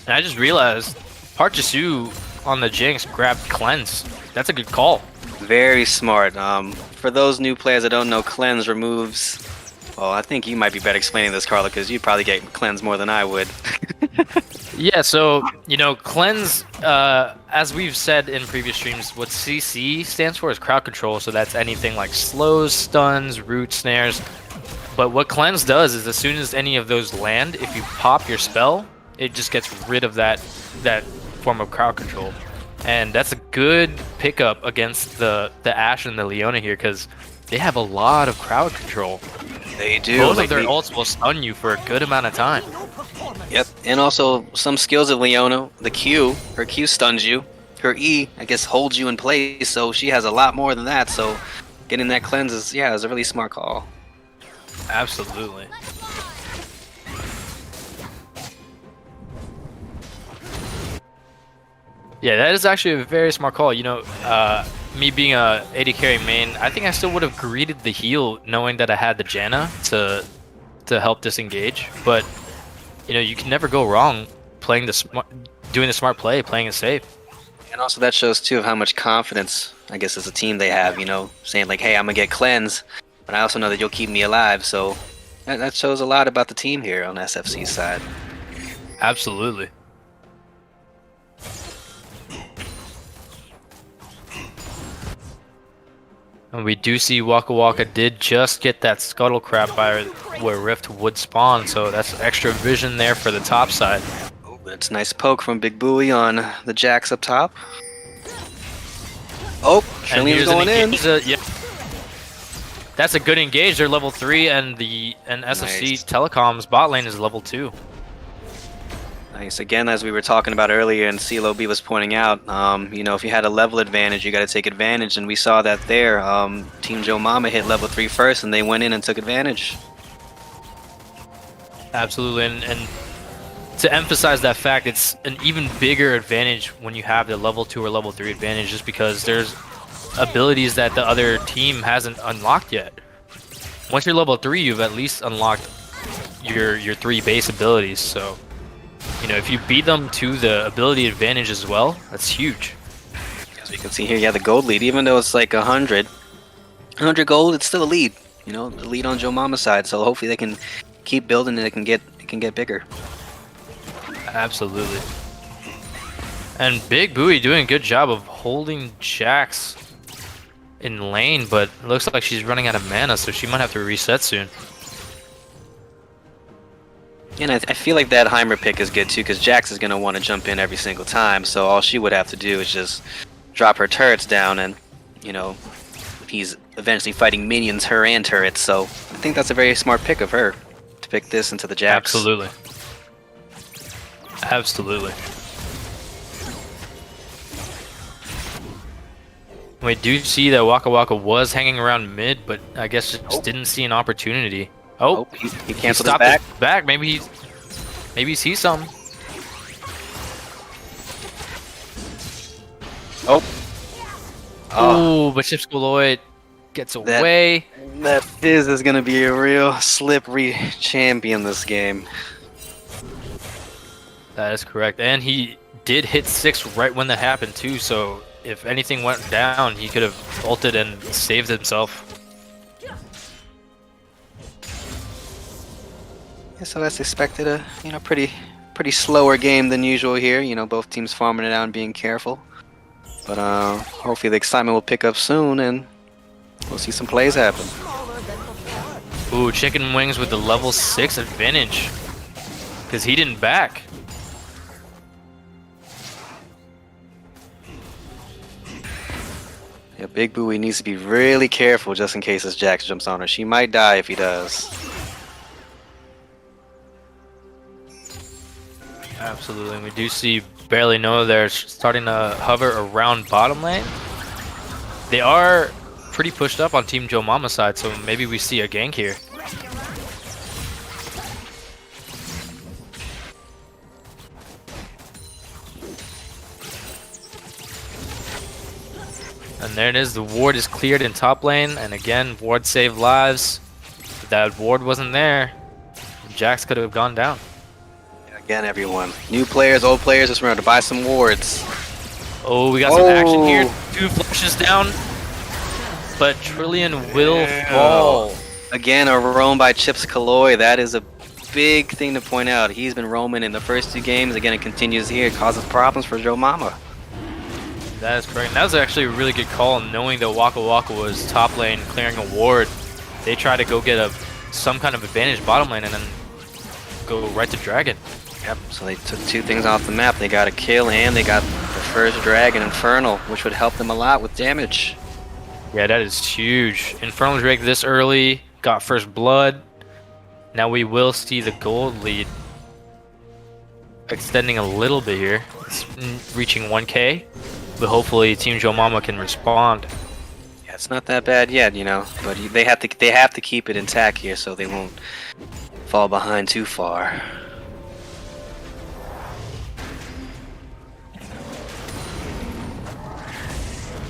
And I just realized Parchasu on the Jinx grabbed Cleanse. That's a good call. Very smart. For those new players that don't know, Cleanse removes... Well, I think you might be better explaining this, Carla, because you probably get Cleanse more than I would. Yeah, so, you know, Cleanse, as we've said in previous streams, what CC stands for is crowd control, so that's anything like slows, stuns, root snares. But what Cleanse does is as soon as any of those land, if you pop your spell, it just gets rid of that form of crowd control. And that's a good pickup against the Ashe and the Leona here, because they have a lot of crowd control. They do. Both of their ults will stun you for a good amount of time. Yep, and also some skills of Leona. The Q, her Q stuns you. Her E, I guess, holds you in place, so she has a lot more than that, so getting that cleanse is, yeah, is a really smart call. Absolutely. Yeah, that is actually a very smart call. You know, me being a AD carry main, I think I still would have greeted the heal knowing that I had the Janna to help disengage. But, you know, you can never go wrong playing doing the smart play, playing it safe. And also that shows, too, of how much confidence, I guess, as a team they have, you know, saying like, hey, I'm going to get cleanse, but I also know that you'll keep me alive. So that shows a lot about the team here on SFC's side. Absolutely. And we do see Waka Waka did just get that scuttle crab by where Rift would spawn, so that's extra vision there for the top side. Oh, that's a nice poke from Big Buoy on the Jax up top. Oh, Trillium's going in. Yeah. That's a good engage. They're level 3, and SFC Telecom's bot lane is level 2. Nice. Again, as we were talking about earlier and CeeLo B was pointing out, you know, if you had a level advantage, you got to take advantage, and we saw that there. Team Joe Momma hit level 3 first, and they went in and took advantage. Absolutely, and to emphasize that fact, it's an even bigger advantage when you have the level 2 or level 3 advantage, just because there's abilities that the other team hasn't unlocked yet. Once you're level 3, you've at least unlocked your 3 base abilities, so... You know, if you beat them to the ability advantage as well, that's huge. As we can see here, yeah, the gold lead, even though it's like 100 gold, it's still a lead. You know, the lead on Joe Momma's side. So hopefully they can keep building and it can get bigger. Absolutely. And Big Buoy doing a good job of holding Jax in lane, but it looks like she's running out of mana, so she might have to reset soon. And I feel like that Heimer pick is good too, because Jax is going to want to jump in every single time, so all she would have to do is just drop her turrets down, and, you know, he's eventually fighting minions, her and turrets, so I think that's a very smart pick of her, to pick this into the Jax. Absolutely. Absolutely. We do see that Waka Waka was hanging around mid, but I guess just didn't see an opportunity. Oh, he canceled his back. Maybe he sees some. Oh, but Chips Galoid gets away. That Fizz is gonna be a real slippery champion this game. That is correct, and he did hit 6 right when that happened too. So if anything went down, he could have ulted and saved himself. Yeah, so that's expected. A pretty slower game than usual here. You know, both teams farming it out and being careful. But hopefully the excitement will pick up soon and we'll see some plays happen. Ooh, Chicken Wings with the level 6 advantage because he didn't back. Yeah, Big Buoy needs to be really careful just in case this Jax jumps on her. She might die if he does. Absolutely, and we do see Barely Know they're starting to hover around bottom lane. They are pretty pushed up on Team Joe Momma side, so maybe we see a gank here. And there it is, the ward is cleared in top lane, and again, ward saved lives. If that ward wasn't there, Jax could have gone down. Again, everyone. New players, old players, just remember to buy some wards. Oh, we got some action here. 2 flushes down, but Trillion will fall. Again, a roam by Chips Kaloi. That is a big thing to point out. He's been roaming in the first 2 games. Again, it continues here. It causes problems for Joe Momma. That is correct. That was actually a really good call, knowing that Waka Waka was top lane clearing a ward. They try to go get some kind of advantage bottom lane and then go right to Dragon. Yep, so they took 2 things off the map. They got a kill and they got the first Dragon, Infernal, which would help them a lot with damage. Yeah, that is huge. Infernal Drake this early, got first blood. Now we will see the gold lead extending a little bit here. It's reaching 1K, but hopefully Team Joe Momma can respond. Yeah, it's not that bad yet, you know, but they have to keep it intact here so they won't fall behind too far.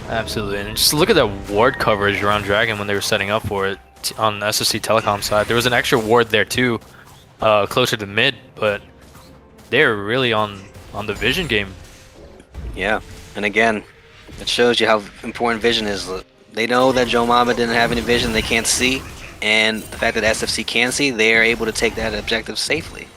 Absolutely, and just look at that ward coverage around Dragon when they were setting up for it on the SFC Telecom side. There was an extra ward there too, closer to mid, but they're really on the vision game. Yeah, and again, it shows you how important vision is. They know that Joe Momma didn't have any vision, they can't see, and the fact that SFC can see, they are able to take that objective safely.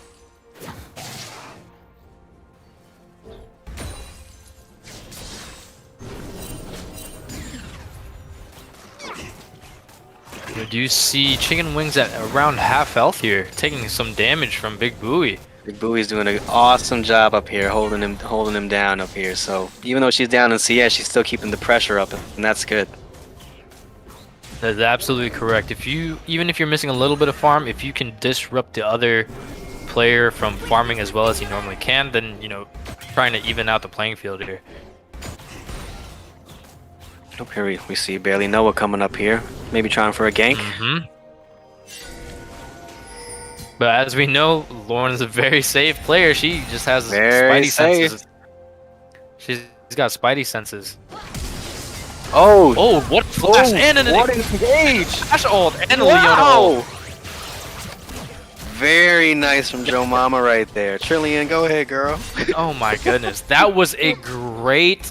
We do see Chicken Wings at around half health here, taking some damage from Big Buoy. Big Buoy's doing an awesome job up here, holding him down up here. So even though she's down in CS, she's still keeping the pressure up, and that's good. That's absolutely correct. Even if you're missing a little bit of farm, if you can disrupt the other player from farming as well as he normally can, then trying to even out the playing field here. Up here we see Barely Noah coming up here, maybe trying for a gank. But as we know, Lauren's a very safe player. She just has spidey senses. She's got spidey senses. Oh, what flash and an engage! Flash ult and a Leona ult. Very nice from Joe Momma right there. Trillion, go ahead, girl. Oh my goodness, that was a great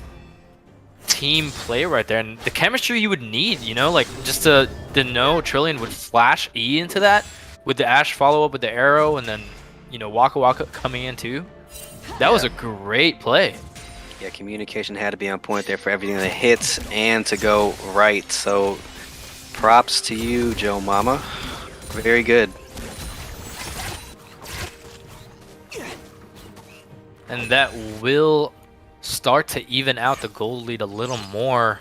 team play right there, and the chemistry you would need, like just to know Trillion would flash E into that with the Ashe follow up with the arrow, and then Waka Waka coming in too. That was a great play. Yeah, communication had to be on point there for everything that hits and to go right. So props to you, Joe Momma. Very good. And that will start to even out the gold lead a little more.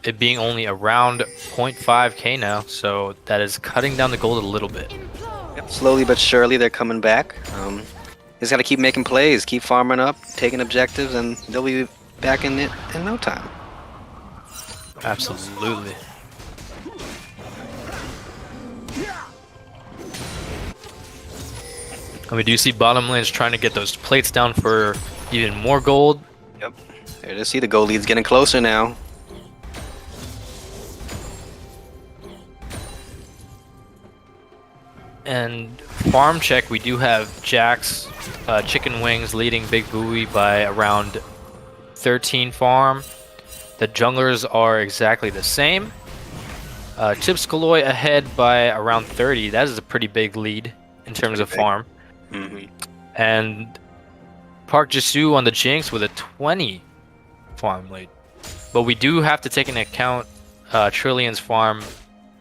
It being only around 0.5k now, so that is cutting down the gold a little bit. Yep, slowly but surely they're coming back. Just got to keep making plays, keep farming up, taking objectives, and they'll be back in it in no time. Absolutely. And we do see bottom lanes trying to get those plates down for even more gold. Yep. There to see the gold lead's getting closer now. And farm check, we do have Jack's Chicken Wings leading Big Buoy by around 13 farm. The junglers are exactly the same. Chips Kaloy ahead by around 30. That is a pretty big lead in terms of farm. And Park Jisoo on the Jinx with a 20 farm lead. But we do have to take into account Trillion's farm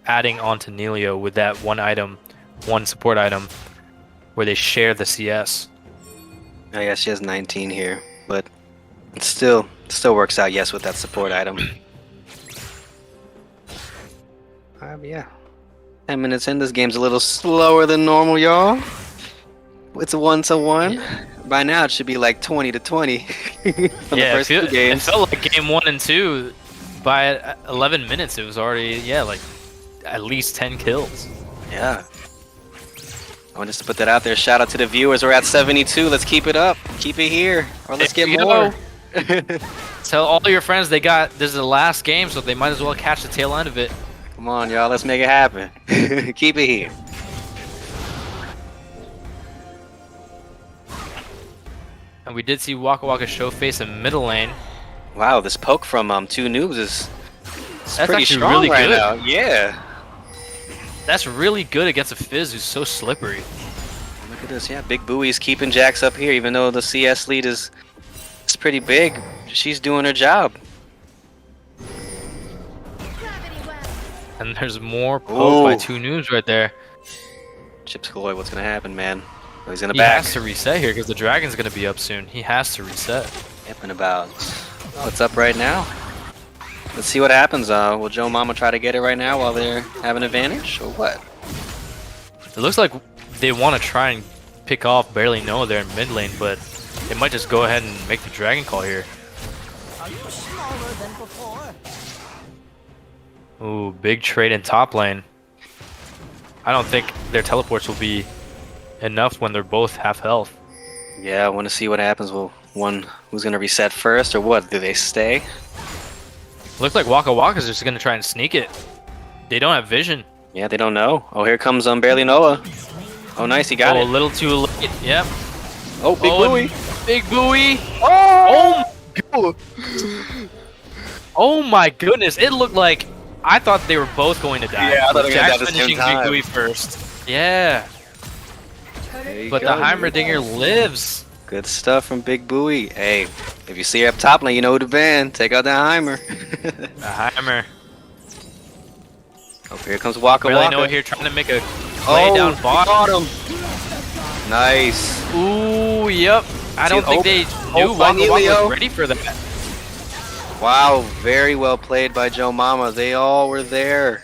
adding on to Nelio with that one support item where they share the CS. Oh yeah, she has 19 here, but it still works out, yes, with that support item. Yeah. 10 minutes in, this game's a little slower than normal, y'all. It's a 1-1. Yeah. By now it should be like 20-20 from the first two games. It felt like game 1 and 2. By 11 minutes it was already, like at least 10 kills. Yeah. I want just to put that out there. Shout out to the viewers. We're at 72. Let's keep it up. Keep it here. Or let's get more. Tell all your friends this is the last game, so they might as well catch the tail end of it. Come on, y'all. Let's make it happen. Keep it here. And we did see Waka Waka show face in middle lane. Wow, this poke from 2 noobs is pretty strong really right good. now. Yeah. That's really good against a Fizz who's so slippery. Look at this. Yeah, Big Buoy's keeping Jax up here, even though the CS lead is pretty big. She's doing her job. And there's more poke by 2 noobs right there. Chips Kaloy, what's going to happen, man? Oh, he's in the He back. has to reset here because the dragon's going to be up soon. He has to reset. Yep, and about. Oh, it's up right now. Let's see what happens. Will Joe Momma try to get it right now while they're having advantage, or what? It looks like they want to try and pick off Barely Noah there in mid lane, but they might just go ahead and make the dragon call here. Are you smaller than before? Ooh, big trade in top lane. I don't think their teleports will be enough when they're both half health. Yeah, I want to see what happens. Will one who's going to reset first, or what? Do they stay? Looks like Waka Waka's just going to try and sneak it. They don't have vision. Yeah, they don't know. Oh, here comes Barely Noah. Oh, nice, he got it. A little too late. Yep. Oh, Big Buoy. Big Buoy. Oh! Oh my goodness! It looked like I thought they were both going to die. Yeah, I thought they were going to die at the same finishing time. Big Buoy first. Yeah. But the Heimerdinger lives. Good stuff from Big Buoy. Hey, if you see her up top lane, you know who to ban. Take out that Heimer. The Heimer. Oh, here comes Waka Barely Waka. Noah here trying to make a play down bot. Got him. Nice. Ooh, yep. I don't think they knew Waka Waka was ready for that. Wow, very well played by Joe Momma. They all were there.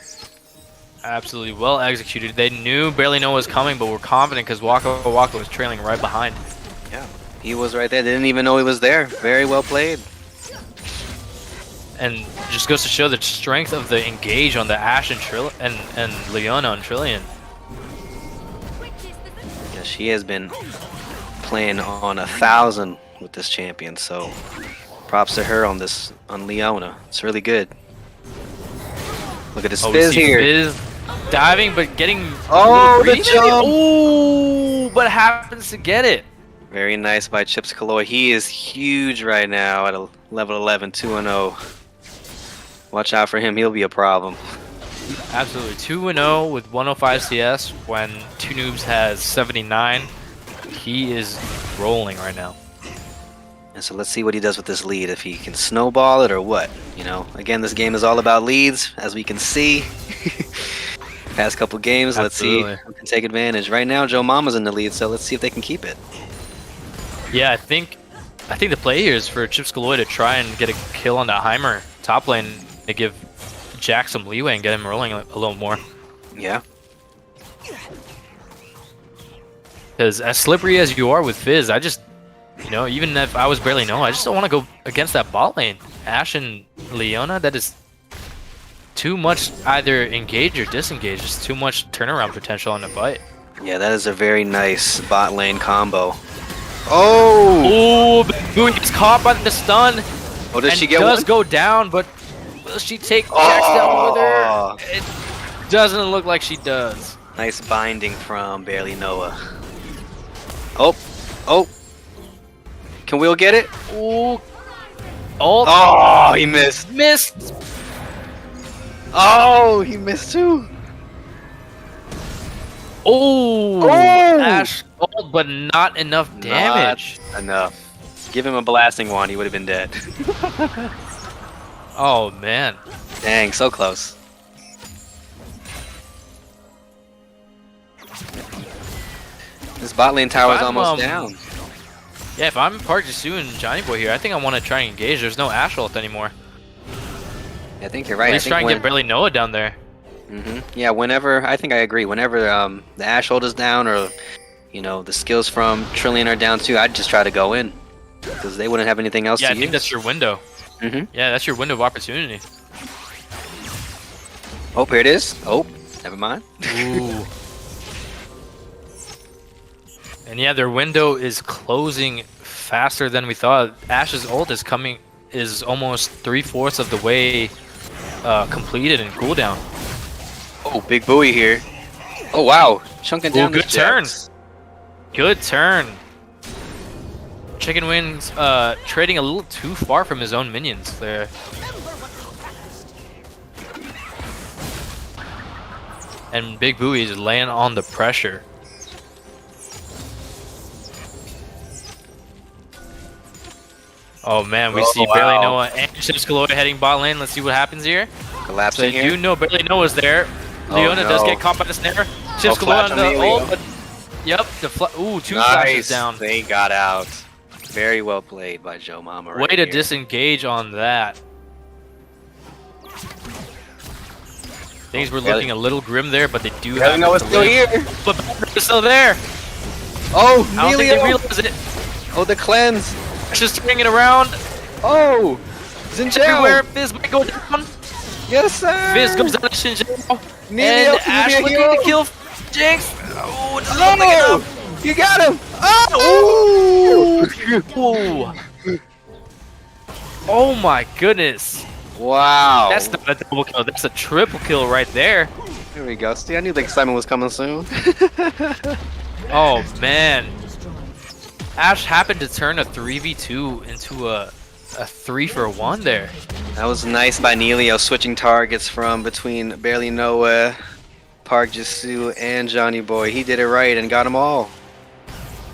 Absolutely well executed. They knew Barely Noah was coming, but were confident because Waka Waka was trailing right behind. Yeah, he was right there. They didn't even know he was there. Very well played. And just goes to show the strength of the engage on the Ashe and Leona and Trillion. Yeah, she has been playing on 1,000 with this champion, so props to her on Leona. It's really good. Look at this Fizz here. Fizz diving, but getting the jump. Ooh, but happens to get it. Very nice by Chips Kaloy. He is huge right now at a level 11, 2-0. Watch out for him. He'll be a problem. Absolutely. 2-0 with 105 CS when 2Noobs has 79. He is rolling right now. And so let's see what he does with this lead, if he can snowball it or what. You know, again, this game is all about leads, as we can see. Past couple games, let's see who can take advantage. Right now, Joe Momma's in the lead, so let's see if they can keep it. Yeah, I think the play here is for Chips Galloy to try and get a kill on that Heimer top lane to give Jack some leeway and get him rolling a little more. Yeah. Because as slippery as you are with Fizz, I just, you know, even if I was barely know, I just don't want to go against that bot lane. Ashe and Leona, that is too much either engage or disengage. It's too much turnaround potential on the fight. Yeah, that is a very nice bot lane combo. Oh! Ooh, gets caught by the stun. Oh, does she get does one? go down, but will she take Jax down with her? It doesn't look like she does. Nice binding from Barely Noah. Oh, oh. Can Will get it? Ooh. Oh, oh, he missed. Missed. Oh, he missed too. Oh, Ashe ult, but not enough damage. Not enough. Give him a blasting wand, he would have been dead. Oh man. Dang, so close. This bot lane tower is almost down. Yeah, if I'm Park Jisoo and Johnny Boy here, I think I want to try and engage. There's no Ashe ult anymore. I think you're right. At least try and get Barely Noah down there. Yeah, whenever, I think I agree. Whenever the Ashe ult is down, or, you know, the skills from Trillion are down too, I'd just try to go in. Because they wouldn't have anything else to use. Yeah, I think that's your window. Yeah, that's your window of opportunity. Oh, here it is. Oh, never mind. Ooh. And yeah, their window is closing faster than we thought. Ashe's ult is almost 3/4 of the way completed in cooldown. Oh, big buoy here. Oh wow, chunking down. Good turn. Good turn. Chicken Wings trading a little too far from his own minions there. And Big Buoy is laying on the pressure. Oh man, we see Barely Noah and Chips Galore heading bot lane. Let's see what happens here. Collapsing so here. You know Barely Noah's there. Leona does get caught by the snare. Chips Galore on the ult, but yep, the two flashes down. They got out. Very well played by Joe Momma. Way to disengage on that. Things were looking a little grim there, but they do have Noah's still here. But they're still there. Oh, I don't think they realize it. Oh, the cleanse. Just turning it around. Oh, Xinjiao. Everywhere. Fizz might go down. Yes, sir. Fizz goes down to Xinjiao. And Ashe looking to kill Jinx. Oh, no. You got him. Oh. Ooh. Oh my goodness. Wow. That's not a double kill. That's a triple kill right there. There we go. See, I knew the excitement was coming soon. Oh man. Ashe happened to turn a 3v2 into a 3-for-1 there. That was nice by Neilio, switching targets from between Barely Noah, Park Jisoo, and Johnny Boy. He did it right and got them all.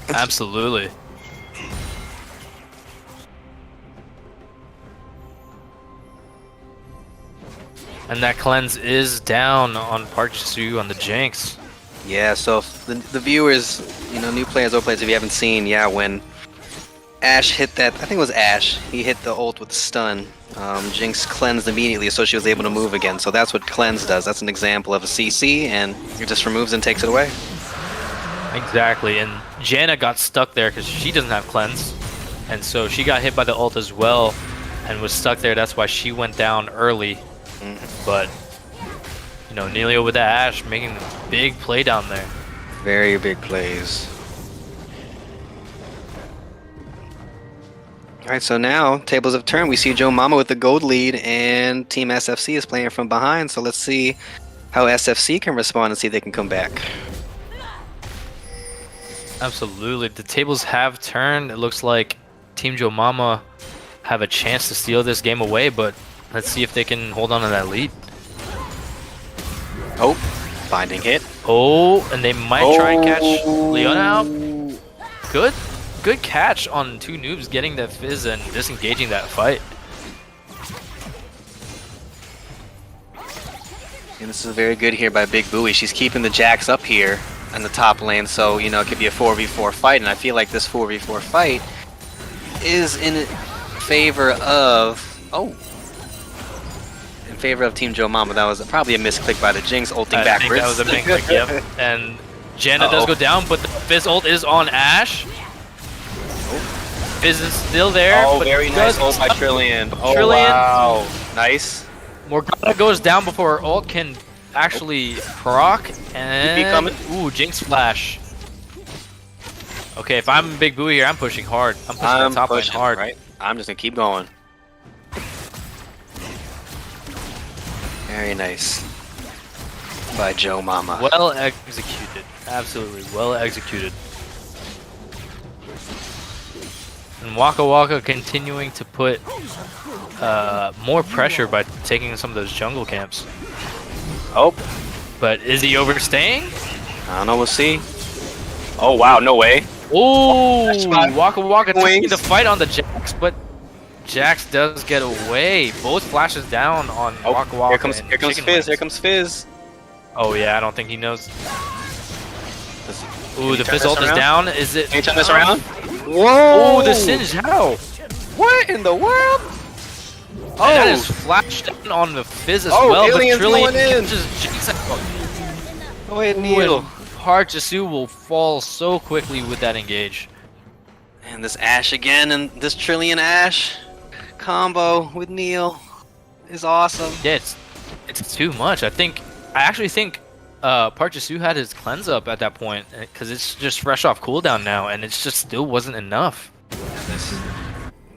Absolutely. And that cleanse is down on Park Jisoo on the Jinx. Yeah, so if the viewers, you know, new players, old players, if you haven't seen, yeah, when Ashe hit that, I think it was Ashe, he hit the ult with the stun. Jinx cleansed immediately, so she was able to move again. So that's what cleanse does. That's an example of a CC, and it just removes and takes it away. Exactly, and Janna got stuck there because she doesn't have cleanse. And so she got hit by the ult as well and was stuck there. That's why she went down early. But, you know, Neilio with the Ashe making a big play down there. Very big plays. Alright, so now, tables have turned. We see Joe Momma with the gold lead, and Team SFC is playing from behind. So let's see how SFC can respond and see if they can come back. Absolutely. The tables have turned. It looks like Team Joe Momma have a chance to steal this game away, but let's see if they can hold on to that lead. Oh, finding hit. Oh, and they might try and catch Leona out. Good catch on two noobs getting that fizz and disengaging that fight. And this is very good here by Big Booey. She's keeping the Jax up here in the top lane, so, you know, it could be a 4v4 fight, and I feel like this 4v4 fight is in favor of... Oh. In favor of Team Joe Momma. That was probably a misclick by the Jinx, ulting backwards. I think that was a misclick, yep. And Janna does go down, but the Fizz ult is on Ashe. Fizz is still there. Oh, but very nice ult by Trillian. Oh, Trillian. wow. Nice. Morgana goes down before her ult can actually proc, and ooh, Jinx flash. Okay, if I'm Big Booey here, I'm pushing hard. I'm pushing the top lane hard. Right? I'm just gonna keep going. Very nice by Joe Momma. Well executed, absolutely well executed. And Waka Waka continuing to put more pressure by taking some of those jungle camps. Oh. But is he overstaying? I don't know, we'll see. Oh wow, no way. Oh, Waka Waka taking the fight on the Jax, but Jax does get away. Both flashes down on Waka Waka. Here comes Fizz, here comes Fizz. Oh yeah, I don't think he knows. Ooh, the Fizz ult is down. Is it? Can you turn this around? Whoa! Oh, the Singe, how? What in the world? Oh, and that is flashed down on the Fizz as well. Alien's but Trillian going in. catches Jinx. Go ahead, Neil. Parchasu will fall so quickly with that engage. And this Ashe again, and this Trillian Ashe combo with Neil is awesome. Yeah, it's too much. I actually think Parchasu had his cleanse up at that point because it's just fresh off cooldown now, and it just still wasn't enough.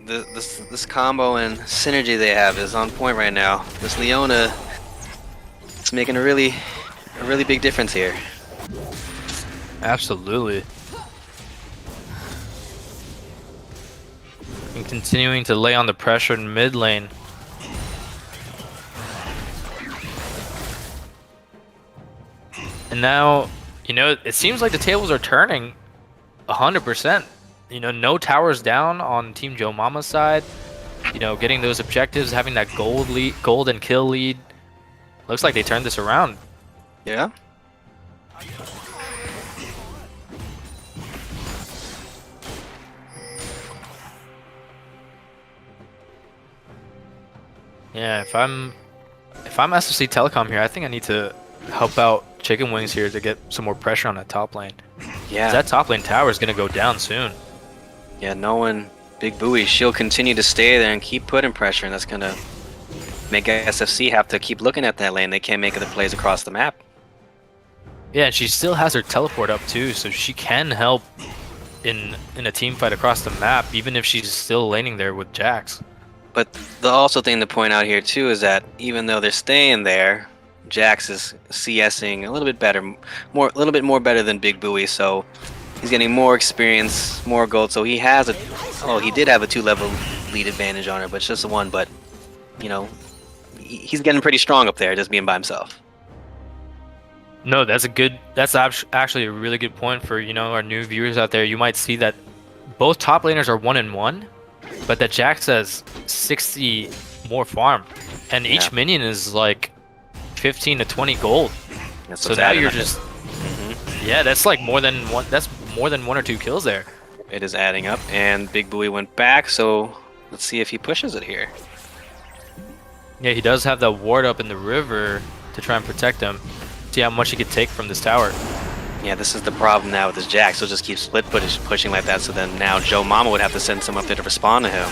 This combo and synergy they have is on point right now. This Leona is making a really big difference here. Absolutely. And continuing to lay on the pressure in mid lane. And now, you know, it seems like the tables are turning 100%. You know, no towers down on Team Joe Momma's side. You know, getting those objectives, having that gold and kill lead. Looks like they turned this around. Yeah. Yeah, if I'm SFC Telecom here, I think I need to help out Chicken Wings here to get some more pressure on that top lane. Yeah. That top lane tower is gonna go down soon. Yeah, knowing Big Booey, she'll continue to stay there and keep putting pressure, and that's gonna make SFC have to keep looking at that lane. They can't make other plays across the map. Yeah, and she still has her teleport up too, so she can help in a team fight across the map, even if she's still laning there with Jax. But the also thing to point out here too is that even though they're staying there, Jax is CSing a little bit better, a little bit more better than Big Booey, so he's getting more experience, more gold. So he has he did have a 2-level lead advantage on her, but it's just a 1. But you know, he's getting pretty strong up there, just being by himself. No, that's actually a really good point for, you know, our new viewers out there. You might see that both top laners are 1-1, but that Jax has 60 more farm, and each minion is like 15 to 20 gold. So now you're just, yeah, that's like more than one. That's more than 1 or 2 kills there. It is adding up, and Big Booey went back. So let's see if he pushes it here. Yeah, he does have that ward up in the river to try and protect him. See how much he could take from this tower. Yeah, this is the problem now with this Jax. He'll just keep split pushing like that. So then now Joe Momma would have to send someone up there to respond to him.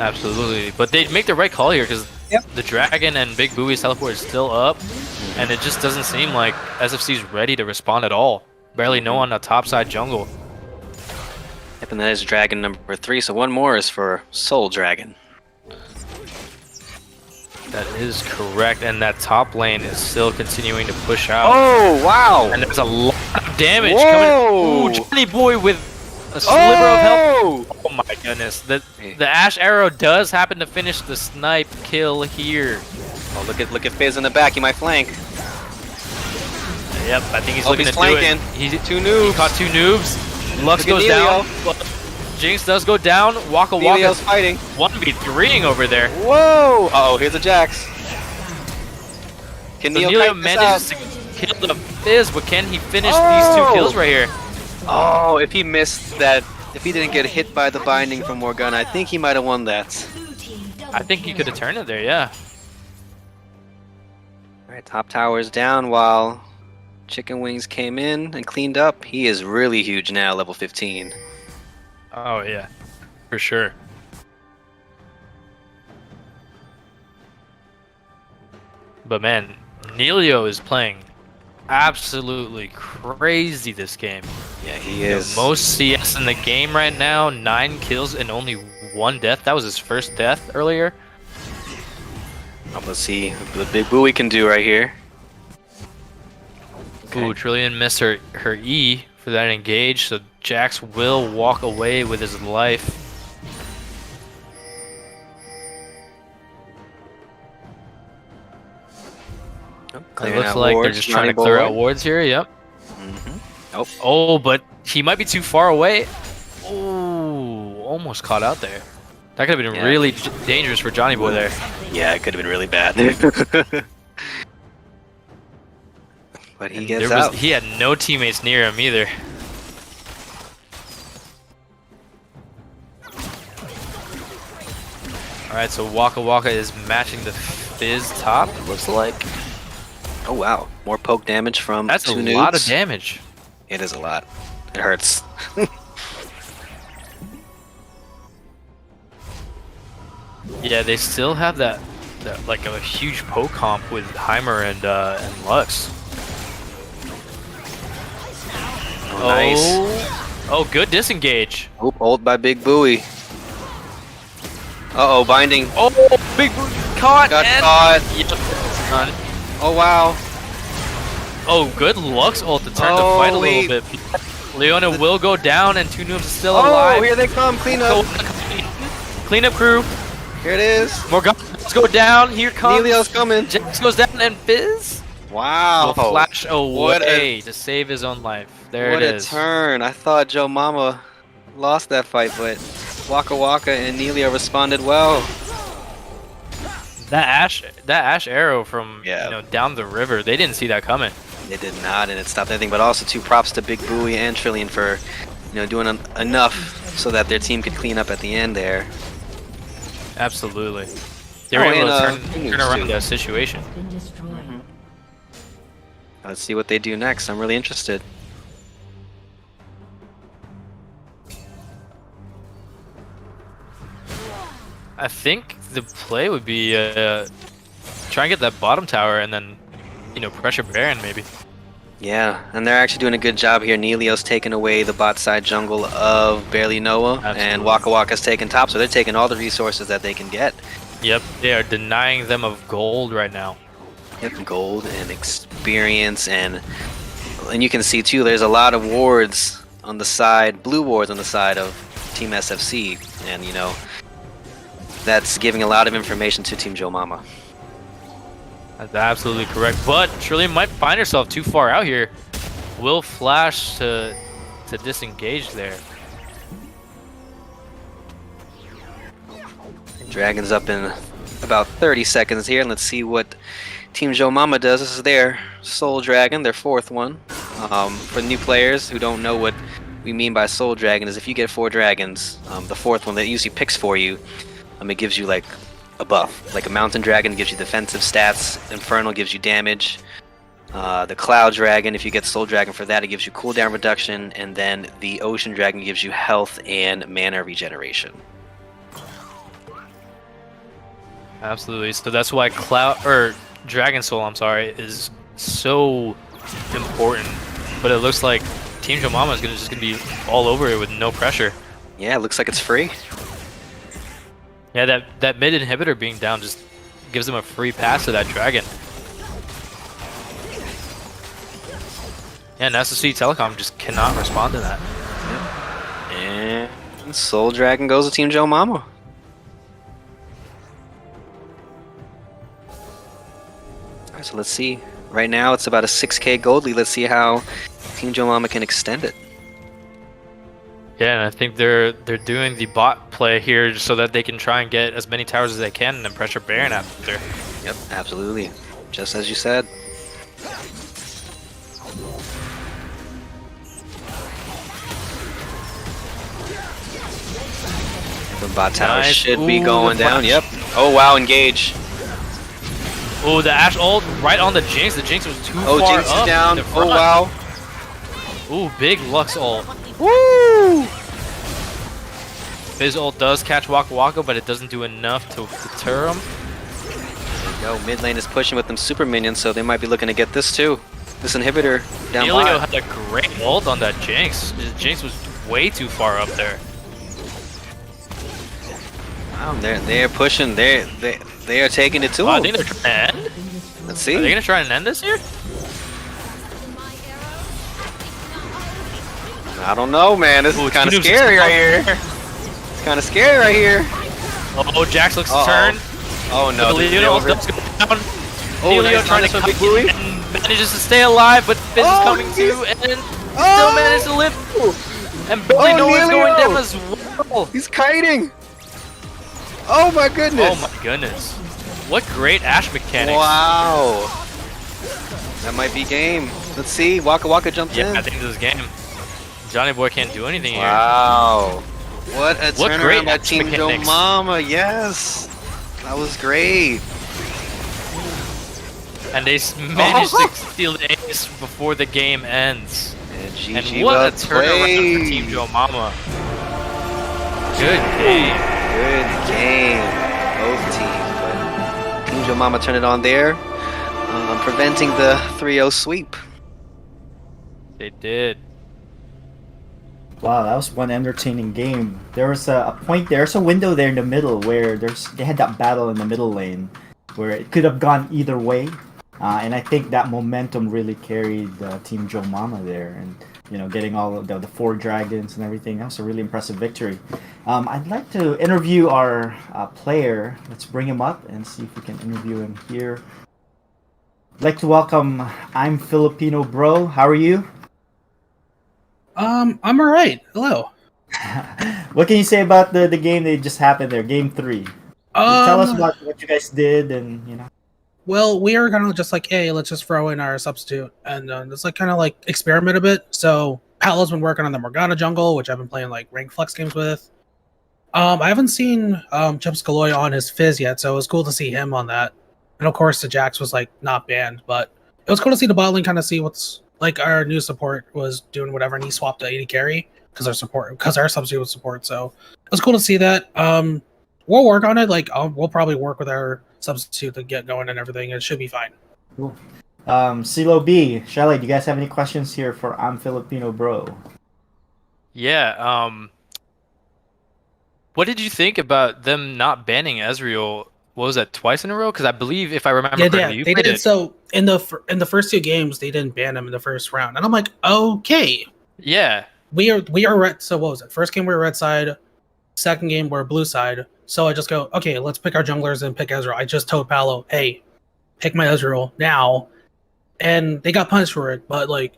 Absolutely, but they make the right call here because the Dragon and Big Booey's teleport is still up, and it just doesn't seem like SFC's ready to respond at all. Barely no on the top side jungle. Yep, and that is Dragon number 3, so 1 more is for Soul Dragon. That is correct, and that top lane is still continuing to push out. Oh, wow! And there's a lot of damage Whoa! coming. Ooh, Johnny Boy with a sliver of health. Oh my goodness. The Ashe arrow does happen to finish the snipe kill here. Oh, look at Fizz in the back. He might flank. Yep, I think he's looking to flanking. do it. He's two noobs. He caught two noobs. Lux Look goes at down. Jinx does go down. Waka Nelio's Waka's fighting. 1v3ing over there. Whoa! Uh-oh, here's a Jax. Can So Neil Nelio kite this manages out? to kill the Fizz, but can he finish these two kills right here? Oh, if he missed that, if he didn't get hit by the binding from Morgana, I think he might have won that. I think he could have turned it there, yeah. Alright, top tower's down while Chicken Wings came in and cleaned up. He is really huge now, level 15. Oh yeah, for sure. But man, Nelio is playing absolutely crazy this game. Yeah, he is. Most CS in the game right now, 9 kills and only 1 death. That was his first death earlier. Let's see what Big Buoy can do right here. Ooh, Trillian missed her E for that engage, so Jax will walk away with his life. It looks like they're just trying to clear out wards here, yep. Oh, but he might be too far away. Oh, almost caught out there. That could have been really dangerous for Johnny Boy there. Yeah, it could have been really bad. But he gets out. He had no teammates near him either. Alright, so Waka Waka is matching the Fizz top, it looks like. Oh wow, more poke damage from That's two a noobs. lot of damage. It is a lot. It hurts. Yeah, they still have that like a huge poke comp with Heimer and Lux. Oh, nice. Oh, good disengage. Oop, ult by Big Buoy. Uh-oh, binding. Oh, Big Buoy caught. Got and caught. Yep. Oh wow. Oh, good Lux ult to turn the fight a little bit. Leona will go down and two noobs are still alive. Oh, here they come. Clean up. Clean up crew. Here it is. Morgana, let's go down. Here comes. Nelio's coming. Jax goes down and Fizz. Wow. Will flash away to save his own life. There it is. What a turn. I thought Joe Momma lost that fight, but Waka Waka and Nelio responded well. That Ash arrow from down the river, they didn't see that coming. They did not, and it stopped anything. But also, two props to Big Buoy and Trillian for, doing enough so that their team could clean up at the end there. Absolutely. They were able to turn around that situation. Let's see what they do next. I'm really interested. I think the play would be try and get that bottom tower and then, pressure Baron maybe. Yeah, and they're actually doing a good job here. Nelio's taking away the bot side jungle of Barely Noah, and Waka Waka's taking top, so they're taking all the resources that they can get. Yep, they are denying them of gold right now. Yep, gold and experience, and you can see too, there's a lot of wards on the side, blue wards on the side of Team SFC, and that's giving a lot of information to Team Joe Momma. That's absolutely correct, but Trillian might find herself too far out here. Will flash to disengage there. Dragon's up in about 30 seconds here, and let's see what Team Joe Momma does. This is their Soul Dragon, their 4th one. For new players who don't know what we mean by Soul Dragon, is if you get 4 dragons, the 4th one that usually picks for you, it gives you like a buff. Like a Mountain Dragon gives you defensive stats, Infernal gives you damage, the Cloud Dragon, if you get Soul Dragon for that, it gives you cooldown reduction, and then the Ocean Dragon gives you health and mana regeneration. Absolutely. So that's why Dragon Soul, is so important. But it looks like Team Joe Momma is just gonna be all over it with no pressure. Yeah, it looks like it's free. Yeah, that mid inhibitor being down just gives them a free pass to that dragon. Yeah, and SFC Telecom just cannot respond to that. And Soul Dragon goes to Team Joe Momma. So let's see. Right now, it's about a 6K gold lead. Let's see how Team Joe Momma can extend it. Yeah, and I think they're doing the bot play here so that they can try and get as many towers as they can and then pressure Baron after. Yep, absolutely. Just as you said. The bot tower should be going down. Yep. Oh wow, engage. Oh, the Ashe ult right on the Jinx. The Jinx was too far Oh, Jinx up is down. in the Oh front. wow. Ooh, big Lux ult. Woo! His ult does catch Waka Waka, but it doesn't do enough to deter him. There you go. Mid lane is pushing with them super minions, so they might be looking to get this too. This inhibitor down Elio bot. had a great ult on that Jinx. The Jinx was way too far up there. Wow, they're pushing. They are taking it to I him. think they're trying to end. Let's see. Are they gonna try and end this here? I don't know, man. This is kind of scary right here. It's kind of scary right here. Oh, Jax looks to turn. Oh no, But this is Elio over. does go down. Oh, Elio nice trying to from come Big Bluey. and manages to stay alive, but Fizz is coming too, and still manages to live. And Billy Noah is going down as well. He's kiting. Oh my goodness. Oh my goodness. What great Ashe mechanics. Wow. That might be game. Let's see. Waka Waka jumps in. Yeah, I think this is game. Johnny Boy can't do anything here. Wow. What a What great turnaround by Ashe Team Joe mechanics. Momma. Yes. That was great. And they managed to steal the ace before the game ends. And And what a turnaround for Team Joe Momma. Good game. Good game. Both teams. But Team Joe Momma turned it on there, preventing the 3-0 sweep. They did. Wow, that was one entertaining game. There was a point, there's a window there in the middle where they had that battle in the middle lane where it could have gone either way. And I think that momentum really carried Team Joe Momma there, and getting all of the 4 dragons and everything. That was a really impressive victory. I'd like to interview our player. Let's bring him up and see if we can interview him here. I'd like to welcome I'm Filipino Bro. How are you? I'm alright. Hello. What can you say about the game that just happened there, Game 3? Tell us about what you guys did and. Well, we are gonna just like, hey, let's just throw in our substitute and just like kind of like experiment a bit. So Paolo's been working on the Morgana jungle, which I've been playing like rank flex games with. I haven't seen Jumps Galoy on his Fizz yet, so it was cool to see him on that. And of course, the Jax was like not banned, but it was cool to see the bot lane kind of see what's like our new support was doing whatever, and he swapped to 80 carry because our substitute was support. So it was cool to see that. We'll work on it. Like we'll probably work with our substitute to get going and everything. It should be fine. Cool. CeeLo B, Shelly, do you guys have any questions here for I'm Filipino Bro? Yeah, what did you think about them not banning Ezreal? What was that, twice in a row? Because I believe, if I remember correctly, you they played did. it. So in the first 2 games, they didn't ban him in the first round, and I'm like, okay. Yeah. We are red. So what was it? First game we were red side. Second game we're blue side. So I just go, okay, let's pick our junglers and pick Ezreal. I just told Paolo, hey, pick my Ezreal now, and they got punished for it. But like,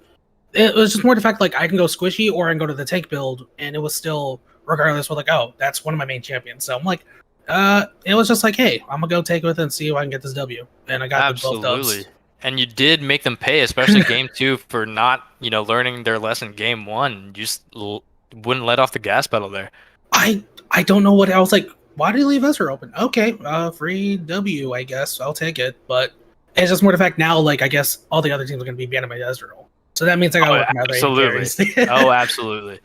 it was just more the fact like I can go squishy or I can go to the tank build, and it was still regardless. We're like, oh, that's one of my main champions. So I'm like, it was just like, hey, I'm gonna go take it with it and see if I can get this W, and I got both dubs. Absolutely. And you did make them pay, especially game 2, for not, learning their lesson game 1. You just wouldn't let off the gas pedal there. I don't know what I was like. Why did you leave Ezra open? Okay, free W, I guess. I'll take it. But it's just more the fact now, like, I guess all the other teams are going to be banned by Ezra. So that means I got to work my other absolutely. Oh, absolutely.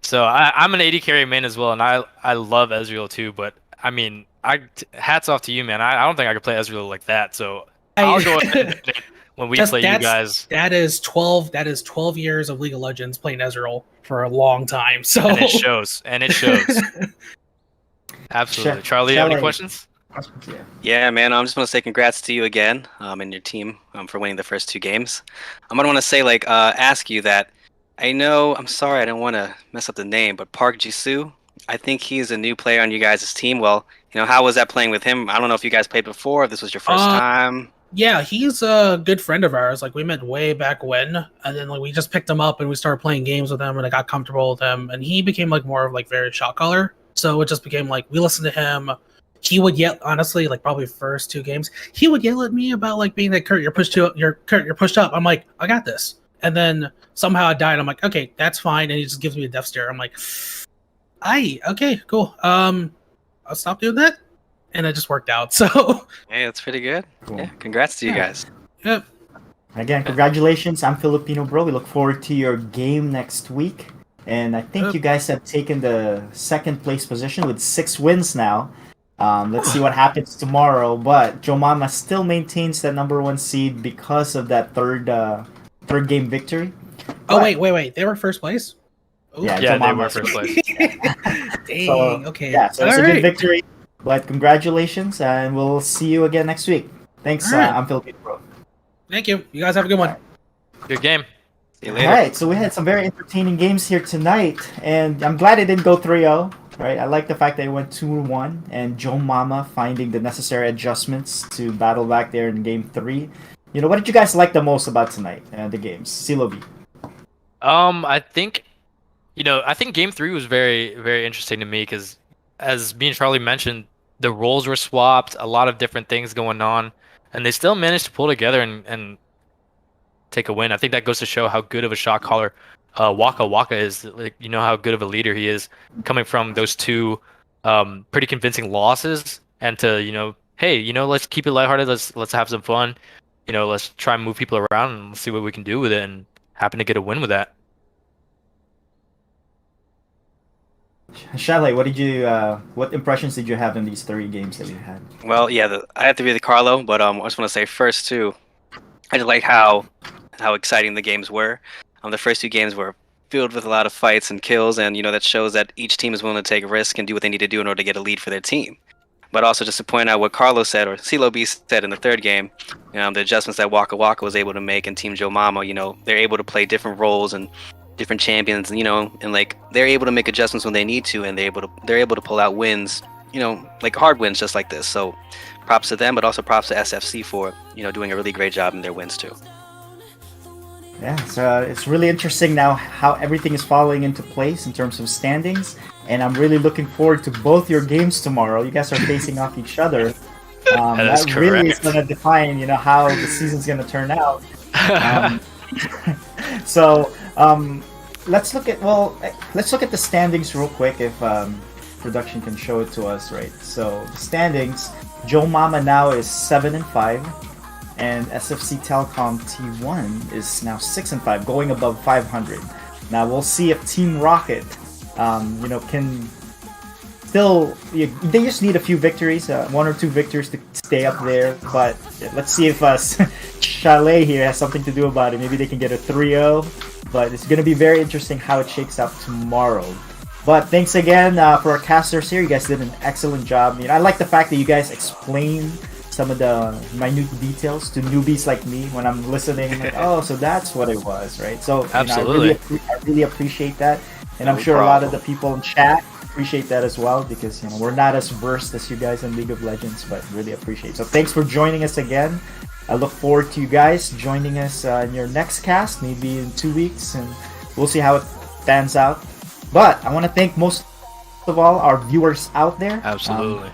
So I'm an 80 carry main as well, and I love Ezreal too. But I mean, hats off to you, man. I don't think I could play Ezreal like that. So I'll go ahead and when we play you guys. That is 12 years of League of Legends playing Ezreal for a long time. So and it shows. Absolutely. Charlie, you have any questions? Yeah, man. I'm just want to say congrats to you again, and your team, for winning the first 2 games. I'm gonna want to say, like, ask you that. I know. I'm sorry, I don't want to mess up the name, but Park Jisoo. I think he's a new player on you guys' team. Well, how was that playing with him? I don't know if you guys played before. If this was your first time. Yeah, he's a good friend of ours. Like we met way back when, and then like we just picked him up and we started playing games with him, and I got comfortable with him, and he became like more of like very shot caller. So it just became like we listened to him. He would yell, honestly, like probably first 2 games, he would yell at me about like being like Kurt, you're pushed up. You're pushed up. I'm like, I got this. And then somehow I died. I'm like, okay, that's fine. And he just gives me a death stare. I'm like, okay, cool. I'll stop doing that. And it just worked out. So hey, that's pretty good. Cool. Yeah, congrats to you guys. Yep. Again, congratulations. I'm Filipino Bro. We look forward to your game next week. And I think you guys have taken the 2nd place position with 6 wins now. Let's see what happens tomorrow. But Joe Momma still maintains that #1 seed because of that third game victory. Oh, wait. They were first place? Ooh. Yeah, they were first place. Dang, so, okay. Yeah, so it's a good victory. But congratulations, and we'll see you again next week. Thanks, All right. I'm Filipino Bro. Thank you. You guys have a good one. Good game. See you later. All right, so we had some very entertaining games here tonight, and I'm glad it didn't go 3-0. Right, I like the fact that it went 2-1, and Joe Momma finding the necessary adjustments to battle back there in Game 3. You know, what did you guys like the most about tonight, the games? CeeLo B. I think Game 3 was very, very interesting to me because, as me and Charlie mentioned, the roles were swapped, a lot of different things going on, and they still managed to pull together and take a win. I think that goes to show how good of a shot caller Waka Waka is. Like, you know how good of a leader he is, coming from those 2 pretty convincing losses, and to hey, let's keep it lighthearted. Let's have some fun. Let's try and move people around and see what we can do with it, and happen to get a win with that. Chalet, what impressions did you have in these 3 games that you had? Well, yeah, I have to be the Carlo, but I just want to say first too, I just like how exciting the games were. The first 2 games were filled with a lot of fights and kills, and that shows that each team is willing to take risks and do what they need to do in order to get a lead for their team. But also just to point out what Carlos said, or CeeLo B said in the 3rd game, the adjustments that Waka Waka was able to make, and Team Joe Momma, they're able to play different roles and different champions, and like they're able to make adjustments when they need to, and they're able to pull out wins, like hard wins just like this. So props to them, but also props to SFC for doing a really great job in their wins too. Yeah, so it's really interesting now how everything is falling into place in terms of standings, and I'm really looking forward to both your games tomorrow. You guys are facing off each other. That really is going to define, how the season's going to turn out. So let's look at the standings real quick if production can show it to us, right? So the standings, Joe Momma now is 7-5. And SFC Telecom T1 is now 6-5, going above 500. Now we'll see if Team Rocket, can still. They just need a few victories, 1 or 2 victories to stay up there. But let's see if Chalet here has something to do about it. Maybe they can get a 3-0. But it's going to be very interesting how it shakes out tomorrow. But thanks again for our casters here. You guys did an excellent job. I like the fact that you guys explain some of the minute details to newbies like me when I'm listening. Like, oh, so that's what it was, right? So absolutely, I really appreciate that, and I'm sure a lot of the people in chat appreciate that as well, because we're not as versed as you guys in League of Legends, but really appreciate it. So thanks for joining us again. I look forward to you guys joining us in your next cast, maybe in 2 weeks, and we'll see how it pans out. But I want to thank most of all our viewers out there. Absolutely.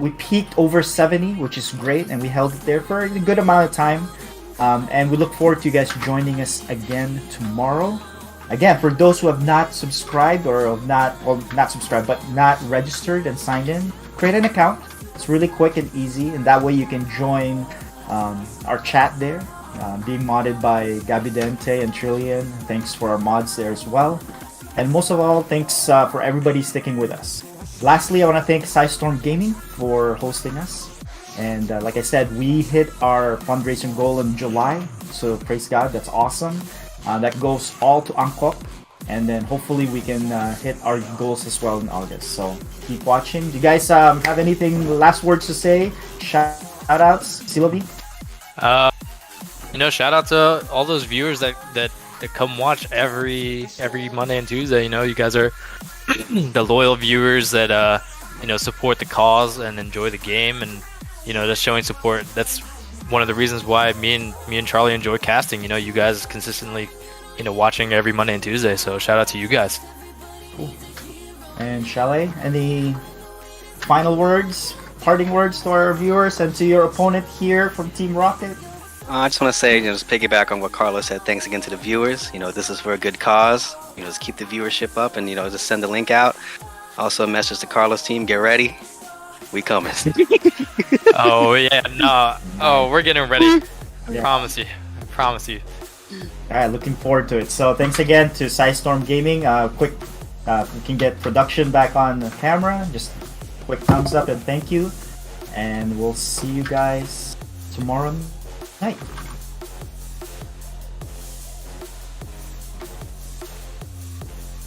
We peaked over 70, which is great, and we held it there for a good amount of time. And we look forward to you guys joining us again tomorrow. Again, for those who have not subscribed not subscribed, but not registered and signed in, create an account. It's really quick and easy, and that way you can join our chat there, being modded by Gabidente and Trillian. Thanks for our mods there as well. And most of all, thanks for everybody sticking with us. Lastly, I want to thank Storm Gaming for hosting us. And like I said, we hit our fundraising goal in July. So praise God, that's awesome. That goes all to Angkop. And then hopefully we can hit our goals as well in August. So keep watching. Do you guys have anything, last words to say? Shout outs? CeeLo B? Shout out to all those viewers that come watch every Monday and Tuesday. You guys are the loyal viewers that support the cause and enjoy the game, and just showing support. That's one of the reasons why me and Charlie enjoy casting. You know, you guys consistently, you know, watching every Monday and Tuesday. So shout out to you guys. Cool. And Chalet, any final words, parting words to our viewers and to your opponent here from Team Rocket? I just want to say, just piggyback on what Carlos said. Thanks again to the viewers. This is for a good cause. Just keep the viewership up and, just send the link out. Also, a message to Carlos' team, get ready. We coming. Oh, yeah, no. Oh, we're getting ready. I promise you. I promise you. Alright, looking forward to it. So thanks again to Psystorm Gaming. Quick, we can get production back on the camera. Just quick thumbs up and thank you. And we'll see you guys tomorrow night.